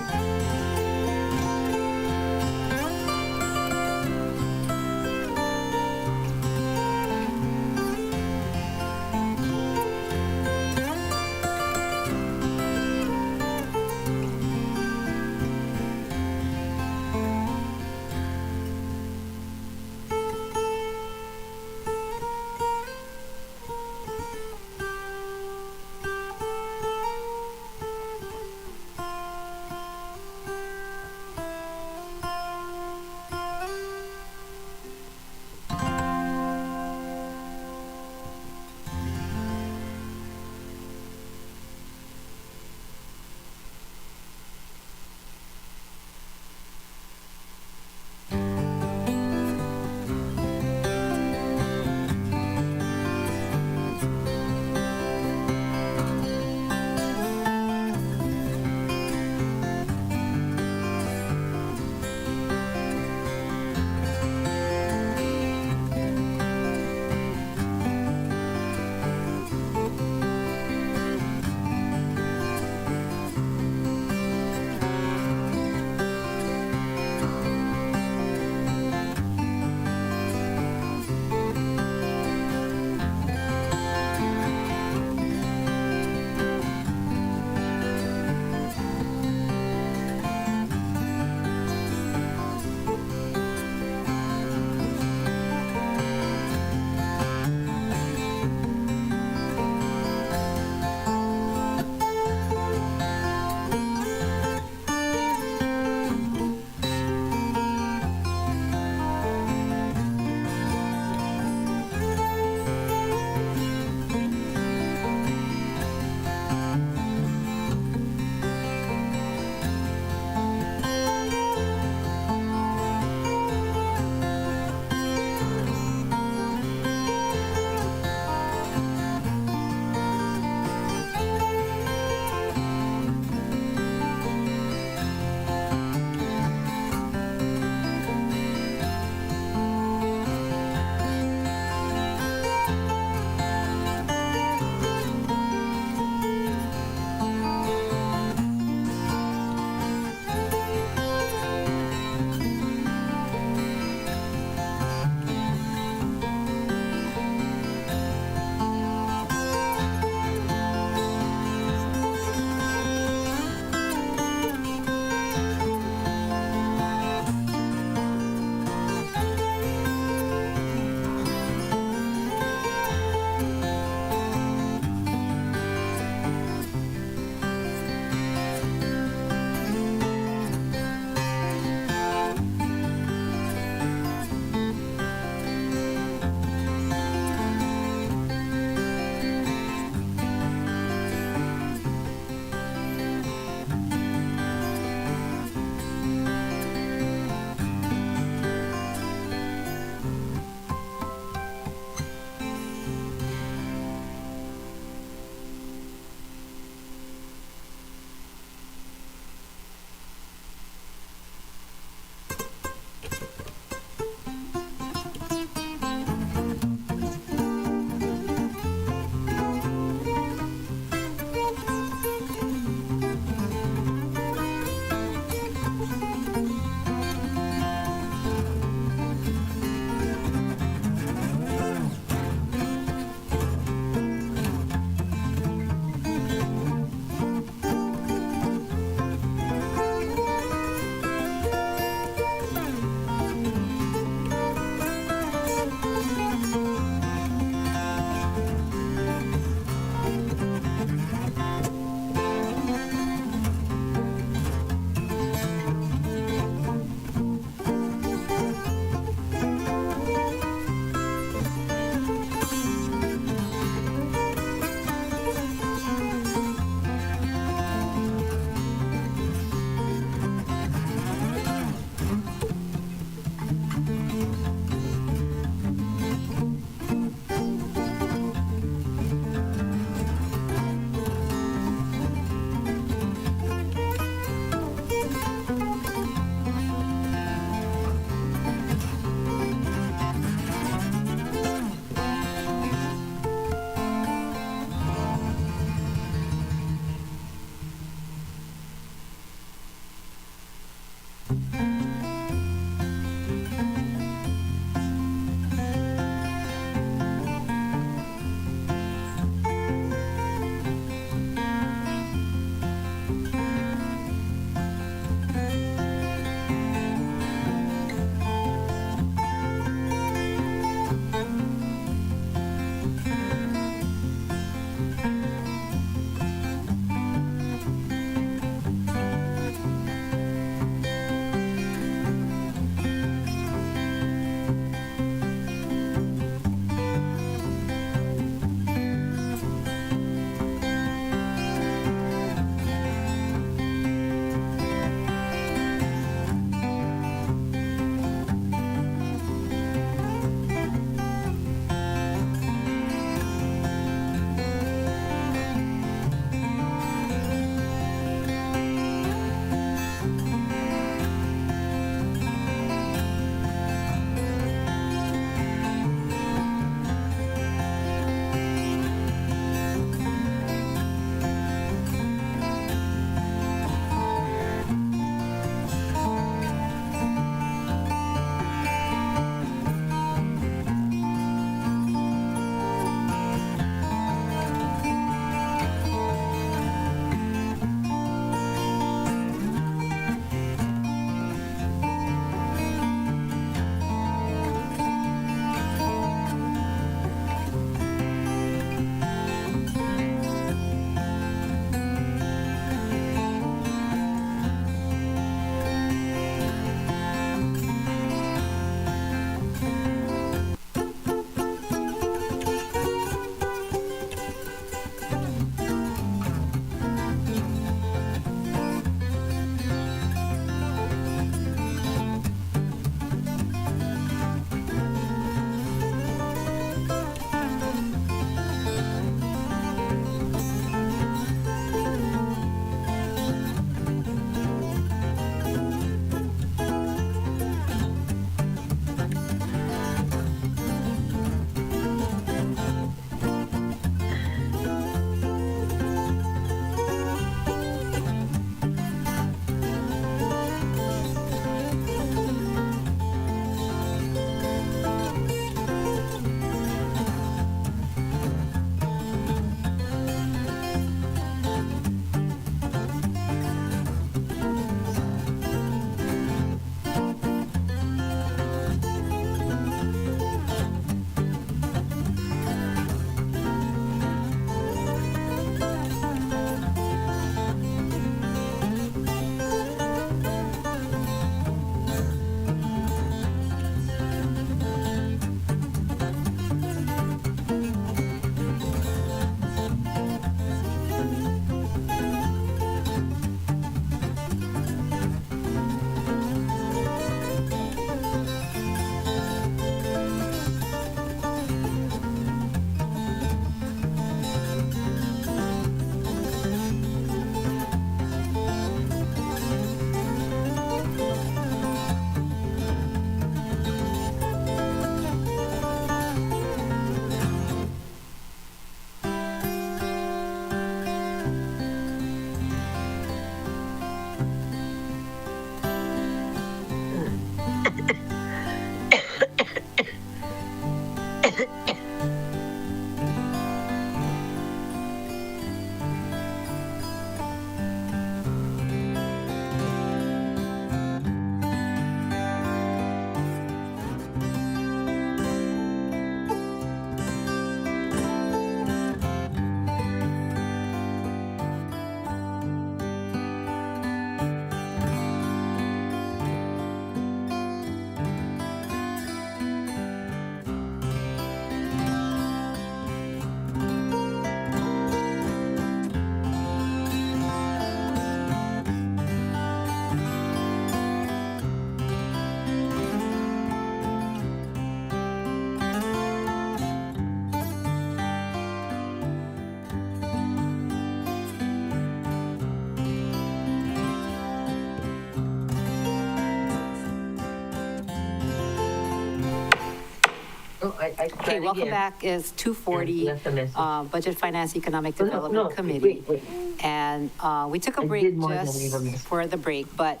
I Okay, tried welcome again. back. It's 2:40, And left a message. Budget Finance Economic No, no, Development no, Committee. wait. And we took a I break did more than leave a just message. for the break, but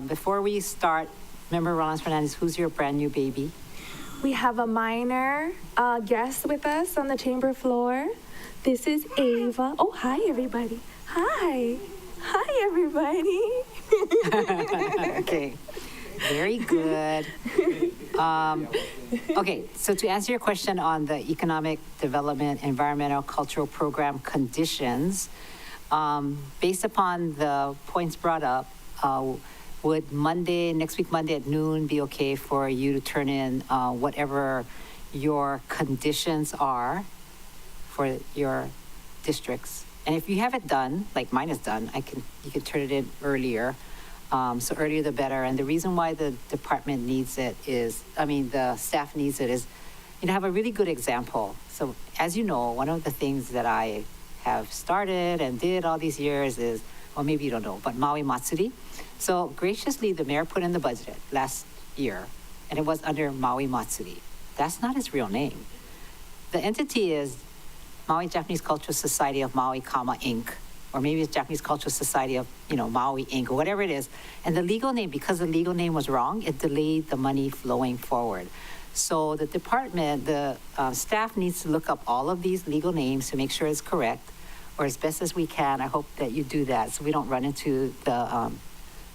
before we start, Member Rollins Fernandez, who's your brand new baby? We have a minor guest with us on the chamber floor. This is Ava. Oh, hi, everybody. Hi. Hi, everybody. Okay, very good. Okay, so to answer your question on the economic development, environmental, cultural program conditions, based upon the points brought up, would next week Monday at noon be okay for you to turn in whatever your conditions are for your districts? And if you have it done, like mine is done, you can turn it in earlier. So earlier the better. And the reason why the department needs it the staff needs it is, have a really good example. So as you know, one of the things that I have started and did all these years is, well, maybe you don't know, but Maui Matsuri. So graciously, the mayor put in the budget last year, and it was under Maui Matsuri. That's not its real name. The entity is Maui Japanese Cultural Society of Maui, Inc., or maybe it's Japanese Cultural Society of, Maui, Inc., or whatever it is. And the legal name, because the legal name was wrong, it delayed the money flowing forward. So the department, the staff needs to look up all of these legal names to make sure it's correct, or as best as we can. I hope that you do that so we don't run into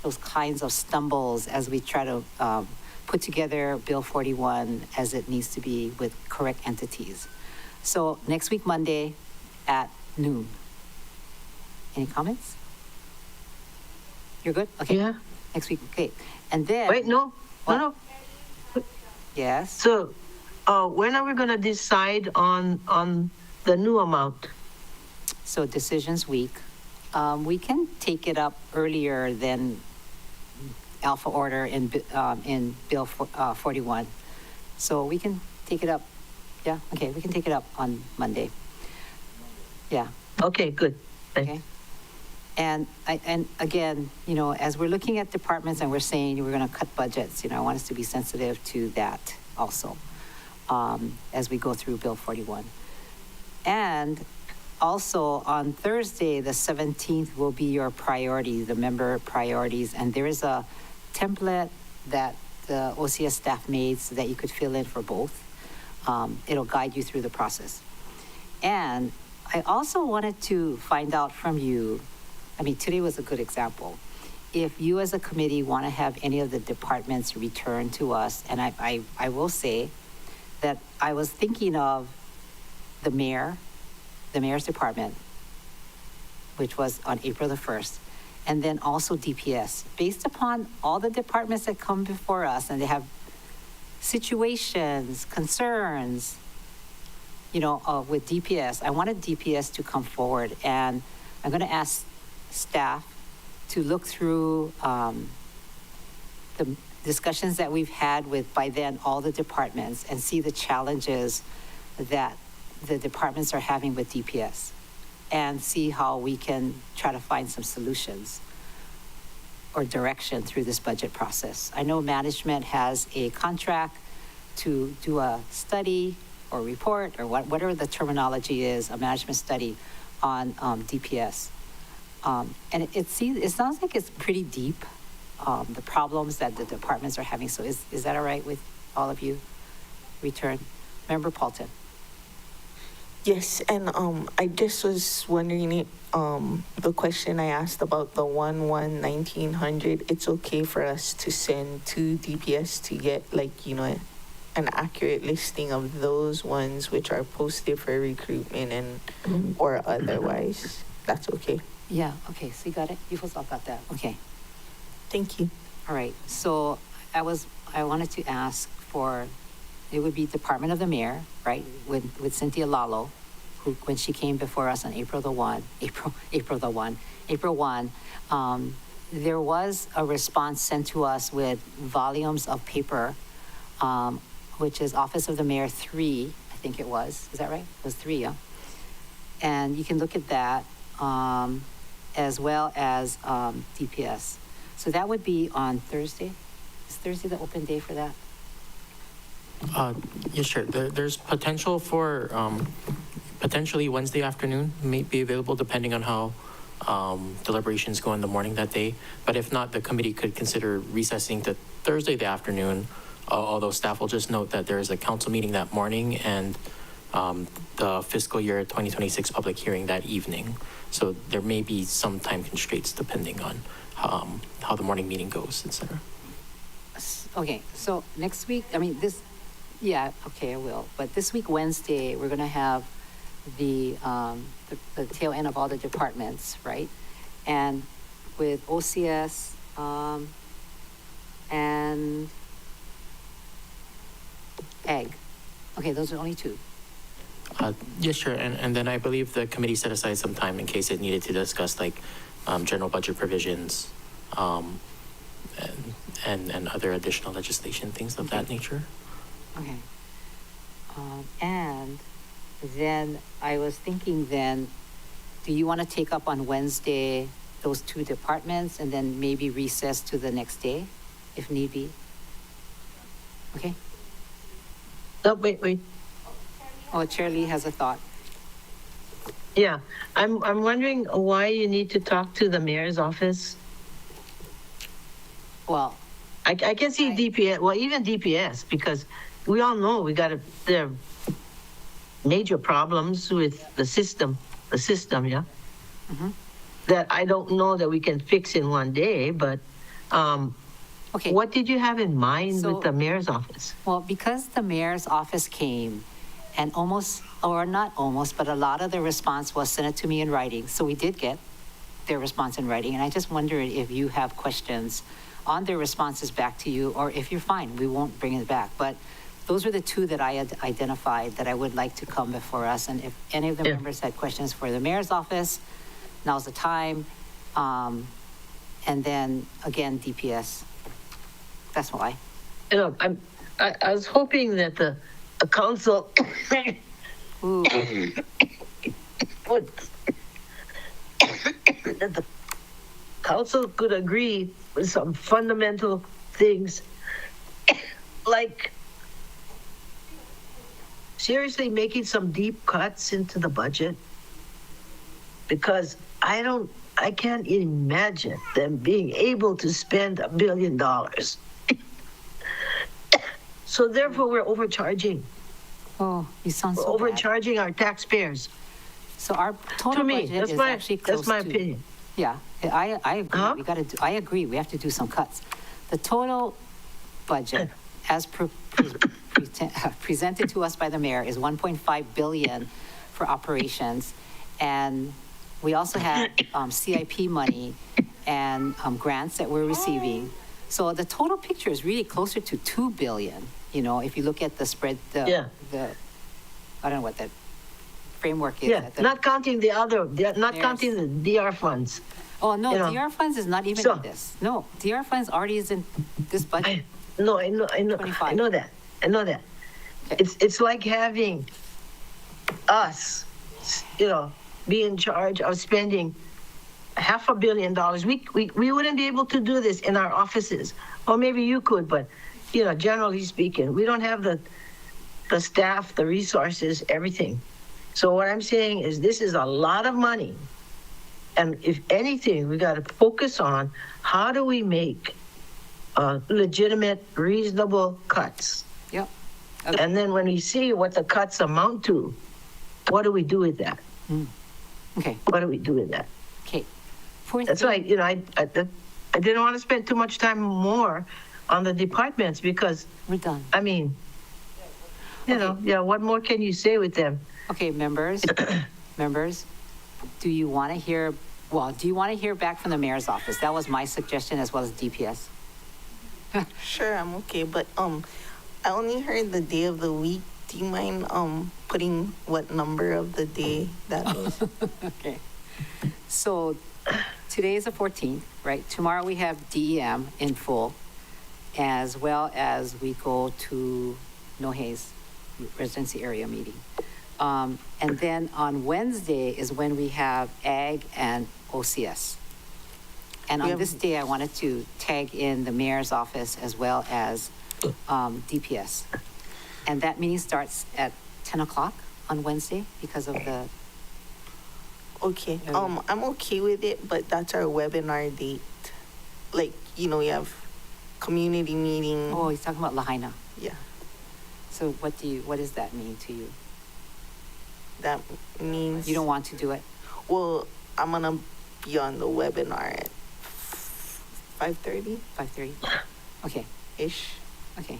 those kinds of stumbles as we try to put together Bill 41 as it needs to be with correct entities. So next week, Monday at noon. Any comments? You're good? Okay. Yeah. Next week, okay. And then. Wait, no. Yes? So, when are we gonna decide on the new amount? So decisions week. We can take it up earlier than alpha order in Bill 41. So we can take it up. Yeah, okay, we can take it up on Monday. Yeah. Okay, good. Okay. And again, as we're looking at departments and we're saying we're going to cut budgets, I want us to be sensitive to that also as we go through Bill 41. And also on Thursday, the 17th, will be your priorities, the member priorities. And there is a template that the OCS staff made so that you could fill in for both. It'll guide you through the process. And I also wanted to find out from you, today was a good example. If you as a committee want to have any of the departments return to us, and I will say that I was thinking of the mayor's department, which was on April the 1st, and then also DPS. Based upon all the departments that come before us and they have situations, concerns, with DPS, I wanted DPS to come forward, and I'm going to ask staff to look through the discussions that we've had with, by then, all the departments and see the challenges that the departments are having with DPS and see how we can try to find some solutions or direction through this budget process. I know management has a contract to do a study or report or whatever the terminology is, a management study on DPS. And it sounds like it's pretty deep, the problems that the departments are having. So is that all right with all of you? Return. Member Paulton. Yes, and I just was wondering, the question I asked about the 1/1900, it's okay for us to send to DPS to get an accurate listing of those ones which are posted for recruitment and or otherwise. That's okay. Yeah, okay, so you got it? You folks all got that? Okay. Thank you. All right, so I wanted to ask for, it would be Department of the Mayor, right, with Cynthia Lalo, who, when she came before us on April 1, there was a response sent to us with volumes of paper, which is Office of the Mayor 3, I think it was. Is that right? It was 3, yeah? And you can look at that, as well as DPS. So that would be on Thursday. Is Thursday the open day for that? Yes, sure. There's potential for potentially Wednesday afternoon may be available depending on how deliberations go in the morning that day. But if not, the committee could consider recessing to Thursday the afternoon, although staff will just note that there is a council meeting that morning and the fiscal year 2026 public hearing that evening. So there may be some time constraints depending on how the morning meeting goes, et cetera. Okay, so next week, I mean, yeah, okay, I will. But this week, Wednesday, we're going to have the tail end of all the departments, right? And with OCS and Ag. Okay, those are only two. Yes, sure. And then I believe the committee set aside some time in case it needed to discuss like general budget provisions and other additional legislation, things of that nature. Okay. And then I was thinking then, do you want to take up on Wednesday those two departments and then maybe recess to the next day if need be? Okay. Oh, wait. Oh, Chair Lee has a thought. Yeah, I'm wondering why you need to talk to the mayor's office. Well, I can see DPS, well, even DPS, because we all know there are major problems with the system, yeah? Mm-hmm. That I don't know that we can fix in one day, but okay. What did you have in mind with the mayor's office? Well, because the mayor's office came and but a lot of the response was sent it to me in writing. So we did get their response in writing. And I just wondered if you have questions on their responses back to you, or if you're fine, we won't bring it back. But those are the two that I had identified that I would like to come before us. And if any of the members had questions for the mayor's office, now's the time. And then again, DPS. That's why. You know, I was hoping that the council that the council could agree with some fundamental things, like seriously making some deep cuts into the budget, because I can't imagine them being able to spend $1 billion. So therefore, we're overcharging. Oh, you sound so We're overcharging our taxpayers. So our total budget is actually close that's my opinion. Yeah, I agree. Huh? I agree. We have to do some cuts. The total budget, as presented to us by the mayor, is 1.5 billion for operations, and we also have CIP money and grants that we're receiving. So the total picture is really closer to 2 billion. You know, if you look at the spread, I don't know what that framework is. Yeah, not counting counting the DR funds. Oh, no, you know. DR funds is not even in this. No, DR funds already is in this budget. I know that. Okay. It's like having us, be in charge of spending $500 million. We wouldn't be able to do this in our offices. Or maybe you could, but, generally speaking, we don't have the staff, the resources, everything. So what I'm saying is this is a lot of money. And if anything, we got to focus on how do we make legitimate, reasonable cuts. Yep. Okay. And then when we see what the cuts amount to, what do we do with that? Okay. What do we do with that? Okay. That's why, I didn't want to spend too much time more on the departments because we're done. I mean, what more can you say with them? Okay, members, do you want to hear back from the mayor's office? That was my suggestion, as well as DPS. Sure, I'm okay, but I only heard the day of the week. Do you mind putting what number of the day that is? Okay. So today is the 14th, right? Tomorrow we have DEM in full, as well as we go to Nohe's residency area meeting. And then on Wednesday is when we have Ag and OCS. And on this day, I wanted to tag in the mayor's office as well as DPS. And that meeting starts at 10 o'clock on Wednesday because of the, Okay, I'm okay with it, but that's our webinar date. Like, you know, we have community meeting. oh, he's talking about Lahaina. Yeah, So what does that mean to you? that means. You don't want to do it? Well, I'm gonna be on the webinar at 5:30 5:30? Okay, ish. okay.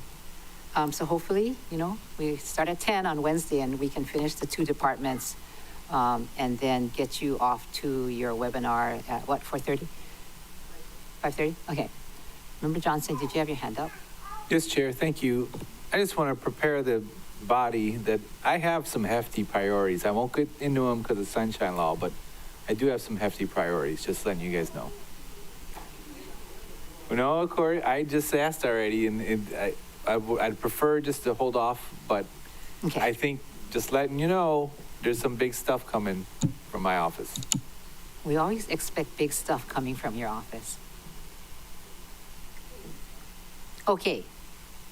So hopefully, you know, we start at 10 on Wednesday and we can finish the two departments and then get you off to your webinar at what, 4:30? 5:30? Okay. Member Johnson, did you have your hand up? Yes, Chair, thank you. I just want to prepare the body that I have some hefty priorities. I won't get into them because of sunshine law, but I do have some hefty priorities, just letting you guys know. No, Corey, I just asked already, and I'd prefer just to hold off, but Okay. I think just letting you know, there's some big stuff coming from my office. We always expect big stuff coming from your office. Okay,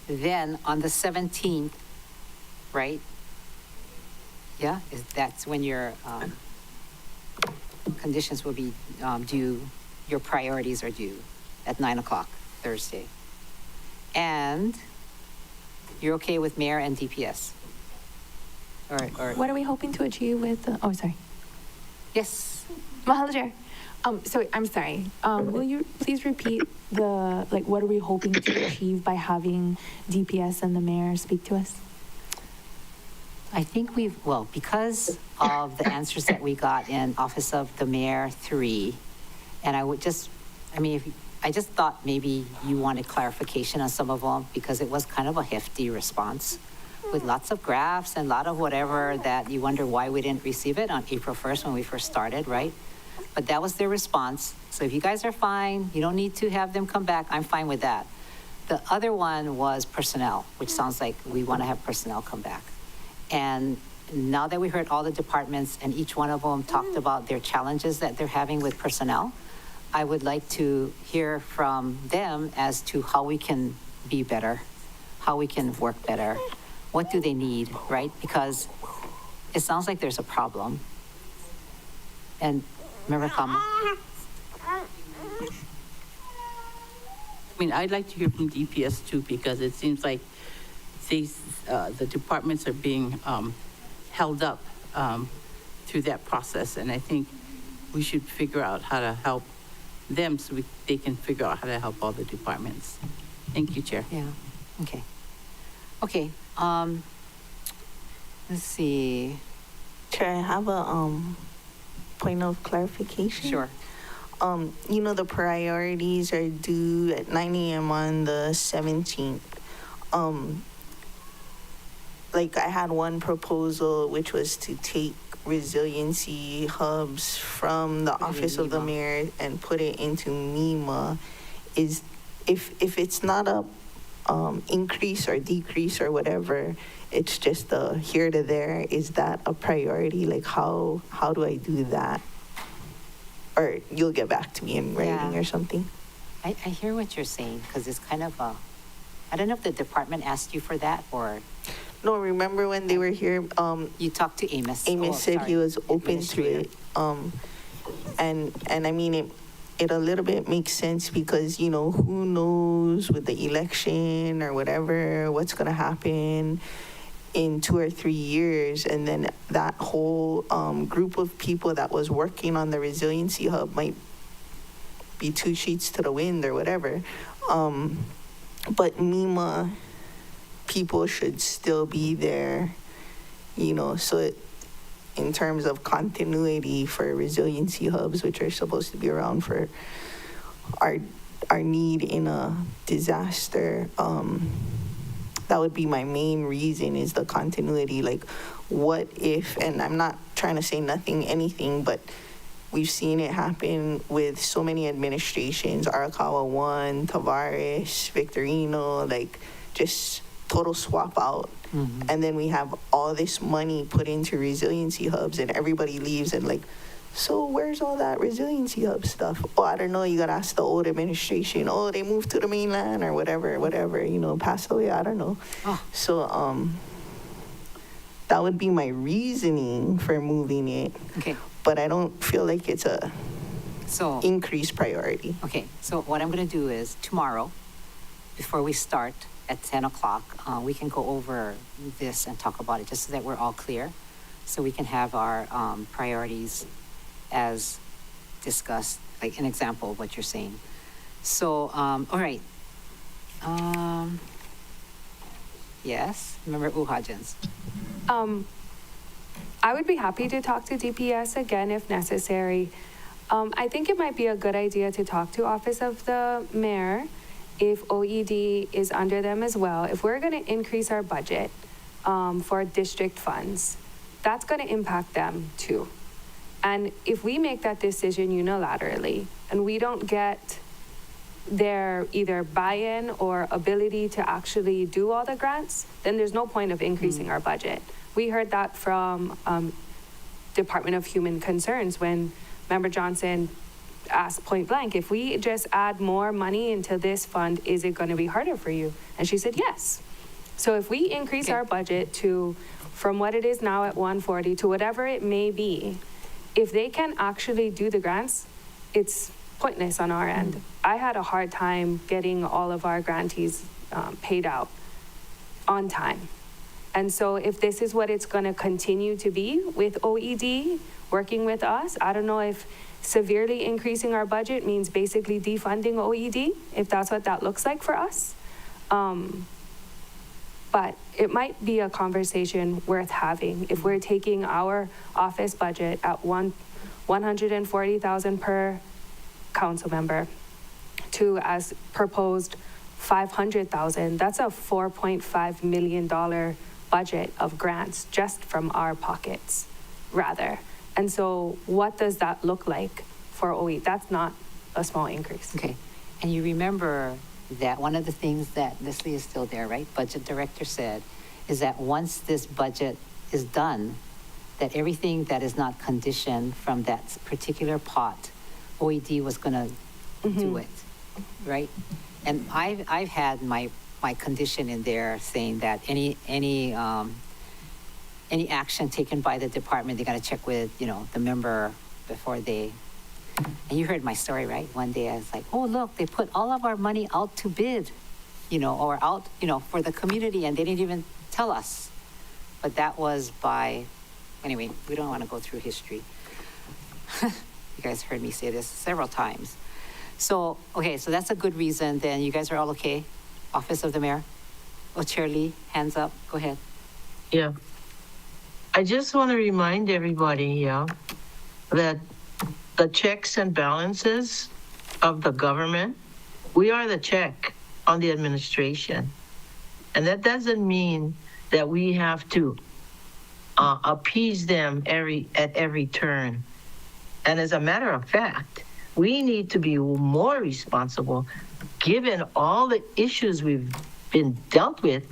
then on the 17th, right? Yeah, that's when your conditions will be due, your priorities are due at 9 o'clock Thursday. And you're okay with mayor and DPS? Or What are we hoping to achieve with the, oh, sorry. yes, Mahalo Chair. So I'm sorry. Will you please repeat the, like, what are we hoping to achieve by having DPS and the mayor speak to us? I think well, because of the answers that we got in Office of the Mayor 3, and I just thought maybe you wanted clarification on some of them because it was kind of a hefty response with lots of graphs and a lot of whatever that you wonder why we didn't receive it on April 1st when we first started, right? But that was their response. So if you guys are fine, you don't need to have them come back. I'm fine with that. The other one was personnel, which sounds like we want to have personnel come back. And now that we heard all the departments and each one of them talked about their challenges that they're having with personnel, I would like to hear from them as to how we can be better, how we can work better. What do they need, right? Because it sounds like there's a problem. And remember, Kama? I mean, I'd like to hear from DPS too, because it seems like the departments are being held up through that process. And I think we should figure out how to help them so they can figure out how to help all the departments. Thank you, Chair. Yeah, okay. Okay, let's see. Chair, I have a point of clarification. Sure. You know, the priorities are due at 9 a.m. on the 17th. Like I had one proposal, which was to take resiliency hubs from the office of the mayor and put it into MEMA. Is if it's not a increase or decrease or whatever, it's just a here to there, is that a priority? Like how do I do that? Or you'll get back to me in writing or something. I hear what you're saying, because it's kind of I don't know if the department asked you for that or. No, remember when they were here? You talked to Amos. Amos said he was open to it. And I mean, it a little bit makes sense because, you know, who knows with the election or whatever, what's going to happen in 2 or 3 years. And then that whole group of people that was working on the resiliency hub might be 2 sheets to the wind or whatever. But MEMA people should still be there, you know, so in terms of continuity for resiliency hubs, which are supposed to be around for our need in a disaster, that would be my main reason, is the continuity. Like, what if, and I'm not trying to say anything, but we've seen it happen with so many administrations, Arakawa 1, Tavares, Victorino, like just total swap out. And then we have all this money put into resiliency hubs and everybody leaves and like So where's all that resiliency hub stuff? Oh, I don't know. You gotta ask the old administration. Oh, they moved to the mainland or whatever, passed away. I don't know. So that would be my reasoning for moving it. Okay. But I don't feel like it's a So, increased priority. okay, so what I'm going to do is tomorrow, before we start at 10 o'clock, we can go over this and talk about it just so that we're all clear. So we can have our priorities as discussed, like an example of what you're saying. So, all right. Yes, Member Uhajens. I would be happy to talk to DPS again if necessary. I think it might be a good idea to talk to Office of the Mayor if OED is under them as well. If we're going to increase our budget for district funds, that's going to impact them too. And if we make that decision unilaterally and we don't get their either buy-in or ability to actually do all the grants, then there's no point of increasing our budget. We heard that from Department of Human Concerns when Member Johnson asked point blank, if we just add more money into this fund, is it going to be harder for you? And she said yes. So if we increase our budget to, from what it is now at 140 to whatever it may be, if they can actually do the grants, it's pointless on our end. I had a hard time getting all of our grantees paid out on time. And so if this is what it's going to continue to be with OED working with us, I don't know if severely increasing our budget means basically defunding OED, if that's what that looks like for us. But it might be a conversation worth having if we're taking our office budget at $140,000 per council member to, as proposed, $500,000. That's a $4.5 million budget of grants just from our pockets, rather. And so what does that look like for OE? That's not a small increase. Okay. And you remember that one of the things that Leslie is still there, right? Budget director said is that once this budget is done, that everything that is not conditioned from that particular pot, OED was going to do it, right? And I've had my condition in there saying that any action taken by the department, they got to check with, the member before they. And you heard my story, right? One day I was like, oh, look, they put all of our money out to bid, or out, for the community, and they didn't even tell us. But that was anyway, we don't want to go through history. You guys heard me say this several times. So, okay, so that's a good reason. Then you guys are all okay? Office of the Mayor? Oh, Chair Lee, hands up. Go ahead. Yeah. I just want to remind everybody, that the checks and balances of the government, we are the check on the administration. And that doesn't mean that we have to appease them at every turn. And as a matter of fact, we need to be more responsible given all the issues we've been dealt with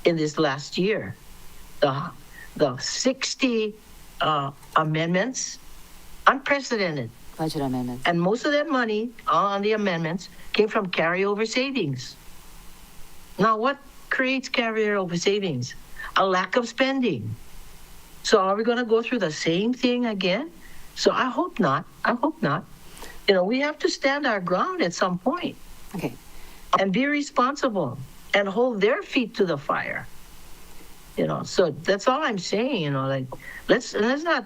in this last year. The 60 amendments, unprecedented. Budget amendments. And most of that money on the amendments came from carryover savings. Now, what creates carryover savings? A lack of spending. So are we going to go through the same thing again? So I hope not. I hope not. We have to stand our ground at some point. Okay. And be responsible and hold their feet to the fire. So that's all I'm saying, let's not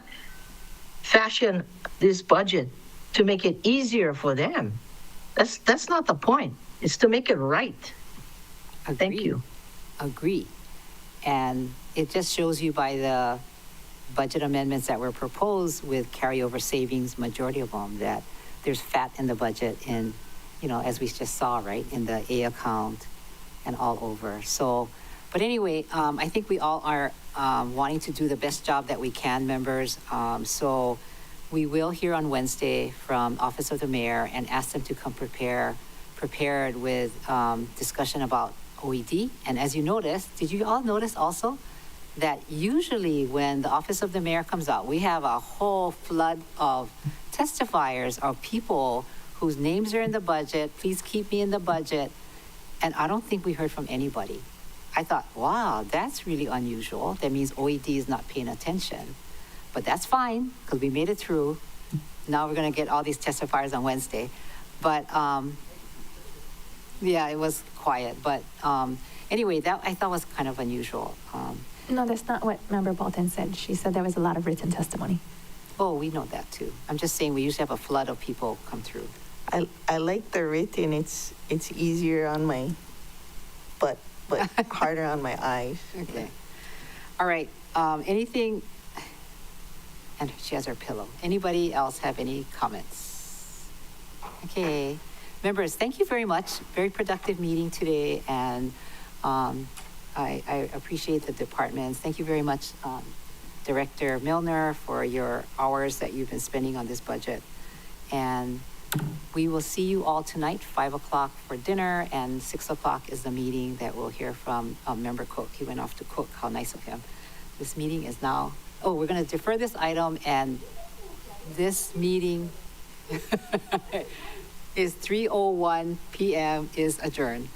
fashion this budget to make it easier for them. That's not the point. It's to make it right. Agree. Thank you. Agree. And it just shows you by the budget amendments that were proposed with carryover savings, majority of them, that there's fat in the budget in, as we just saw, right, in the A account and all over. So, but anyway, I think we all are wanting to do the best job that we can, members. So we will hear on Wednesday from Office of the Mayor and ask them to come prepared with discussion about OED. And as you noticed, did you all notice also that usually when the office of the mayor comes out, we have a whole flood of testifiers of people whose names are in the budget. Please keep me in the budget. And I don't think we heard from anybody. I thought, wow, that's really unusual. That means OED is not paying attention. But that's fine, because we made it through. Now we're going to get all these testifiers on Wednesday. But yeah, it was quiet. But anyway, that I thought was kind of unusual. No, that's not what Member Bolton said. She said there was a lot of written testimony. Oh, we know that too. I'm just saying we usually have a flood of people come through. I like the written. It's easier on my butt, but harder on my eyes. Okay. All right. Anything? And she has her pillow. Anybody else have any comments? Okay. Members, thank you very much. Very productive meeting today, and I appreciate the departments. Thank you very much, Director Milner, for your hours that you've been spending on this budget. And we will see you all tonight, 5 o'clock for dinner, and 6 o'clock is the meeting that we'll hear from Member Cook. He went off to cook. How nice of him. This meeting is now, we're going to defer this item, and this meeting is 3:01 p.m. is adjourned.